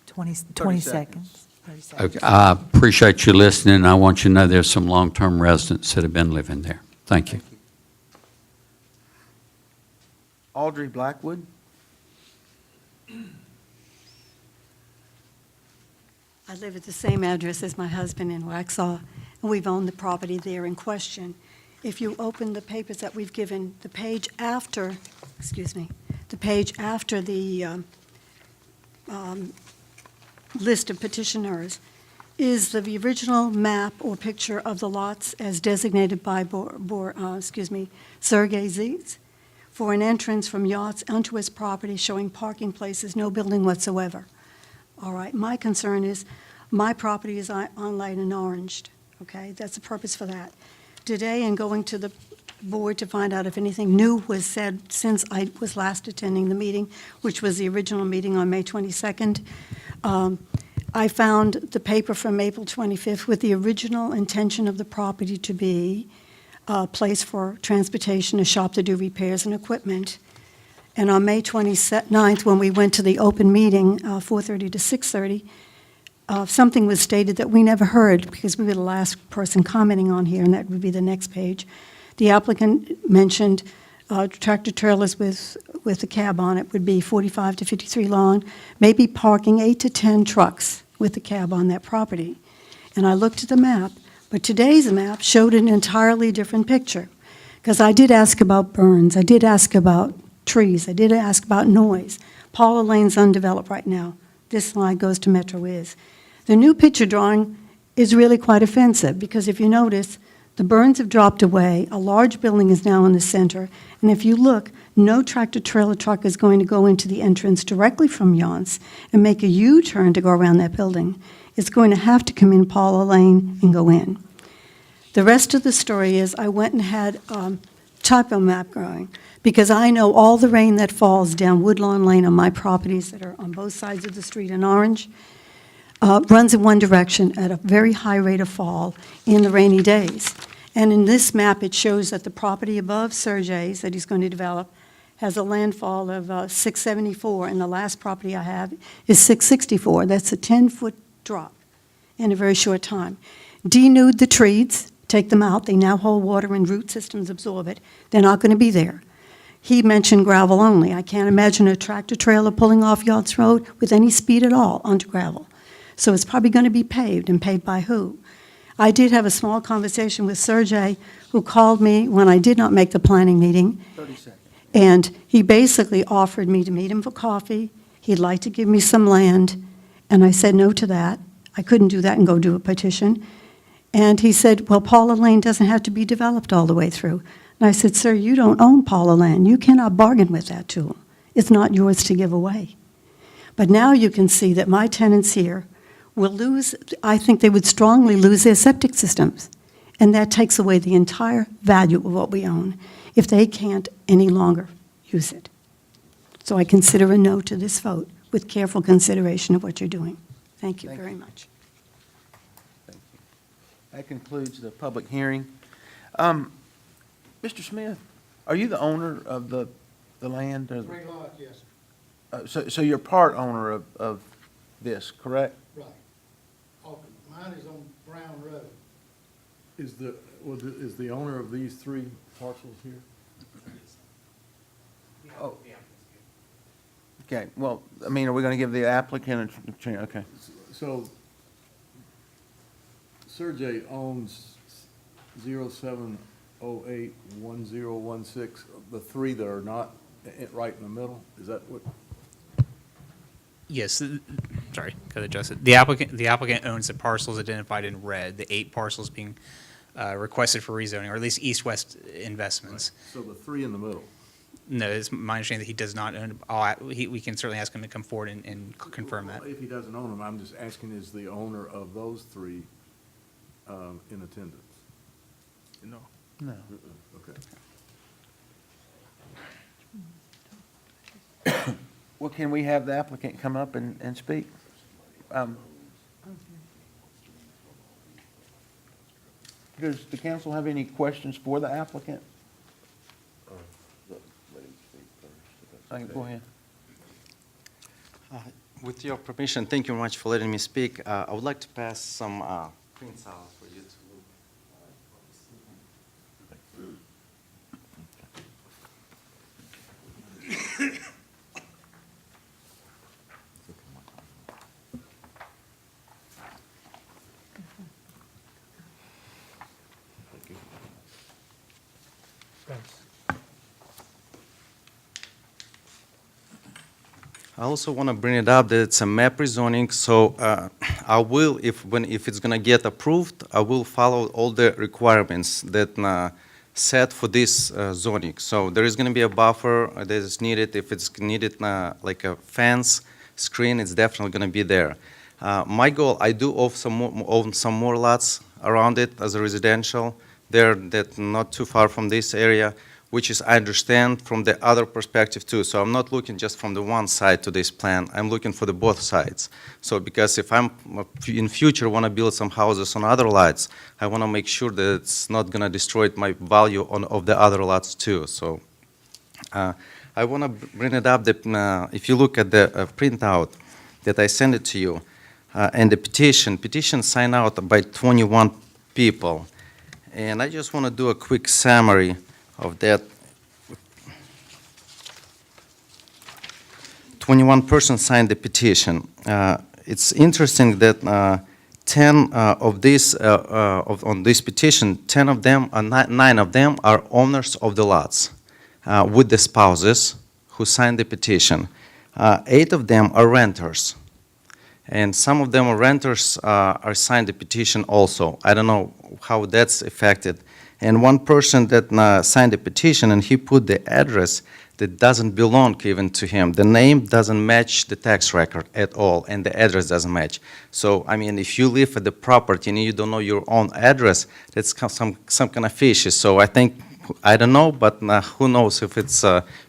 20 seconds. 30 seconds. Okay, I appreciate you listening. I want you to know there's some long-term residents that have been living there. Thank you. Audrey Blackwood. I live at the same address as my husband in Waxhaw, and we've owned the property there in question. If you open the papers that we've given, the page after, the page after the list of petitioners is the original map or picture of the lots as designated by Sergei Zietz for an entrance from yachts onto his property showing parking places, no building whatsoever. All right, my concern is my property is on light and oranged, okay? That's the purpose for that. Today, in going to the board to find out if anything new was said since I was last attending the meeting, which was the original meeting on May 22nd, I found the paper from April 25th with the original intention of the property to be a place for transportation, a shop to do repairs and equipment. And on May 29th, when we went to the open meeting, 4:30 to 6:30, something was stated that we never heard because we were the last person commenting on here, and that would be the next page. The applicant mentioned tractor trailers with a cab on it would be 45 to 53 long, maybe parking 8 to 10 trucks with a cab on that property. And I looked at the map, but today's map showed an entirely different picture. Because I did ask about burns, I did ask about trees, I did ask about noise. Paula Lane's undeveloped right now. This line goes to Metro Is. The new picture drawing is really quite offensive because if you notice, the burns have dropped away, a large building is now in the center, and if you look, no tractor-trailer truck is going to go into the entrance directly from Yonce and make a U-turn to go around that building. It's going to have to come in Paula Lane and go in. The rest of the story is I went and had topo map going because I know all the rain that falls down Woodlawn Lane on my properties that are on both sides of the street in Orange runs in one direction at a very high rate of fall in the rainy days. And in this map, it shows that the property above Sergei's that he's going to develop has a landfall of 674, and the last property I have is 664. That's a 10-foot drop in a very short time. Denude the trees, take them out. They now hold water and root systems absorb it. They're not going to be there. He mentioned gravel only. I can't imagine a tractor trailer pulling off Yachts Road with any speed at all onto gravel. So it's probably going to be paved, and paved by who? I did have a small conversation with Sergei, who called me when I did not make the planning meeting. 30 seconds. And he basically offered me to meet him for coffee. He'd like to give me some land. And I said no to that. I couldn't do that and go do a petition. And he said, well, Paula Lane doesn't have to be developed all the way through. And I said, sir, you don't own Paula Lane. You cannot bargain with that to him. It's not yours to give away. But now you can see that my tenants here will lose, I think they would strongly lose their septic systems. And that takes away the entire value of what we own if they can't any longer use it. So I consider a no to this vote with careful consideration of what you're doing. Thank you very much. Thank you. That concludes the public hearing. Mr. Smith, are you the owner of the land? Or the- 3 lots, yes, sir. So you're part owner of this, correct? Right. Mine is on Brown Road. Is the owner of these 3 parcels here? Oh. Okay, well, I mean, are we going to give the applicant a chance? Okay. So Sergei owns 07081016, the 3 that are not right in the middle? Is that what? Yes, sorry, got to adjust it. The applicant owns the parcels identified in red, the 8 parcels being requested for rezoning, or at least east-west investments. Right. So the 3 in the middle? No, it's my understanding that he does not own, we can certainly ask him to come forward and confirm that. Well, if he doesn't own them, I'm just asking, is the owner of those 3 in attendance? No. Okay. Well, can we have the applicant come up and speak? Does the council have any questions for the applicant? Go ahead. With your permission, thank you very much for letting me speak. I would like to pass some prints out for you to look. I also want to bring it up that it's a map rezoning, so I will, if it's going to get approved, I will follow all the requirements that set for this zoning. So there is going to be a buffer that is needed. If it's needed, like a fence, screen, it's definitely going to be there. My goal, I do own some more lots around it as a residential. They're not too far from this area, which is, I understand from the other perspective too. So I'm not looking just from the one side to this plan. I'm looking for the both sides. So because if I'm in future want to build some houses on other lots, I want to make sure that it's not going to destroy my value of the other lots too. So I want to bring it up that if you look at the printout that I sent it to you, and the petition signed out by 21 people. And I just want to do a quick summary of that. 21 persons signed the petition. It's interesting that 10 of these, on this petition, 10 of them, 9 of them are owners of the lots with the spouses who signed the petition. 8 of them are renters. And some of them are renters are signed the petition also. I don't know how that's affected. And one person that signed the petition, and he put the address that doesn't belong even to him. The name doesn't match the tax record at all, and the address doesn't match. So, I mean, if you live at the property and you don't know your own address, that's some kind of fishy. So I think, I don't know, but who knows if its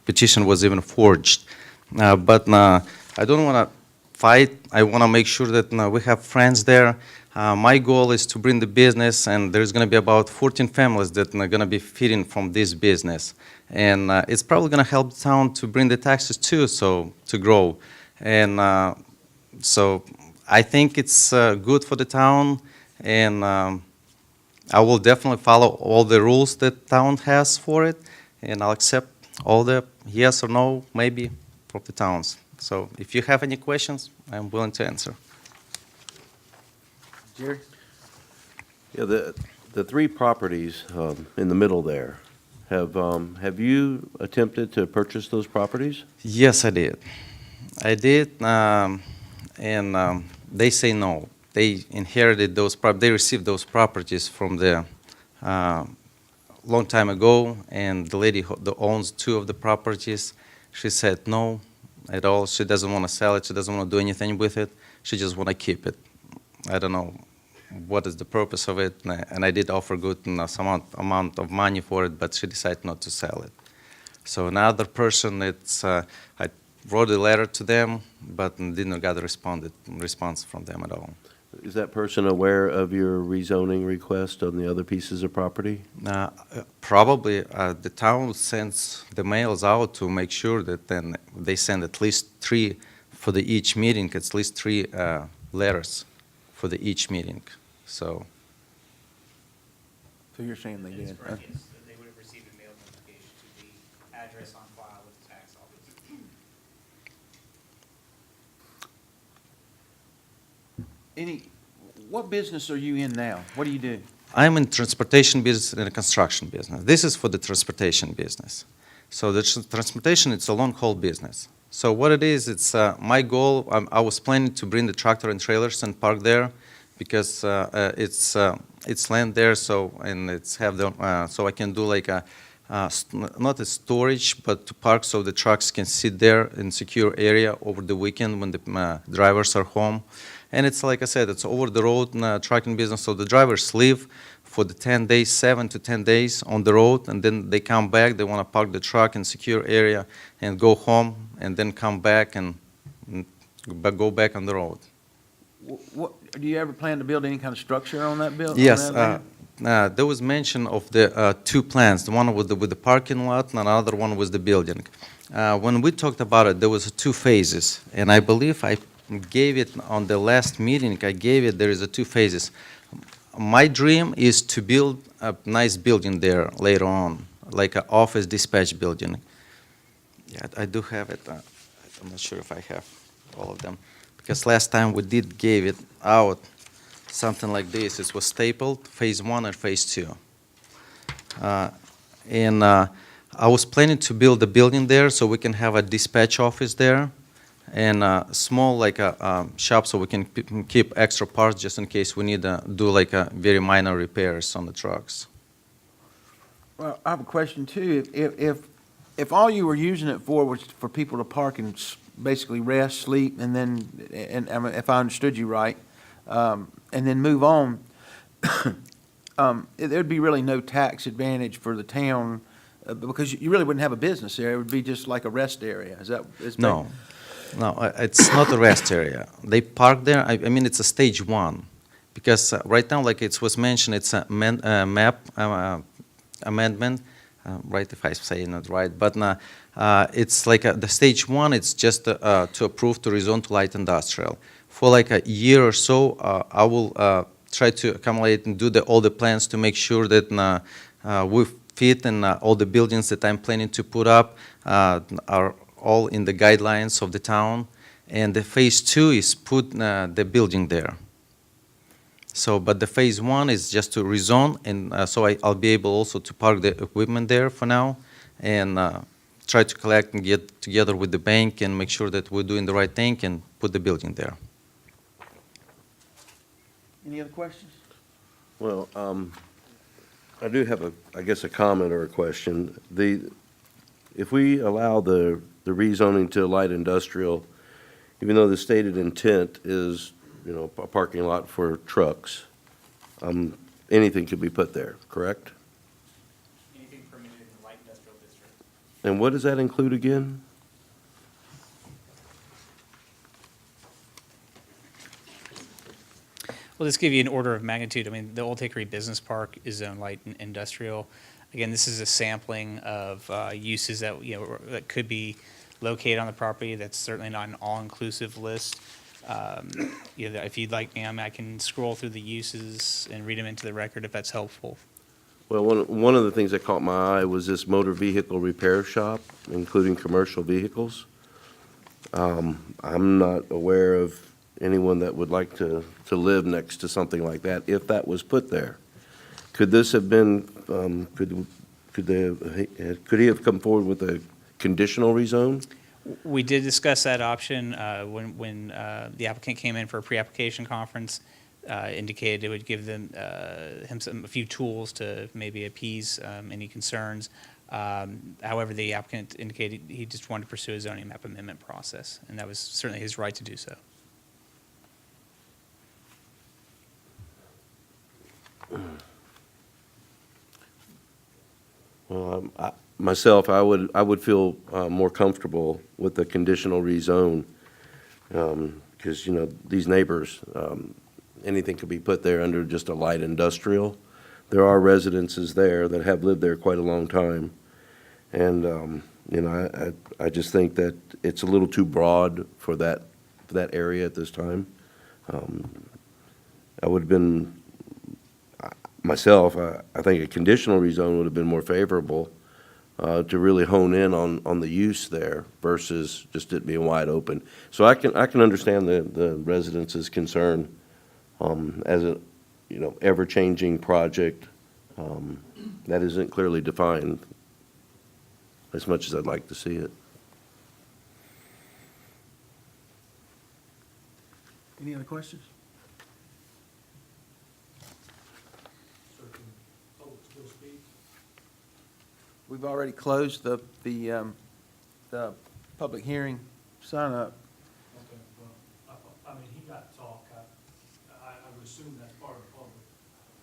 petition was even forged. But I don't want to fight. I want to make sure that we have friends there. My goal is to bring the business, and there's going to be about 14 families that are going to be feeding from this business. And it's probably going to help the town to bring the taxes too, so to grow. And so I think it's good for the town, and I will definitely follow all the rules that town has for it, and I'll accept all the yes or no, maybe, from the towns. So if you have any questions, I'm willing to answer. Jerry? Yeah, the 3 properties in the middle there, have you attempted to purchase those properties? Yes, I did. I did, and they say no. They inherited those, they received those properties from the long time ago, and the lady that owns 2 of the properties, she said no at all. She doesn't want to sell it. She doesn't want to do anything with it. She just want to keep it. I don't know what is the purpose of it, and I did offer good some amount of money for it, but she decided not to sell it. So another person, I wrote a letter to them, but didn't get a response from them at all. Is that person aware of your rezoning request on the other pieces of property? Probably. The town sends the mails out to make sure that then they send at least 3 for each meeting, at least 3 letters for each meeting. So you're saying they did? Yes, they would have received a mail notification to the address on file with the tax office. What business are you in now? What do you do? I'm in transportation business and a construction business. This is for the transportation business. So the transportation, it's a long-haul business. So what it is, it's my goal, I was planning to bring the tractor and trailers and park there because it's land there, so, and it's have the, so I can do like a, not a storage, but to park so the trucks can sit there in secure area over the weekend when the drivers are home. And it's, like I said, it's over-the-road trucking business, so the drivers leave for the 10 days, 7 to 10 days on the road, and then they come back, they want to park the truck in secure area and go home, and then come back and go back on the road. What, do you ever plan to build any kind of structure on that building? Yes, there was mention of the 2 plans. The one with the parking lot, and another one was the building. When we talked about it, there was 2 phases, and I believe I gave it on the last meeting. I gave it. There is 2 phases. My dream is to build a nice building there later on, like an office dispatch building. Yeah, I do have it. I'm not sure if I have all of them, because last time we did gave it out something like this. It was stapled, phase 1 and phase 2. And I was planning to build a building there so we can have a dispatch office there and a small like a shop so we can keep extra parts just in case we need to do like a very minor repairs on the trucks. Well, I have a question too. If all you were using it for was for people to park and basically rest, sleep, and then, I mean, if I understood you right, and then move on, there'd be really no tax advantage for the town, because you really wouldn't have a business there. It would be just like a rest area. Is that? No, it's not a rest area. They park there. I mean, it's a stage one, because right now, like it was mentioned, it's a map amendment. Right, if I say it right, but it's like the stage one. It's just to approve to rezone to light industrial. For like a year or so, I will try to accumulate and do all the plans to make sure that we fit and all the buildings that I'm planning to put up are all in the guidelines of the town. And the phase two is put the building there. So, but the phase one is just to rezone, and so I'll be able also to park the equipment there for now, and try to collect and get together with the bank and make sure that we're doing the right thing and put the building there. Any other questions? Well, I do have I guess a comment or a question. If we allow the rezoning to light industrial, even though the stated intent is, you know, a parking lot for trucks, anything could be put there, correct? Anything permitted in the light industrial district. And what does that include again? Well, just give you an order of magnitude. I mean, the Old Hickory Business Park is zone light and industrial. Again, this is a sampling of uses that, you know, that could be located on the property. That's certainly not an all-inclusive list. You know, if you'd like me, I can scroll through the uses and read them into the record if that's helpful. Well, one of the things that caught my eye was this motor vehicle repair shop, including commercial vehicles. I'm not aware of anyone that would like to live next to something like that, if that was put there. Could this have been, could he have come forward with a conditional rezone? We did discuss that option when the applicant came in for a pre-application conference. Indicated it would give them a few tools to maybe appease any concerns. However, the applicant indicated he just wanted to pursue a zoning map amendment process, and that was certainly his right to do so. Well, myself, I would feel more comfortable with the conditional rezone, because, you know, these neighbors, anything could be put there under just a light industrial. There are residences there that have lived there quite a long time, and you know, I just think that it's a little too broad for that area at this time. I would have been, myself, I think a conditional rezone would have been more favorable to really hone in on the use there versus just it being wide open. So I can understand the residents' concern as a, you know, ever-changing project that isn't clearly defined, as much as I'd like to see it. Any other questions? We've already closed the public hearing sign up. Okay, well, I mean, he got to talk. I would assume that's part of the public.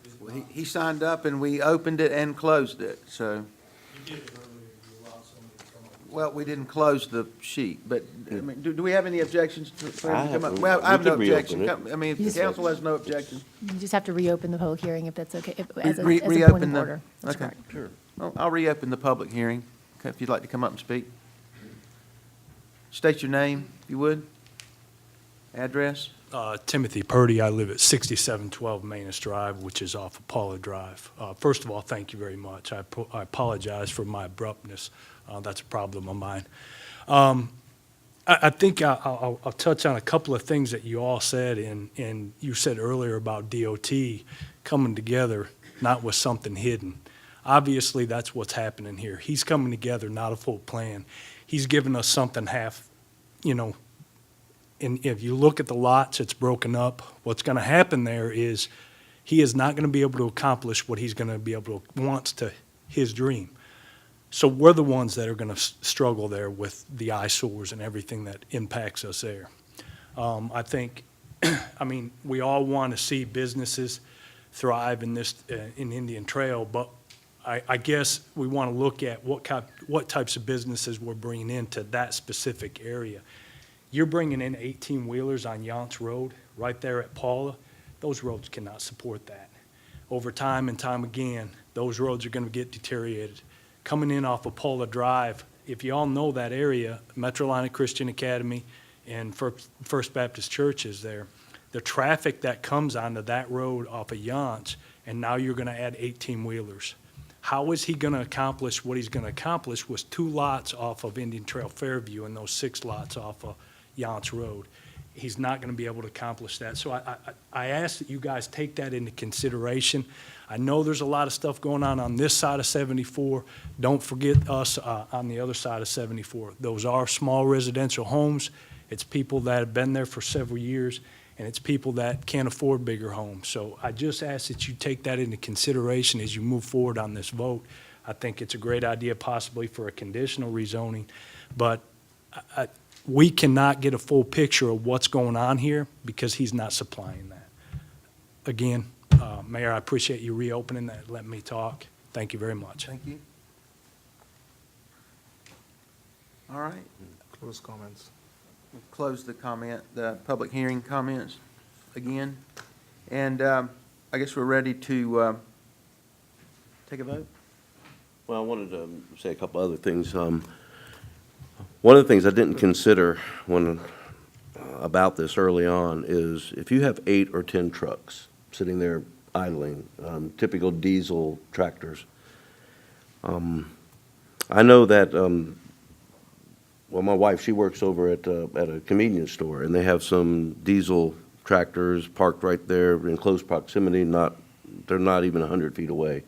Is it Well, not? he signed up and we opened it and closed it, so, You did it earlier, you allowed somebody to come up. well, we didn't close the sheet, but, I mean, do we have any objections for him to come up? We Well, I have no can reopen objection. it. I mean, if the council has no objection. You just have to reopen the public hearing if that's okay, as a Reopen point of the- order. That's okay. correct. Sure. Well, I'll reopen the public hearing, okay, if you'd like to come up and speak. State your name, if you would. Address. Timothy Purdy. I live at 6712 Manus Drive, which is off of Paula Drive. First of all, thank you very much. I apologize for my abruptness. That's a problem of mine. I think I'll touch on a couple of things that you all said, and you said earlier about DOT coming together, not with something hidden. Obviously, that's what's happening here. He's coming together, not a full plan. He's giving us something half, you know, and if you look at the lots, it's broken up. What's going to happen there is he is not going to be able to accomplish what he's going to be able to, wants to, his dream. So we're the ones that are going to struggle there with the eyesores and everything that impacts us there. I think, I mean, we all want to see businesses thrive in this, in Indian Trail, but I guess we want to look at what types of businesses we're bringing into that specific area. You're bringing in 18-wheelers on Yance Road, right there at Paula. Those roads cannot support that. Over time and time again, those roads are going to get deteriorated. Coming in off of Paula Drive, if you all know that area, Metrolina Christian Academy and First Baptist Church is there. The traffic that comes onto that road off of Yance, and now you're going to add 18-wheelers. How is he going to accomplish what he's going to accomplish with 2 lots off of Indian Trail Fairview and those 6 lots off of Yance Road? He's not going to be able to accomplish that. So I ask that you guys take that into consideration. I know there's a lot of stuff going on this side of 74. Don't forget us on the other side of 74. Those are small residential homes. It's people that have been there for several years, and it's people that can't afford bigger homes. So I just ask that you take that into consideration as you move forward on this vote. I think it's a great idea possibly for a conditional rezoning, but we cannot get a full picture of what's going on here because he's not supplying that. Again, Mayor, I appreciate you reopening that, letting me talk. Thank you very much. Thank you. All right, Close comments. we'll close the public hearing comments again. And I guess we're ready to take a vote. Well, I wanted to say a couple other things. One of the things I didn't consider when about this early on is if you have 8 or 10 trucks sitting there idling, typical diesel tractors. I know that, well, my wife, she works over at a convenience store, and they have some diesel tractors parked right there in close proximity, they're not even 100 feet away.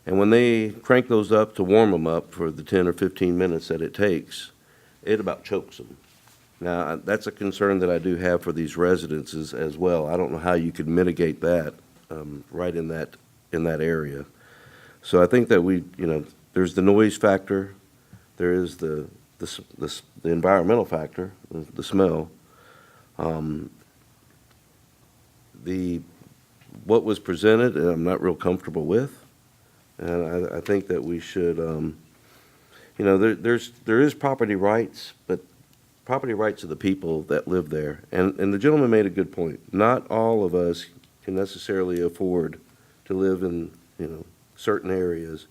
And when they crank those up to warm them up for the 10 or 15 minutes that it takes, it about chokes them. Now, that's a concern that I do have for these residences as well. I don't know how you could mitigate that right in that area. So I think that there's the noise factor, there is the environmental factor, the smell. What was presented, I'm not real comfortable with. And I think that we should, there is property rights, but property rights of the people that live there. And the gentleman made a good point. Not all of us can necessarily afford to live in, certain areas.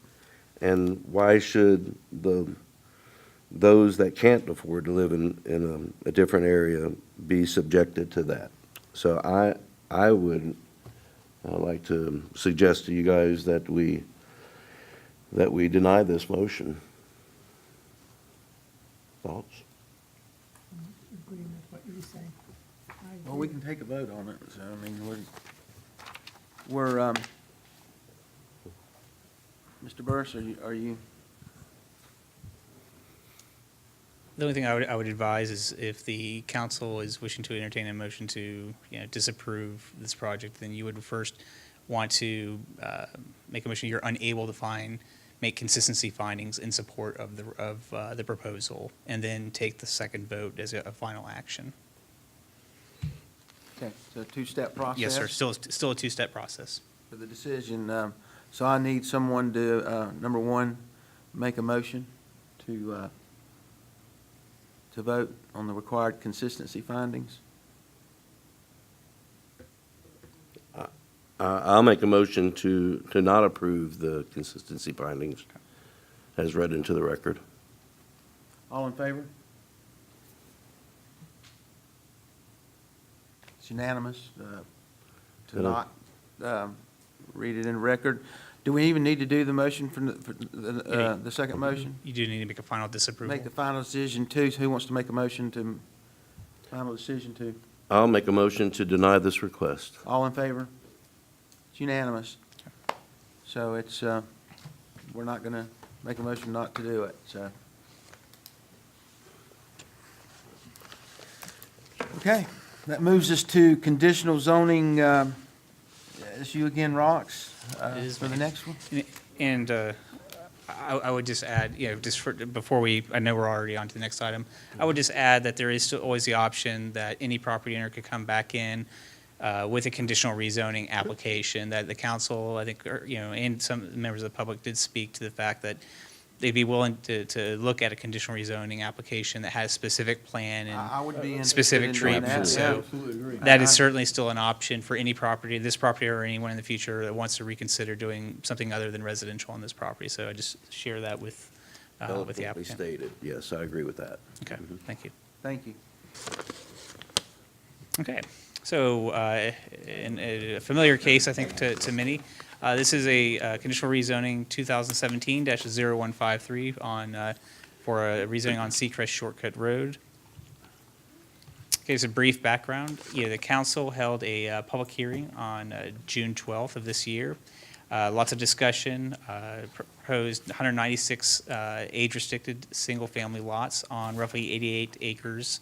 And why should those that can't afford to live in a different area be subjected to that? So I would like to suggest to you guys that we deny this motion. Thoughts? Agreeing with what you say. Well, we can take a vote on it, so, I mean, we're, Mr. Burris, are you? The only thing I would advise is if the council is wishing to entertain a motion to, disapprove this project, then you would first want to make a motion you're unable to make consistency findings in support of the proposal, and then take the second vote as a final action. Okay, so a 2-step process? Yes, sir. Still a 2-step process. For the decision, so I need someone to, number one, make a motion to vote on the required consistency findings. I'll make a motion to not approve the consistency findings as read into the record. All in favor? It's unanimous to Hello. not read it in record. Do we even need to do the motion for the second motion? You do need to make a final disapproval. Make the final decision too. So who wants to make a motion to, final decision to? I'll make a motion to deny this request. All in favor? It's unanimous. So it's we're not going to make a motion not to do it, so. Okay, that moves us to conditional zoning. Is you again, Rox, It is for the me. next one? And I would just add, just before I know we're already on to the next item, I would just add that there is still always the option that any property owner could come back in with a conditional rezoning application, that the council, I think, and some members of the public did speak to the fact that they'd be willing to look at a conditional rezoning application that has specific plan I would be and interested specific in doing treatment. that. So Absolutely agree. that is certainly still an option for any property, this property or anyone in the future that wants to reconsider doing something other than residential on this property. So I just share that with the Eloquently applicant. stated, yes, I agree with that. Okay, thank you. Thank you. Okay, so in a familiar case, I think, to many, this is a conditional rezoning 2017-0153 for a rezoning on Seacrest Shortcut Road. Okay, so brief background. The council held a public hearing on June 12th of this year. Lots of discussion, proposed 196 age-restricted single-family lots on roughly 88 acres.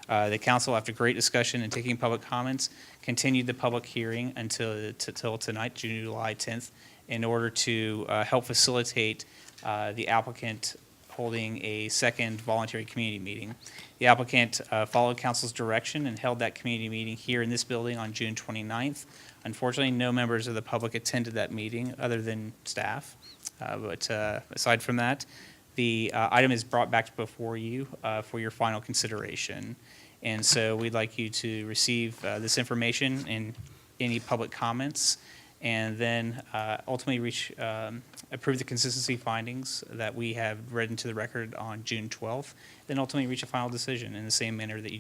The council, after great discussion and taking public comments, continued the public hearing until tonight, July 10th, in order to help facilitate the applicant holding a second voluntary community meeting. The applicant followed council's direction and held that community meeting here in this building on June 29th. Unfortunately, no members of the public attended that meeting other than staff. But aside from that, the item is brought back before you for your final consideration. And so we'd like you to receive this information and any public comments, and then ultimately approve the consistency findings that we have read into the record on June 12th, then ultimately reach a final decision in the same manner that you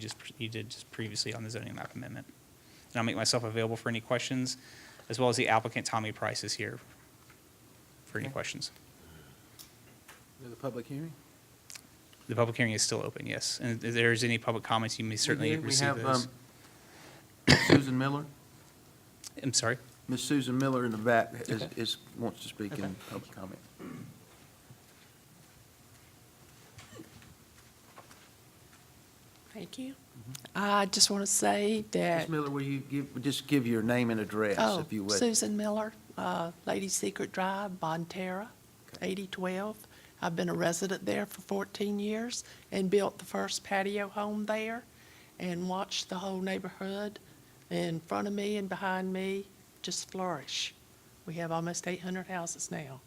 did just previously on the zoning map amendment. And I'll make myself available for any questions, as well as the applicant, Tommy Price, is here for any questions. The public hearing? The public hearing is still open, yes. And if there's any public comments, you may certainly receive those. We have Susan Miller. I'm sorry? Ms. Susan Miller in the back Okay. wants to speak in public comment. Thank you. I just want to say that. Ms. Miller, will you give your name and address, Oh, if you would? Susan Miller, Lady Secret Drive, Bonterra, 8012. I've been a resident there for 14 years and built the first patio home there and watched the whole neighborhood in front of me and behind me just flourish. We have almost 800 houses now.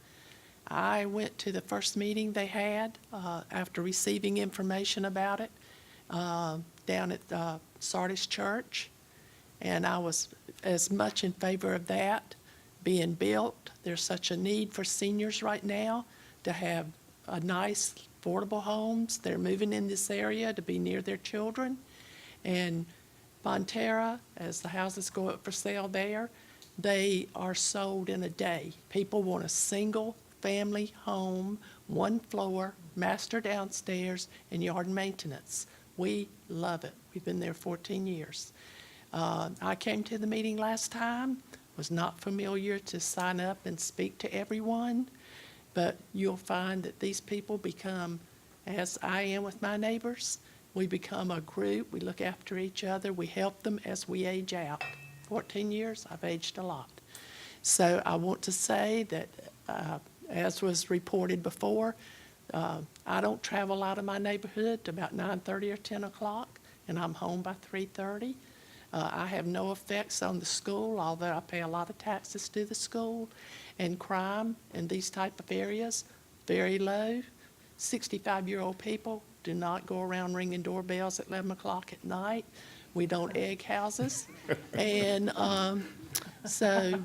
I went to the first meeting they had after receiving information about it down at Sardis Church, and I was as much in favor of that being built. There's such a need for seniors right now to have a nice, affordable homes. They're moving in this area to be near their children. And Bonterra, as the houses go up for sale there, they are sold in a day. People want a single-family home, one floor, master downstairs, and yard maintenance. We love it. We've been there 14 years. I came to the meeting last time, was not familiar to sign up and speak to everyone, but you'll find that these people become, as I am with my neighbors, we become a group, we look after each other, we help them as we age out. 14 years, I've aged a lot. So I want to say that, as was reported before, I don't travel out of my neighborhood to about 9:30 or 10 o'clock, and I'm home by 3:30. I have no effects on the school, although I pay a lot of taxes to the school, and crime in these type of areas, very low. 65-year-old people do not go around ringing doorbells at 11 o'clock at night. We don't egg houses. And so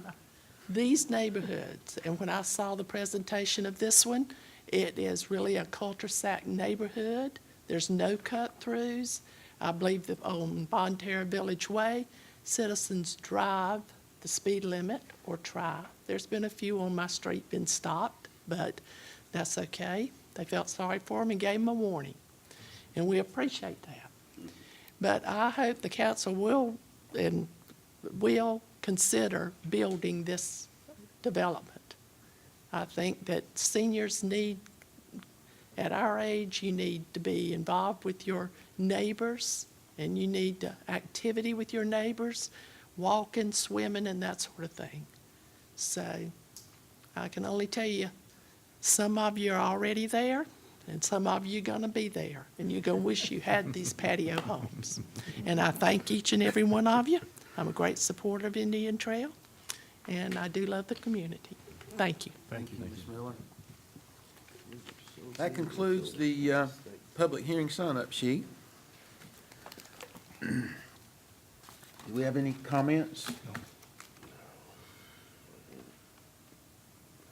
these neighborhoods, and when I saw the presentation of this one, it is really a cul-de-sac neighborhood. There's no cut-throughs. I believe that on Bonterra Village Way, citizens drive the speed limit or try. There's been a few on my street been stopped, but that's okay. They felt sorry for them and gave them a warning, and we appreciate that. But I hope the council will consider building this development. I think that seniors need, at our age, you need to be involved with your neighbors, and you need activity with your neighbors, walking, swimming, and that sort of thing. So I can only tell you, some of you are already there, and some of you are going to be there, and you're going to wish you had these patio homes. And I thank each and every one of you. I'm a great supporter of Indian Trail, and I do love the community. Thank you. Thank you, Ms. Miller. That concludes the public hearing sign-up sheet. Do we have any comments?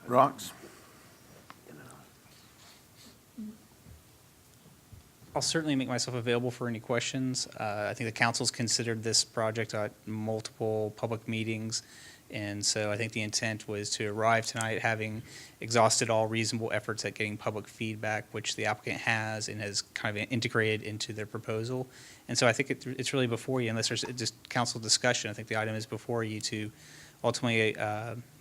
Rox? I'll certainly make myself available for any questions. I think the council's considered this project at multiple public meetings, and so I think the intent was to arrive tonight having exhausted all reasonable efforts at getting public feedback, which the applicant has and has kind of integrated into their proposal. And so I think it's really before you, unless there's just council discussion. I think the item is before you to ultimately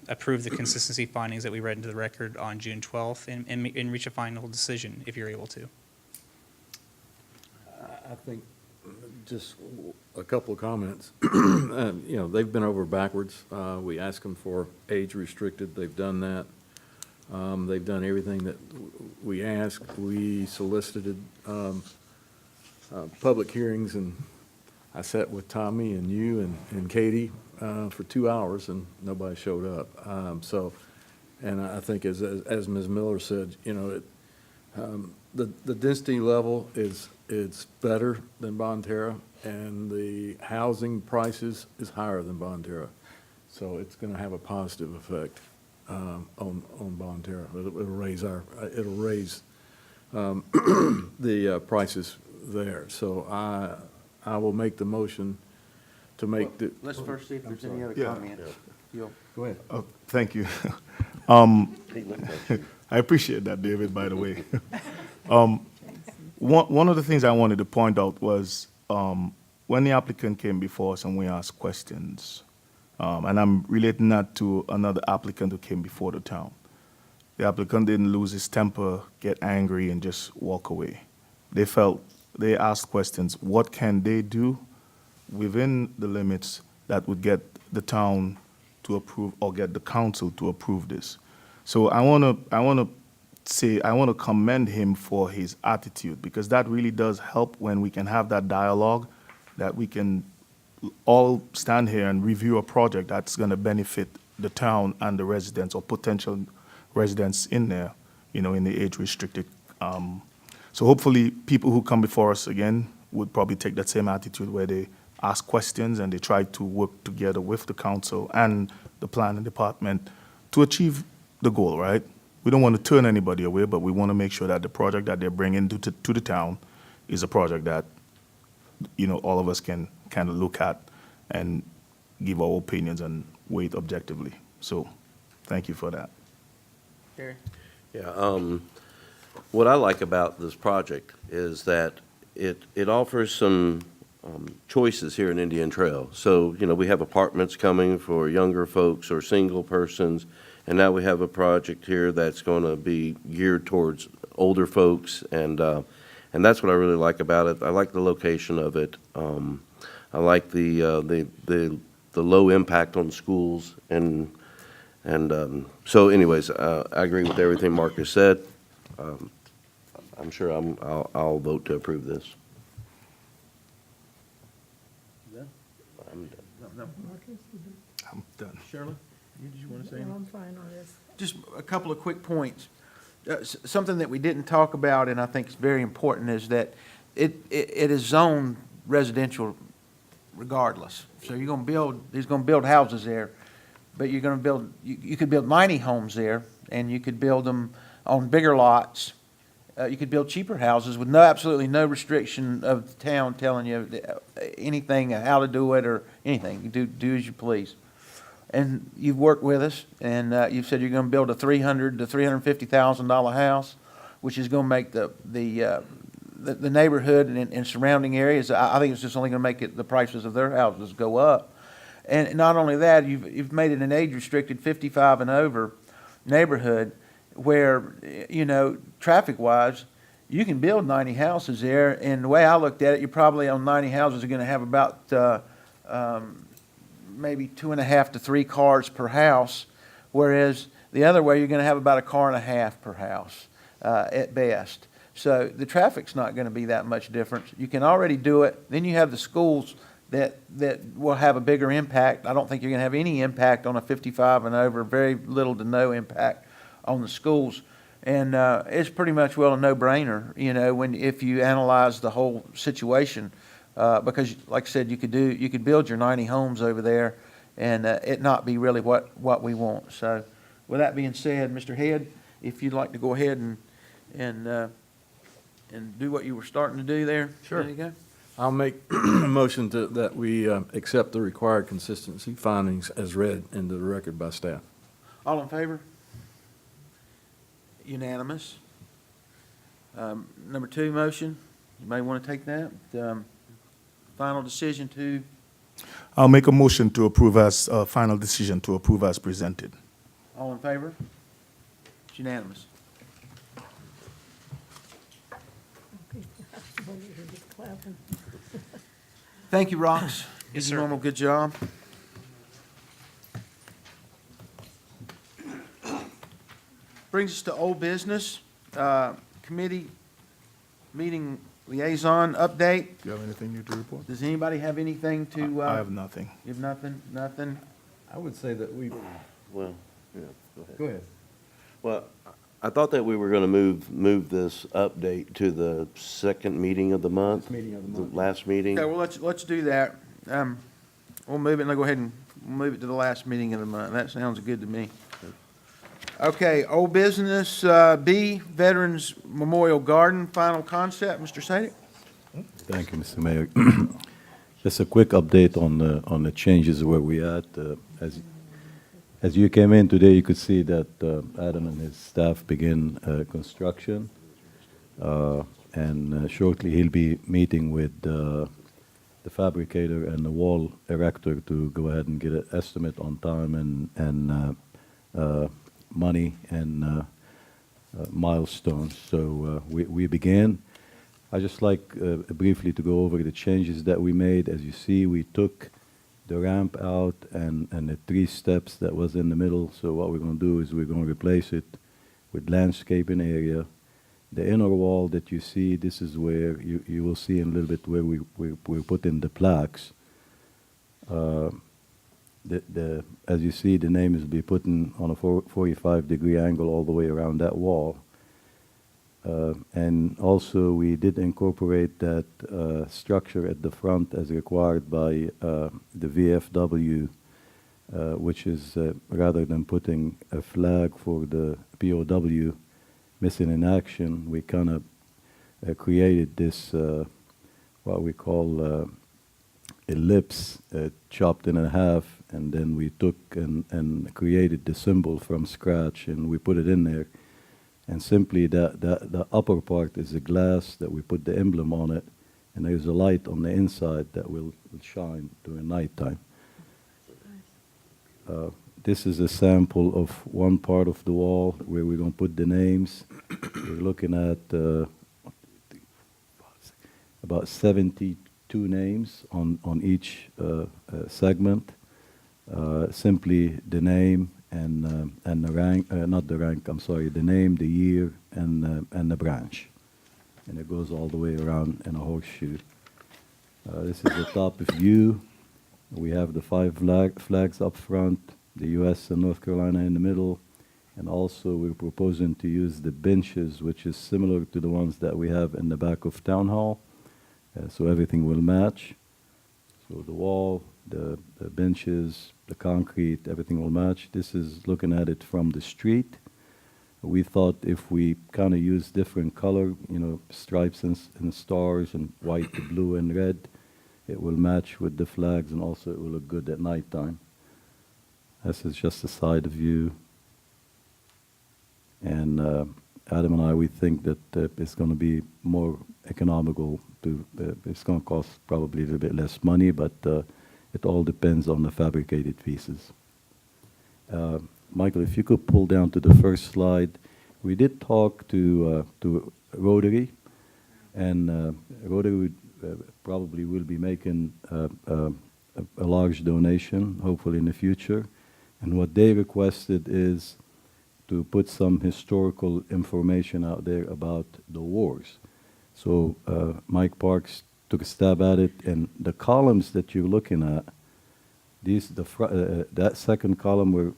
approve the consistency findings that we read into the record on June 12th and reach a final decision if you're able to. I think just a couple of comments. You know, they've been over backwards. We asked them for age restricted. They've done that. They've done everything that we asked. We solicited public hearings, and I sat with Tommy and you and Katie for 2 hours, and nobody showed up. And I think as Ms. Miller said, you know, the density level it's better than Bonterra, and the housing prices is higher than Bonterra. So it's going to have a positive effect on Bonterra. It'll raise the prices there. So I will make the motion to make the. Let's first see if there's any other Yeah. comments. You'll- Go ahead. Thank you. I appreciate that, David, by the way. One of the things I wanted to point out was when the applicant came before us and we asked questions, and I'm relating that to another applicant who came before the town. The applicant didn't lose his temper, get angry, and just walk away. They asked questions, what can they do within the limits that would get the town to approve or get the council to approve this? So I want to commend him for his attitude, because that really does help when we can have that dialogue, that we can all stand here and review a project that's going to benefit the town and the residents or potential residents in there, you know, in the age-restricted. So hopefully people who come before us again would probably take that same attitude where they ask questions and they try to work together with the council and the planning department to achieve the goal, right? We don't want to turn anybody away, but we want to make sure that the project that they're bringing to the town is a project that, you know, all of us can kind of look at and give our opinions and weigh it objectively. So thank you for that. Gary? Yeah, what I like about this project is that it offers some choices here in Indian Trail. So, you know, we have apartments coming for younger folks or single persons, and now we have a project here that's going to be geared towards older folks, and that's what I really like about it. I like the location of it. I like the low impact on schools, and so anyways, I agree with everything Marcus said. I'm sure I'll vote to approve this. I'm done. No. I'm done. Shirley, did you want to say No, anything? I'm fine on this. Just a couple of quick points. Something that we didn't talk about, and I think is very important, is that it is zoned residential regardless. So he's going to build houses there, but you're going to build, you could build tiny homes there, and you could build them on bigger lots. You could build cheaper houses with absolutely no restriction of the town telling you anything, how to do it or anything. You do as you please. And you've worked with us, and you've said you're going to build a $300,000 to $350,000 house, which is going to make the neighborhood and surrounding areas. I think it's just only going to make the prices of their houses go up. And not only that, you've made it an age restricted 55 and over, neighborhood where, you know, traffic-wise, you can build 90 houses there, and the way I looked at it, you probably on 90 houses are gonna have about, maybe 2.5 to 3 cars per house, whereas the other way, you're gonna have about 1.5 cars per house, at best. So the traffic's not gonna be that much difference. You can already do it. Then you have the schools that will have a bigger impact. I don't think you're gonna have any impact on a 55 and over, very little to no impact on the schools. And it's pretty much, well, a no-brainer, you know, if you analyze the whole situation. Because, like I said, you could build your 90 homes over there and it not be really what we want. So with that being said, Mr. Head, if you'd like to go ahead and do what you were starting to do there. Sure. There you go. I'll make a motion that we accept the required consistency findings as read into the record by staff. All in favor? Unanimous. Number 2 motion, you may want to take that. Final decision to, I'll make a motion to approve as, final decision to approve as presented. all in favor? It's unanimous. Thank you, Rox. Yes, Did sir. your normal good job. Brings us to old business, committee meeting liaison update. Do you have anything new to report? Does anybody have anything to? I have nothing. You have nothing? Nothing? I would say that we, Well, yeah, go ahead. go ahead. Well, I thought that we were going to move this update to the second meeting of the month. Meeting of the month. Last meeting. Okay, well, let's do that. We'll move it, and I'll go ahead and move it to the last meeting of the month. That sounds good to me. Okay, old business, B, Veterans Memorial Garden, final concept. Mr. Sadik? Thank you, Mr. Mayor. Just a quick update on the changes where we at. As you came in today, you could see that Adam and his staff begin construction. And shortly, he'll be meeting with the fabricator and the wall erector to go ahead and get an estimate on time and money and milestones. So we began. I just like briefly to go over the changes that we made. As you see, we took the ramp out and the 3 steps that was in the middle. So what we're going to do is we're going to replace it with landscaping area. The inner wall that you see, this is where you will see in a little bit where we put in the plaques. As you see, the name is be put in on a 45-degree angle all the way around that wall. And also, we did incorporate that structure at the front as required by the VFW, which is rather than putting a flag for the POW missing in action, we kind of created this, what we call ellipse, chopped in half, and then we took and created the symbol from scratch, and we put it in there. And simply the upper part is a glass that we put the emblem on it, and there's a light on the inside that will shine during nighttime. This is a sample of one part of the wall where we're going to put the names. We're looking at about 72 names on each segment. Simply the name and the rank, not the rank, I'm sorry, the name, the year, and the branch. And it goes all the way around in a horseshoe. This is the top view. We have the 5 flags up front, the U.S. and North Carolina in the middle, and also we're proposing to use the benches, which is similar to the ones that we have in the back of Town Hall, so everything will match. So the wall, the benches, the concrete, everything will match. This is looking at it from the street. We thought if we kind of use different color, stripes and stars and white, blue, and red, it will match with the flags, and also it will look good at nighttime. This is just a side view. And Adam and I, we think that it's going to be more economical. It's going to cost probably a little bit less money, but it all depends on the fabricated pieces. Michael, if you could pull down to the first slide. We did talk to Rotary, and Rotary would, probably will be making a large donation, hopefully in the future. And what they requested is to put some historical information out there about the wars. So Mike Parks took a stab at it, and the columns that you're looking at, that second column, where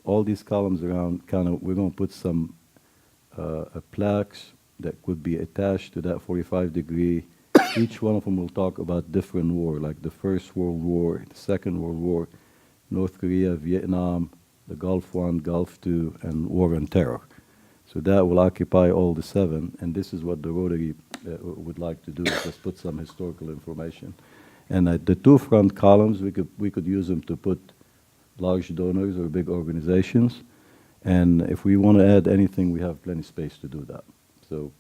all these columns around, we're going to put some plaques that could be attached to that 45-degree. Each one of them will talk about different war, like the First World War, the Second World War, North Korea, Vietnam, the Gulf I, Gulf II, and War on Terror. So that will occupy all the 7, and this is what the Rotary would like to do, is just put some historical information. And the 2 front columns, we could use them to put large donors or big organizations. And if we want to add anything, we have plenty of space to do that. So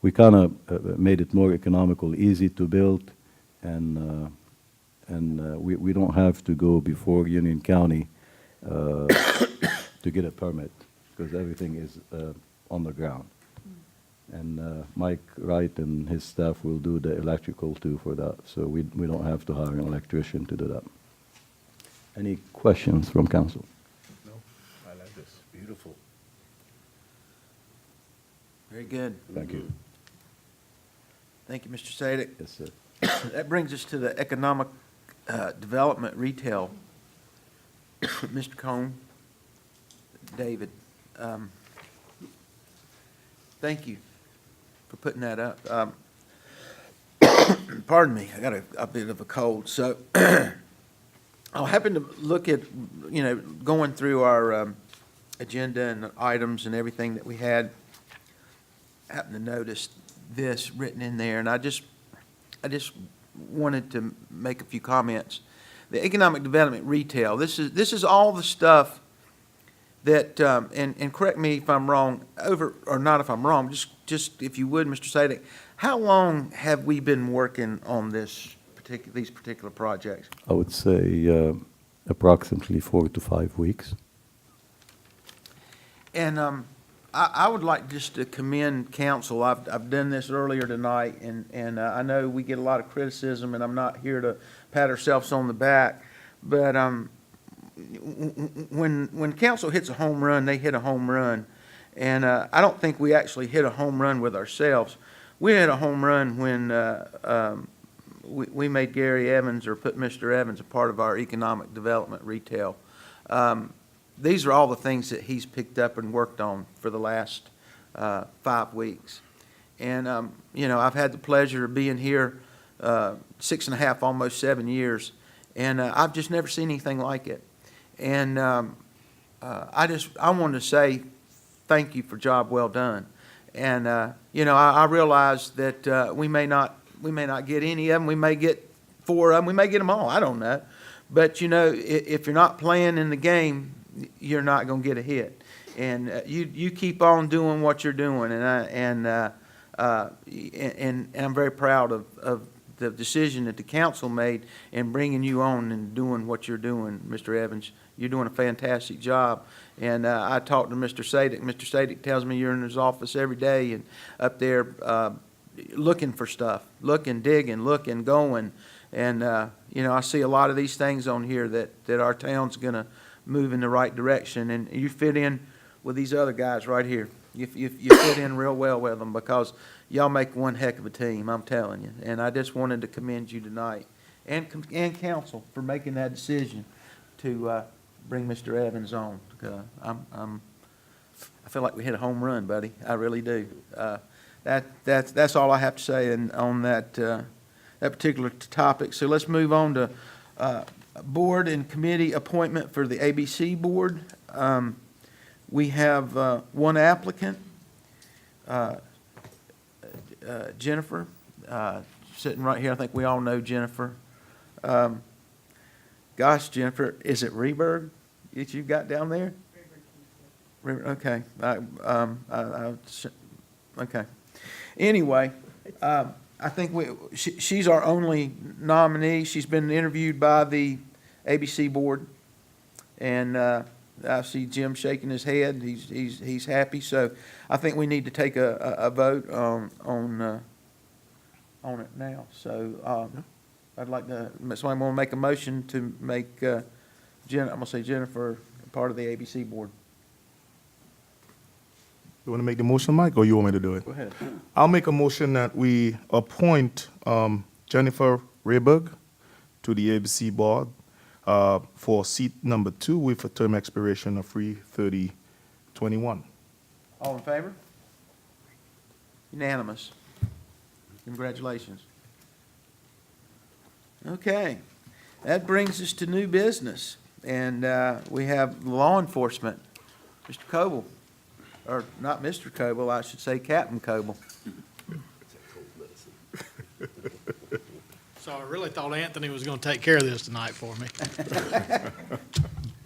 we kind of made it more economical, easy to build, and we don't have to go before Union County to get a permit, because everything is on the ground. And Mike Wright and his staff will do the electrical too for that, so we don't have to hire an electrician to do that. Any questions from council? No, I like this. Beautiful. Very good. Thank you. Thank you, Mr. Sadik. Yes, sir. That brings us to the economic development retail. Mr. Cone, David, thank you for putting that up. Pardon me, I got a bit of a cold. So I happened to look at, going through our agenda and items and everything that we had, happened to notice this written in there, and I just wanted to make a few comments. The economic development retail, this is all the stuff that, and correct me if I'm wrong, or not if I'm wrong, just if you would, Mr. Sadik, how long have we been working on these particular projects? I would say approximately 4 to 5 weeks. And I would like just to commend council. I've done this earlier tonight, and I know we get a lot of criticism, and I'm not here to pat ourselves on the back, but when council hits a home run, they hit a home run. And I don't think we actually hit a home run with ourselves. We hit a home run when we made Gary Evans, or put Mr. Evans, a part of our economic development retail. These are all the things that he's picked up and worked on for the last 5 weeks. And, I've had the pleasure of being here 6.5, almost 7 years, and I've just never seen anything like it. And I wanted to say thank you for job well done. And, I realize that we may not get any of them. We may get 4 of them. We may get them all. I don't know. But, if you're not playing in the game, you're not going to get a hit. And you keep on doing what you're doing. And I'm very proud of the decision that the council made in bringing you on and doing what you're doing, Mr. Evans. You're doing a fantastic job. And I talked to Mr. Sadik. Mr. Sadik tells me you're in his office every day and up there looking for stuff, looking, digging, looking, going. And, I see a lot of these things on here that our town's going to move in the right direction. And you fit in with these other guys right here. You fit in real well with them, because y'all make one heck of a team, I'm telling you. And I just wanted to commend you tonight, and council, for making that decision to bring Mr. Evans on. I feel like we hit a home run, buddy. I really do. That's all I have to say on that particular topic. So let's move on to board and committee appointment for the ABC board. We have one applicant, Jennifer, sitting right here. I think we all know Jennifer. Gosh, Jennifer, is it Rehberg that you've got down there? Okay. Okay. Anyway, I think she's our only nominee. She's been interviewed by the ABC board, and I see Jim shaking his head. He's happy. So I think we need to take a vote on it now. So I'd like to, somebody want to make a motion to make I'm going to say Jennifer part of the ABC board. You want to make the motion, Mike, or you want me to do it? Go ahead. I'll make a motion that we appoint Jennifer Rayberg to the ABC board for seat number 2 with a term expiration of 3/30/21. All in favor? Unanimous. Congratulations. Okay, that brings us to new business, and we have law enforcement. Mr. Coble, or not Mr. Coble, I should say Captain Coble. So I really thought Anthony was going to take care of this tonight for me.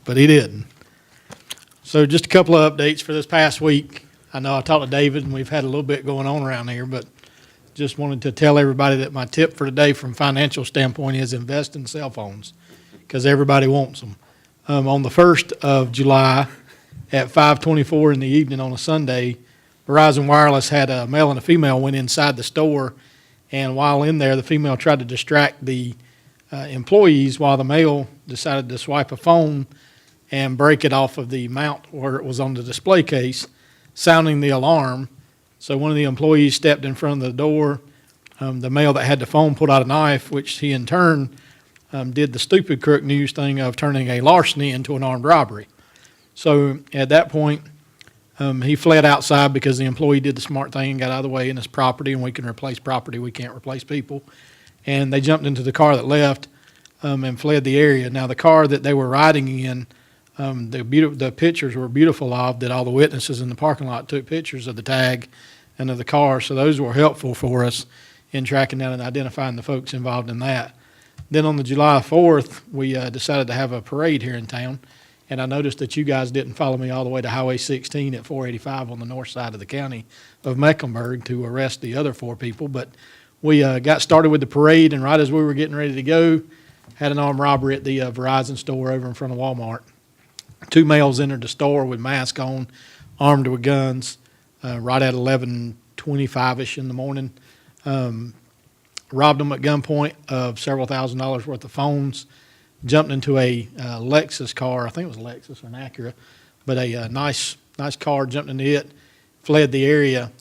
But he didn't. So just a couple of updates for this past week. I know I talked to David, and we've had a little bit going on around here, but just wanted to tell everybody that my tip for today from financial standpoint is invest in cell phones, because everybody wants them. On the 1st of July at 5:24 in the evening on a Sunday, Verizon Wireless had a male and a female went inside the store, and while in there, the female tried to distract the employees while the male decided to swipe a phone and break it off of the mount where it was on the display case, sounding the alarm. So one of the employees stepped in front of the door. The male that had the phone pulled out a knife, which he in turn did the stupid crook news thing of turning a larceny into an armed robbery. So at that point, he fled outside because the employee did the smart thing and got out of the way, and it's property, and we can replace property. We can't replace people. And they jumped into the car that left and fled the area. Now, the car that they were riding in, the pictures were beautiful of, that all the witnesses in the parking lot took pictures of the tag and of the car. So those were helpful for us in tracking down and identifying the folks involved in that. Then on the July 4th, we decided to have a parade here in town. And I noticed that you guys didn't follow me all the way to Highway 16 at 485 on the north side of the county of Mecklenburg to arrest the other 4 people. But we got started with the parade, and right as we were getting ready to go, had an armed robbery at the Verizon store over in front of Walmart. 2 males entered the store with masks on, armed with guns, right at 11:25-ish in the morning. Robbed them at gunpoint of several $1,000s worth of phones. Jumped into a Lexus car, I think it was a Lexus or an Acura, but a nice car, jumped into it, fled the area.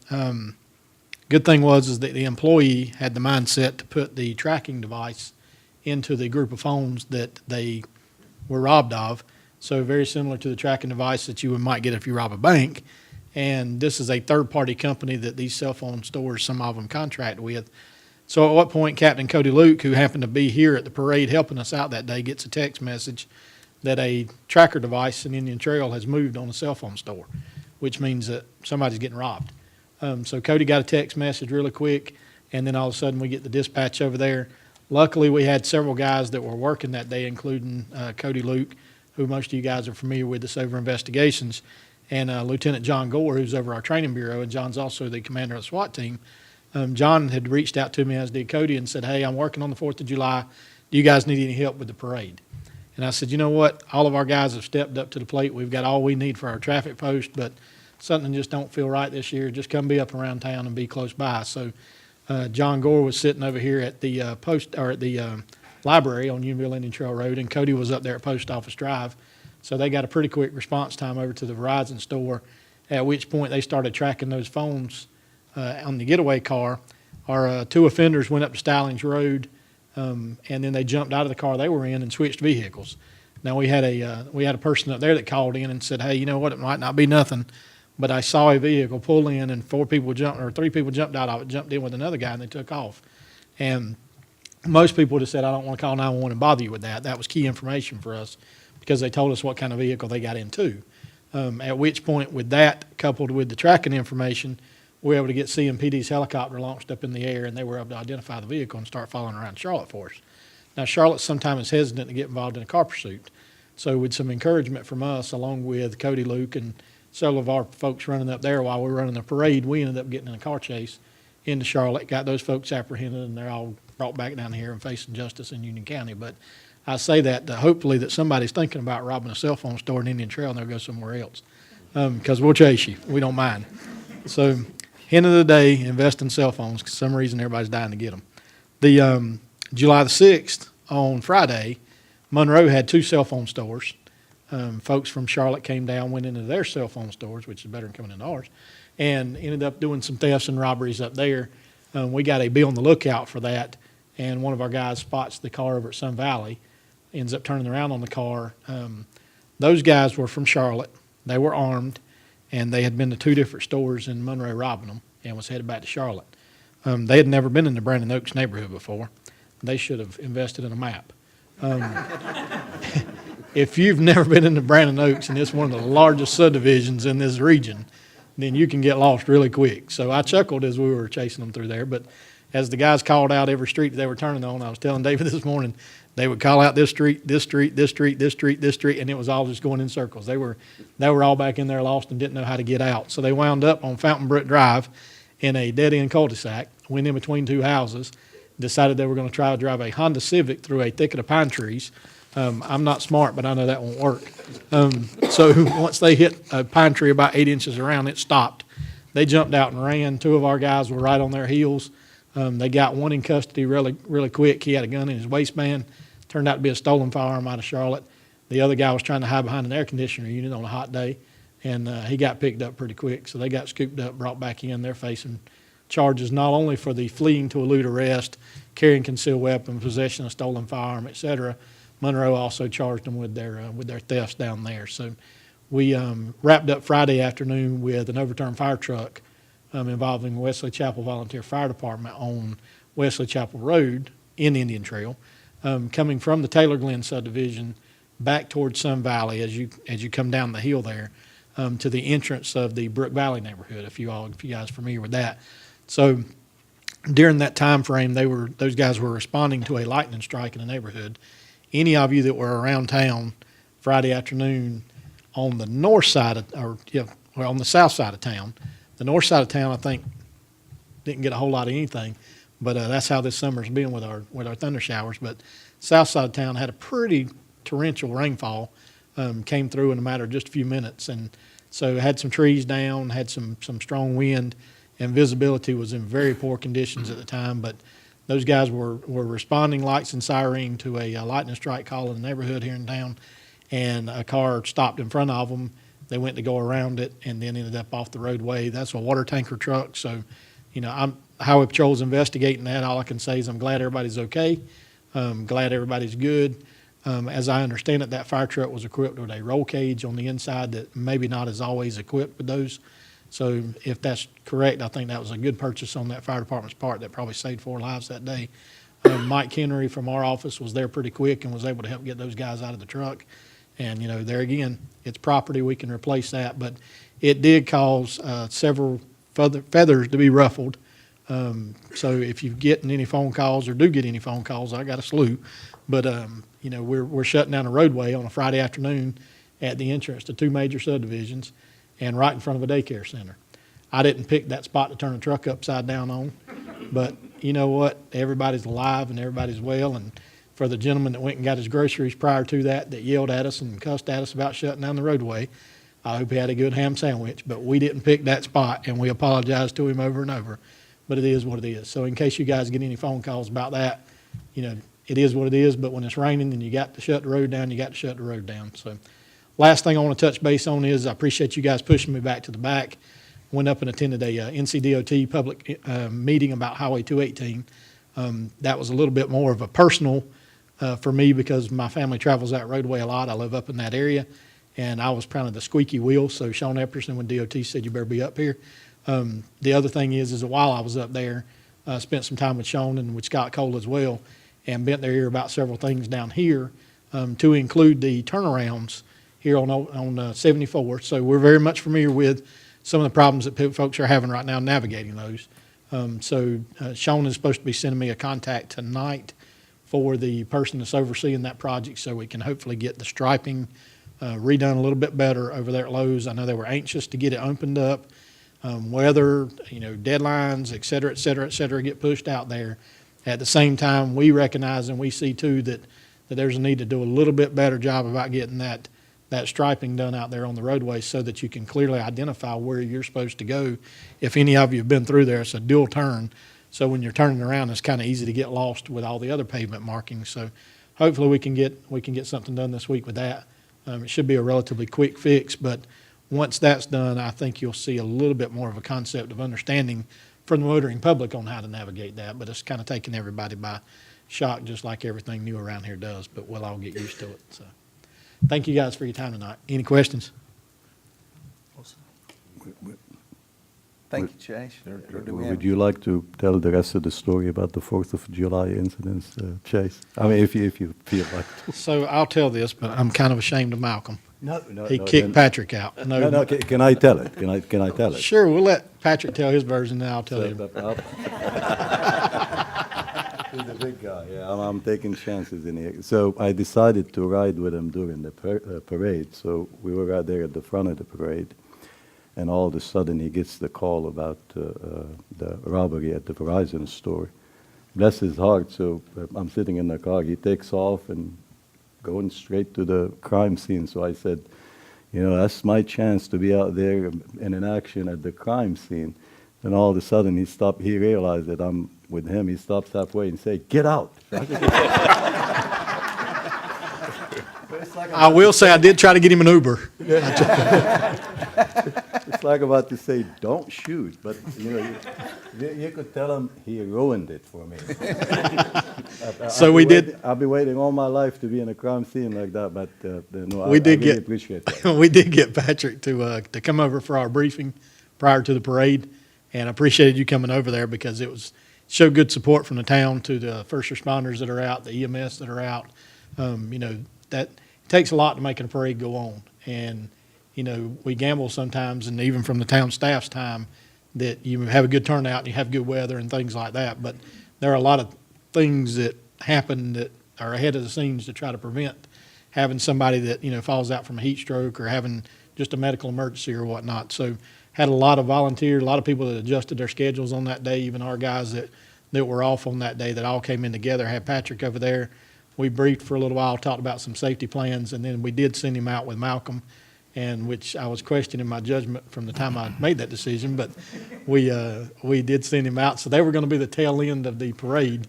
Good thing was that the employee had the mindset to put the tracking device into the group of phones that they were robbed of. So very similar to the tracking device that you might get if you rob a bank. And this is a third-party company that these cell phone stores, some of them contract with. So at what point Captain Cody Luke, who happened to be here at the parade helping us out that day, gets a text message that a tracker device in Indian Trail has moved on a cell phone store, which means that somebody's getting robbed. So Cody got a text message really quick, and then all of a sudden we get the dispatch over there. Luckily, we had several guys that were working that day, including Cody Luke, who most of you guys are familiar with us over investigations, and Lieutenant John Gore, who's over our training bureau, and John's also the commander of the SWAT team. John had reached out to me, as did Cody, and said, hey, I'm working on the 4th of July. Do you guys need any help with the parade? And I said, you know what? All of our guys have stepped up to the plate. We've got all we need for our traffic post, but something just don't feel right this year. Just come be up around town and be close by. So John Gore was sitting over here at the library on Unionville Indian Trail Road, and Cody was up there at Post Office Drive. So they got a pretty quick response time over to the Verizon store, at which point they started tracking those phones on the getaway car. Our 2 offenders went up to Stallings Road, and then they jumped out of the car they were in and switched vehicles. Now we had a person up there that called in and said, hey, you know what, it might not be nothing, but I saw a vehicle pull in and 3 people jumped out of it, jumped in with another guy, and they took off. And most people would have said, I don't want to call 911 and bother you with that. That was key information for us because they told us what kind of vehicle they got into. At which point, with that coupled with the tracking information, we were able to get CMPD's helicopter launched up in the air, and they were able to identify the vehicle and start following around Charlotte for us. Now, Charlotte sometimes is hesitant to get involved in a car pursuit. So with some encouragement from us, along with Cody Luke and several of our folks running up there while we were running the parade, we ended up getting in a car chase into Charlotte, got those folks apprehended, and they're all brought back down here and facing justice in Union County. But I say that to hopefully that somebody's thinking about robbing a cell phone store in Indian Trail and they'll go somewhere else. Because we'll chase you. We don't mind. So, end of the day, invest in cell phones. 'Cause for some reason, everybody's dying to get them. The July the 6th, on Friday, Monroe had 2 cell phone stores. Folks from Charlotte came down, went into their cell phone stores, which is better than coming into ours, and ended up doing some thefts and robberies up there. We got a be on the lookout for that, and one of our guys spots the car over at Sun Valley, ends up turning around on the car. Those guys were from Charlotte. They were armed, and they had been to 2 different stores in Monroe robbing them and was headed back to Charlotte. They had never been in the Brandon Oaks neighborhood before. They should have invested in a map. If you've never been into Brandon Oaks, and it's one of the largest subdivisions in this region, then you can get lost really quick. So I chuckled as we were chasing them through there. But as the guys called out every street that they were turning on, I was telling David this morning, they would call out this street, this street, this street, this street, this street, and it was all just going in circles. They were all back in there lost and didn't know how to get out. So they wound up on Fountain Brook Drive in a dead-end cul-de-sac, went in between 2 houses, decided they were going to try to drive a Honda Civic through a thicket of pine trees. I'm not smart, but I know that won't work. So once they hit a pine tree about 8 inches around, it stopped. They jumped out and ran. 2 of our guys were right on their heels. They got one in custody really, really quick. He had a gun in his waistband. Turned out to be a stolen firearm out of Charlotte. The other guy was trying to hide behind an air conditioner unit on a hot day, and he got picked up pretty quick. So they got scooped up, brought back in. They're facing charges not only for the fleeing to elude arrest, carrying concealed weapon, possession of stolen firearm, et cetera. Monroe also charged them with their thefts down there. So we wrapped up Friday afternoon with an overturned fire truck involving Wesley Chapel Volunteer Fire Department on Wesley Chapel Road in Indian Trail, coming from the Taylor Glen subdivision back towards Sun Valley as you come down the hill there to the entrance of the Brook Valley neighborhood. If you guys are familiar with that, so during that time frame, those guys were responding to a lightning strike in the neighborhood. Any of you that were around town Friday afternoon on the north side on the south side of town, the north side of town, I think, didn't get a whole lot of anything, but that's how this summer's been with our thunder showers. But south side of town had a pretty torrential rainfall, came through in a matter of just a few minutes, and so had some trees down, had some strong wind, and visibility was in very poor conditions at the time. But those guys were responding lights and siren to a lightning strike call in the neighborhood here in town, and a car stopped in front of them. They went to go around it and then ended up off the roadway. That's a water tanker truck. So, Highway Patrol's investigating that. All I can say is I'm glad everybody's okay. Glad everybody's good. As I understand it, that fire truck was equipped with a roll cage on the inside that maybe not is always equipped with those. So if that's correct, I think that was a good purchase on that fire department's part that probably saved 4 lives that day. Mike Henry from our office was there pretty quick and was able to help get those guys out of the truck. And, there again, it's property, we can replace that. But it did cause several feathers to be ruffled. So if you're getting any phone calls or do get any phone calls, I got a slew. But, we're shutting down a roadway on a Friday afternoon at the entrance to 2 major subdivisions and right in front of a daycare center. I didn't pick that spot to turn a truck upside down on, but you know what? Everybody's alive and everybody's well. And for the gentleman that went and got his groceries prior to that yelled at us and cussed at us about shutting down the roadway, I hope he had a good ham sandwich. But we didn't pick that spot, and we apologized to him over and over. But it is what it is. So in case you guys get any phone calls about that, it is what it is. But when it's raining and you got to shut the road down, you got to shut the road down. So last thing I want to touch base on is I appreciate you guys pushing me back to the back. Went up and attended a NCDOT public meeting about Highway 218. That was a little bit more of a personal for me because my family travels that roadway a lot. I live up in that area, and I was kind of the squeaky wheel. So Sean Epperson, when DOT said you better be up here. The other thing is that while I was up there, spent some time with Sean and with Scott Cole as well, and bent their ear about several things down here, to include the turnarounds here on 74. So we're very much familiar with some of the problems that folks are having right now navigating those. So Sean is supposed to be sending me a contact tonight for the person that's overseeing that project so we can hopefully get the striping redone a little bit better over there at Lowe's. I know they were anxious to get it opened up. Weather, deadlines, et cetera, get pushed out there. At the same time, we recognize and we see too that that there's a need to do a little bit better job about getting that striping done out there on the roadway so that you can clearly identify where you're supposed to go. If any of you have been through there, it's a dual turn. So when you're turning around, it's kind of easy to get lost with all the other pavement markings. So hopefully we can get something done this week with that. It should be a relatively quick fix, but once that's done, I think you'll see a little bit more of a concept of understanding from the motoring public on how to navigate that. But it's kind of taking everybody by shock, just like everything new around here does, but we'll all get used to it. So thank you guys for your time tonight. Any questions? Thank you, Chase. Or do we have- Would you like to tell the rest of the story about the 4th of July incidents, Chase? I mean, if you feel like to. So I'll tell this, but I'm kind of ashamed of Malcolm. No, He kicked Patrick out. No, can I tell it? Can I tell it? Sure, we'll let Patrick tell his version, then I'll tell So, you. He's a big guy, yeah, I'm taking chances in here. So I decided to ride with him during the parade, so we were right there at the front of the parade, and all of a sudden he gets the call about the robbery at the Verizon store. Bless his heart, so I'm sitting in the car, he takes off and going straight to the crime scene. So I said, you know, that's my chance to be out there in an action at the crime scene. And all of a sudden he realized that I'm with him. He stops halfway and say, "Get out." I will say I did try to get him an Uber. It's like about to say, "Don't shoot," but you know, you could tell him he ruined it for me. So we did. I've been waiting all my life to be in a crime scene like that, but no, We I did really get appreciate that. we did get Patrick to come over for our briefing prior to the parade, and I appreciated you coming over there because it showed good support from the town to the first responders that are out, the EMS that are out. You know, that it takes a lot to make a parade go on, and you know, we gamble sometimes, and even from the town staff's time, that you have a good turnout and you have good weather and things like that. But there are a lot of things that happen that are ahead of the scenes to try to prevent having somebody that, you know, falls out from a heat stroke or having just a medical emergency or whatnot. So had a lot of volunteers, a lot of people that adjusted their schedules on that day, even our guys that were off on that day that all came in together. Had Patrick over there. We briefed for a little while, talked about some safety plans, and then we did send him out with Malcolm, and which I was questioning my judgment from the time I made that decision, but we did send him out. So they were going to be the tail end of the parade.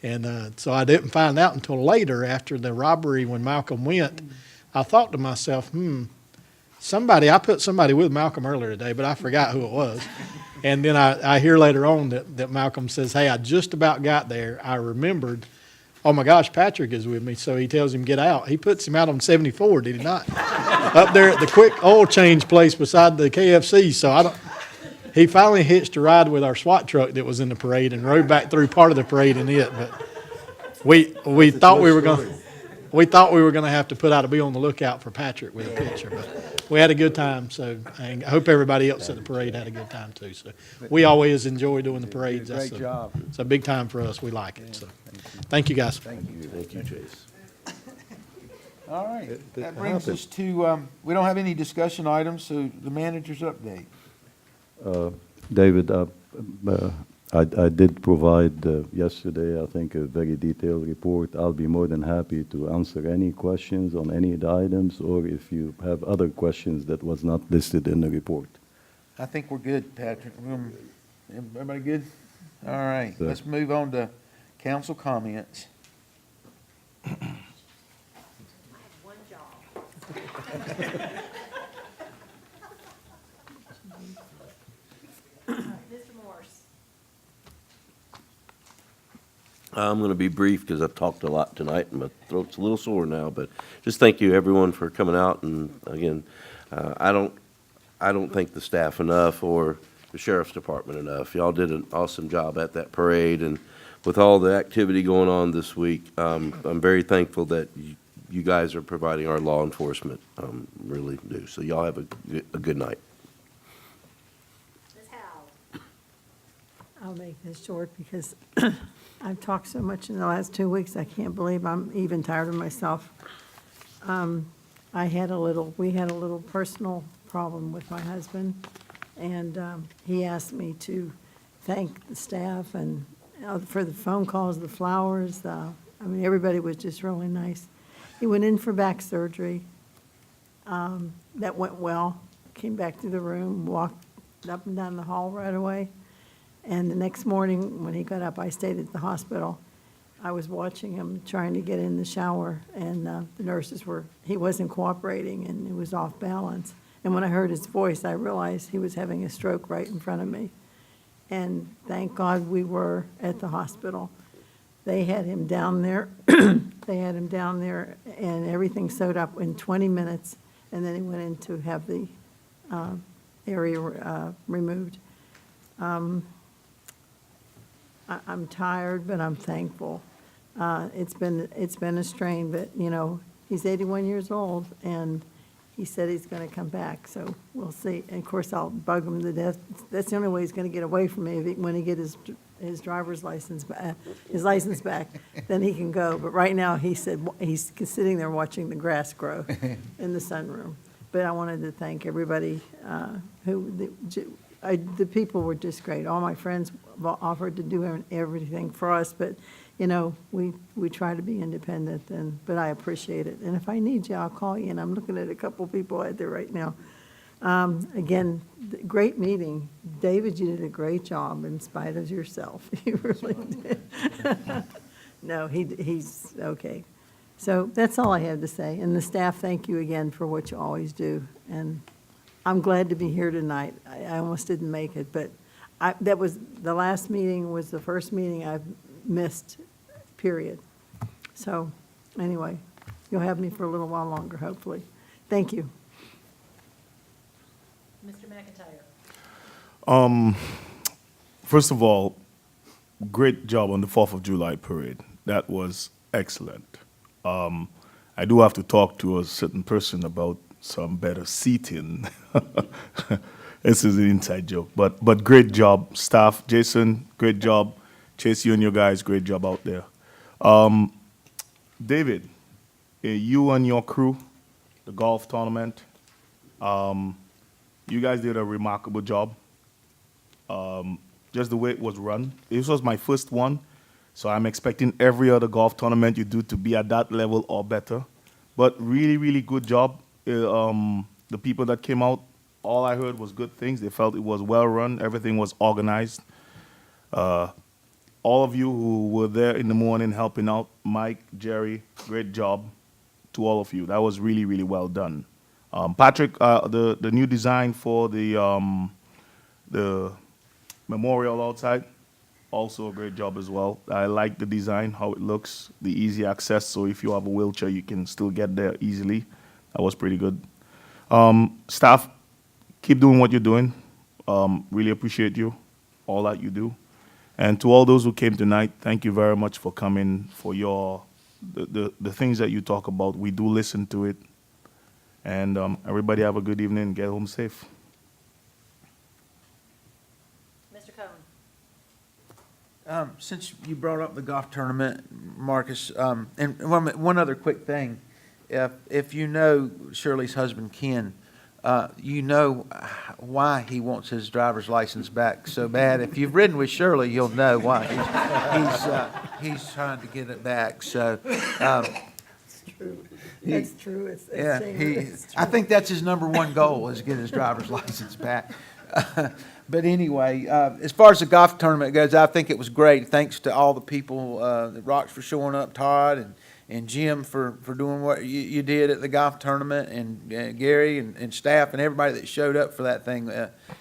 And so I didn't find out until later after the robbery when Malcolm went. I thought to myself, I put somebody with Malcolm earlier today, but I forgot who it was. And then I hear later on that Malcolm says, "Hey, I just about got there. I remembered, oh my gosh, Patrick is with me." So he tells him, "Get out." He puts him out on 74, did he not? Up there at the quick oil change place beside the KFC. So he finally hitched a ride with our SWAT truck that was in the parade and rode back through part of the parade in it. But we thought we were going to have to put out a be on the lookout for Patrick with a picture. But we had a good time. So I hope everybody else at the parade had a good time too. So we always enjoy doing the parades. Great job. It's a big time for us. We like it. So thank you guys. Thank you, Chase. All right, that brings us to, we don't have any discussion items, so the manager's update. David, I did provide yesterday, I think, a very detailed report. I'll be more than happy to answer any questions on any of the items, or if you have other questions that was not listed in the report. I think we're good, Patrick. Everybody good? All right, Sir. let's move on to council comments. I'm going to be brief because I've talked a lot tonight and my throat's a little sore now, but just thank you everyone for coming out. And again, I don't thank the staff enough or the sheriff's department enough. Y'all did an awesome job at that parade, and with all the activity going on this week, I'm very thankful that you guys are providing our law enforcement, really do. So y'all have a good night. I'll make this short because I've talked so much in the last 2 weeks, I can't believe I'm even tired of myself. We had a little personal problem with my husband, and he asked me to thank the staff and for the phone calls, the flowers. I mean, everybody was just really nice. He went in for back surgery. That went well. Came back to the room, walked up and down the hall right away. And the next morning, when he got up, I stayed at the hospital. I was watching him trying to get in the shower, and the nurses he wasn't cooperating, and he was off balance. And when I heard his voice, I realized he was having a stroke right in front of me. And thank God we were at the hospital. They had him down there, and everything sewed up in 20 minutes, and then he went in to have the area removed. I'm tired, but I'm thankful. It's been a strain, but, you know, he's 81 years old, and he said he's going to come back, so we'll see. And of course, I'll bug him to death. That's the only way he's going to get away from me, when he get his driver's license, his license back, then he can go. But right now, he said he's sitting there watching the grass grow in the sunroom. But I wanted to thank everybody the people were just great. All my friends offered to do everything for us, but, you know, we try to be independent, but I appreciate it. And if I need you, I'll call you, and I'm looking at a couple people out there right now. Again, great meeting. David, you did a great job in spite of yourself. You really did. No, he's okay. So that's all I have to say. And the staff, thank you again for what you always do. And I'm glad to be here tonight. I almost didn't make it, but the last meeting was the first meeting I've missed, period. So anyway, you'll have me for a little while longer, hopefully. Thank you. Mr. McIntyre. First of all, great job on the 4th of July parade. That was excellent. I do have to talk to a certain person about some better seating. This is an inside joke, but great job, staff. Jason, great job. Chase, you and your guys, great job out there. David, you and your crew, the golf tournament, you guys did a remarkable job. Just the way it was run. This was my first one, so I'm expecting every other golf tournament you do to be at that level or better. But really, really good job. The people that came out, all I heard was good things. They felt it was well run. Everything was organized. All of you who were there in the morning helping out, Mike, Jerry, great job to all of you. That was really, really well done. Patrick, the new design for the memorial outside, also a great job as well. I like the design, how it looks, the easy access, so if you have a wheelchair, you can still get there easily. That was pretty good. Staff, keep doing what you're doing. Really appreciate you, all that you do. And to all those who came tonight, thank you very much for coming, for the things that you talk about. We do listen to it. And everybody have a good evening and get home safe. Mr. Cohen. Since you brought up the golf tournament, Marcus, and one other quick thing. If you know Shirley's husband, Ken, you know why he wants his driver's license back so bad. If you've ridden with Shirley, you'll know why he's trying to get it back. So It's true. That's true. It's true. I think that's his number one goal, is to get his driver's license back. But anyway, as far as the golf tournament goes, I think it was great. Thanks to all the people, the Rocks for showing up, Todd and Jim for doing what you did at the golf tournament, and Gary and staff and everybody that showed up for that thing.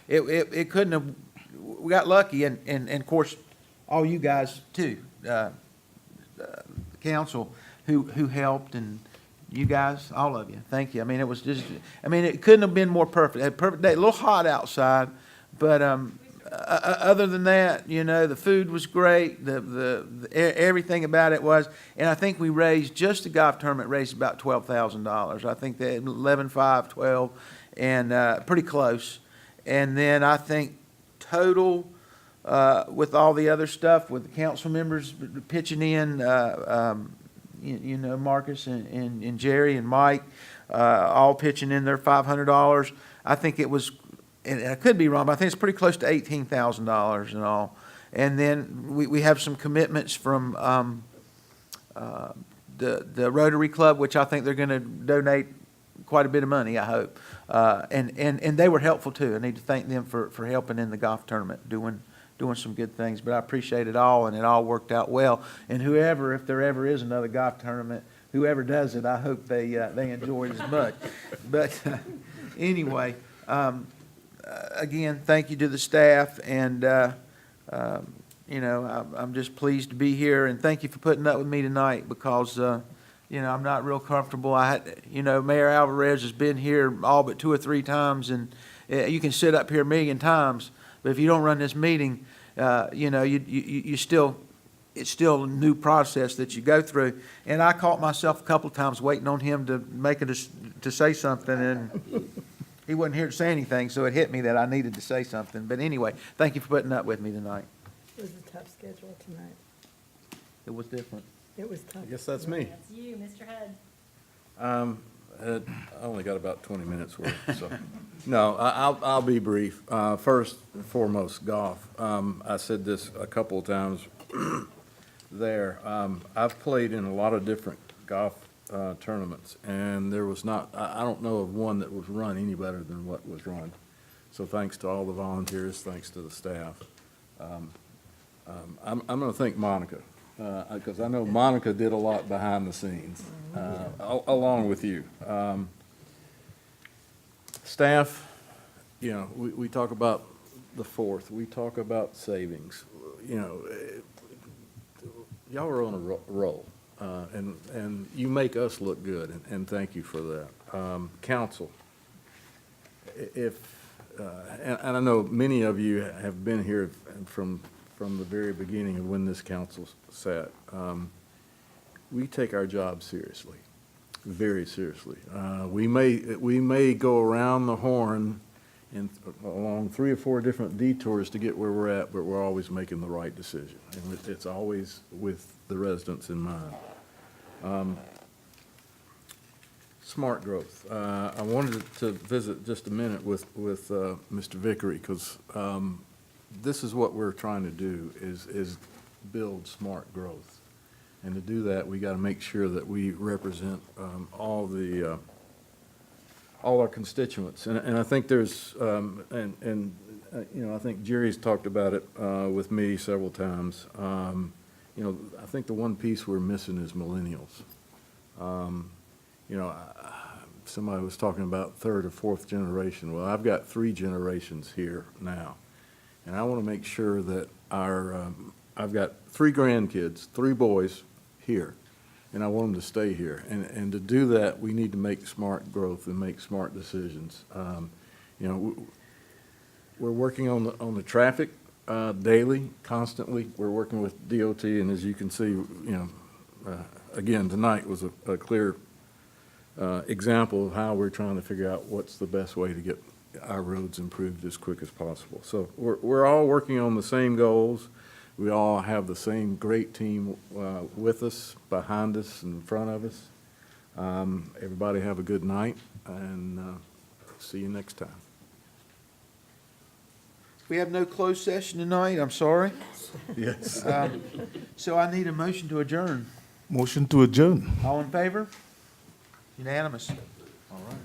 It couldn't have, we got lucky, and of course, all you guys too, council who helped, and you guys, all of you, thank you. I mean, it was just, it couldn't have been more perfect. It had a perfect day, a little hot outside, but other than that, the food was great, the everything about it was, and I think we raised, just the golf tournament raised about $12,000. I think that 11.5, 12, and pretty close. And then I think total, with all the other stuff, with the council members pitching in, Marcus and Jerry and Mike, all pitching in their $500. I think it was, and I could be wrong, but I think it's pretty close to $18,000 and all. And then we have some commitments from the Rotary Club, which I think they're going to donate quite a bit of money, I hope. And they were helpful too. I need to thank them for helping in the golf tournament, doing some good things. But I appreciate it all, and it all worked out well. And whoever, if there ever is another golf tournament, whoever does it, I hope they enjoy it as much. But anyway, again, thank you to the staff, and I'm just pleased to be here, and thank you for putting up with me tonight, because I'm not real comfortable. Mayor Alvarez has been here all but 2 or 3 times, and you can sit up here a million times, but if you don't run this meeting, it's still a new process that you go through. And I caught myself a couple of times waiting on him to say something, and he wasn't here to say anything, so it hit me that I needed to say something. But anyway, thank you for putting up with me tonight. It was a tough schedule tonight. It was different. It was tough. I guess that's me. That's you, Mr. Head. I only got about 20 minutes worth, so. No, I'll be brief. First and foremost, golf. I said this a couple of times there. I've played in a lot of different golf tournaments, and there was not, I don't know of one that was run any better than what was run. So thanks to all the volunteers, thanks to the staff. I'm going to thank Monica, because I know Monica did a lot behind the scenes, along with you. Staff, we talk about the 4th, we talk about savings. Y'all are on a roll, and you make us look good, and thank you for that. Council, and I know many of you have been here from the very beginning of when this council sat. We take our job seriously, very seriously. We may go around the horn and along 3 or 4 different detours to get where we're at, but we're always making the right decision, and it's always with the residents in mind. Smart growth. I wanted to visit just a minute with Mr. Vickery, because this is what we're trying to do, is build smart growth. And to do that, we got to make sure that we represent all our constituents. And I think there's, I think Jerry's talked about it with me several times. I think the one piece we're missing is millennials. Somebody was talking about 3rd or 4th generation. Well, I've got 3 generations here now. And I want to make sure that I've got 3 grandkids, 3 boys here, and I want them to stay here. And to do that, we need to make smart growth and make smart decisions. We're working on the traffic daily, constantly. We're working with DOT, and as you can see, again, tonight was a clear example of how we're trying to figure out what's the best way to get our roads improved as quick as possible. So we're all working on the same goals. We all have the same great team with us, behind us, and in front of us. Everybody have a good night, and see you next time. We have no closed session tonight, I'm sorry. Yes. So I need a motion to adjourn. Motion to adjourn. All in favor? Unanimous. All right.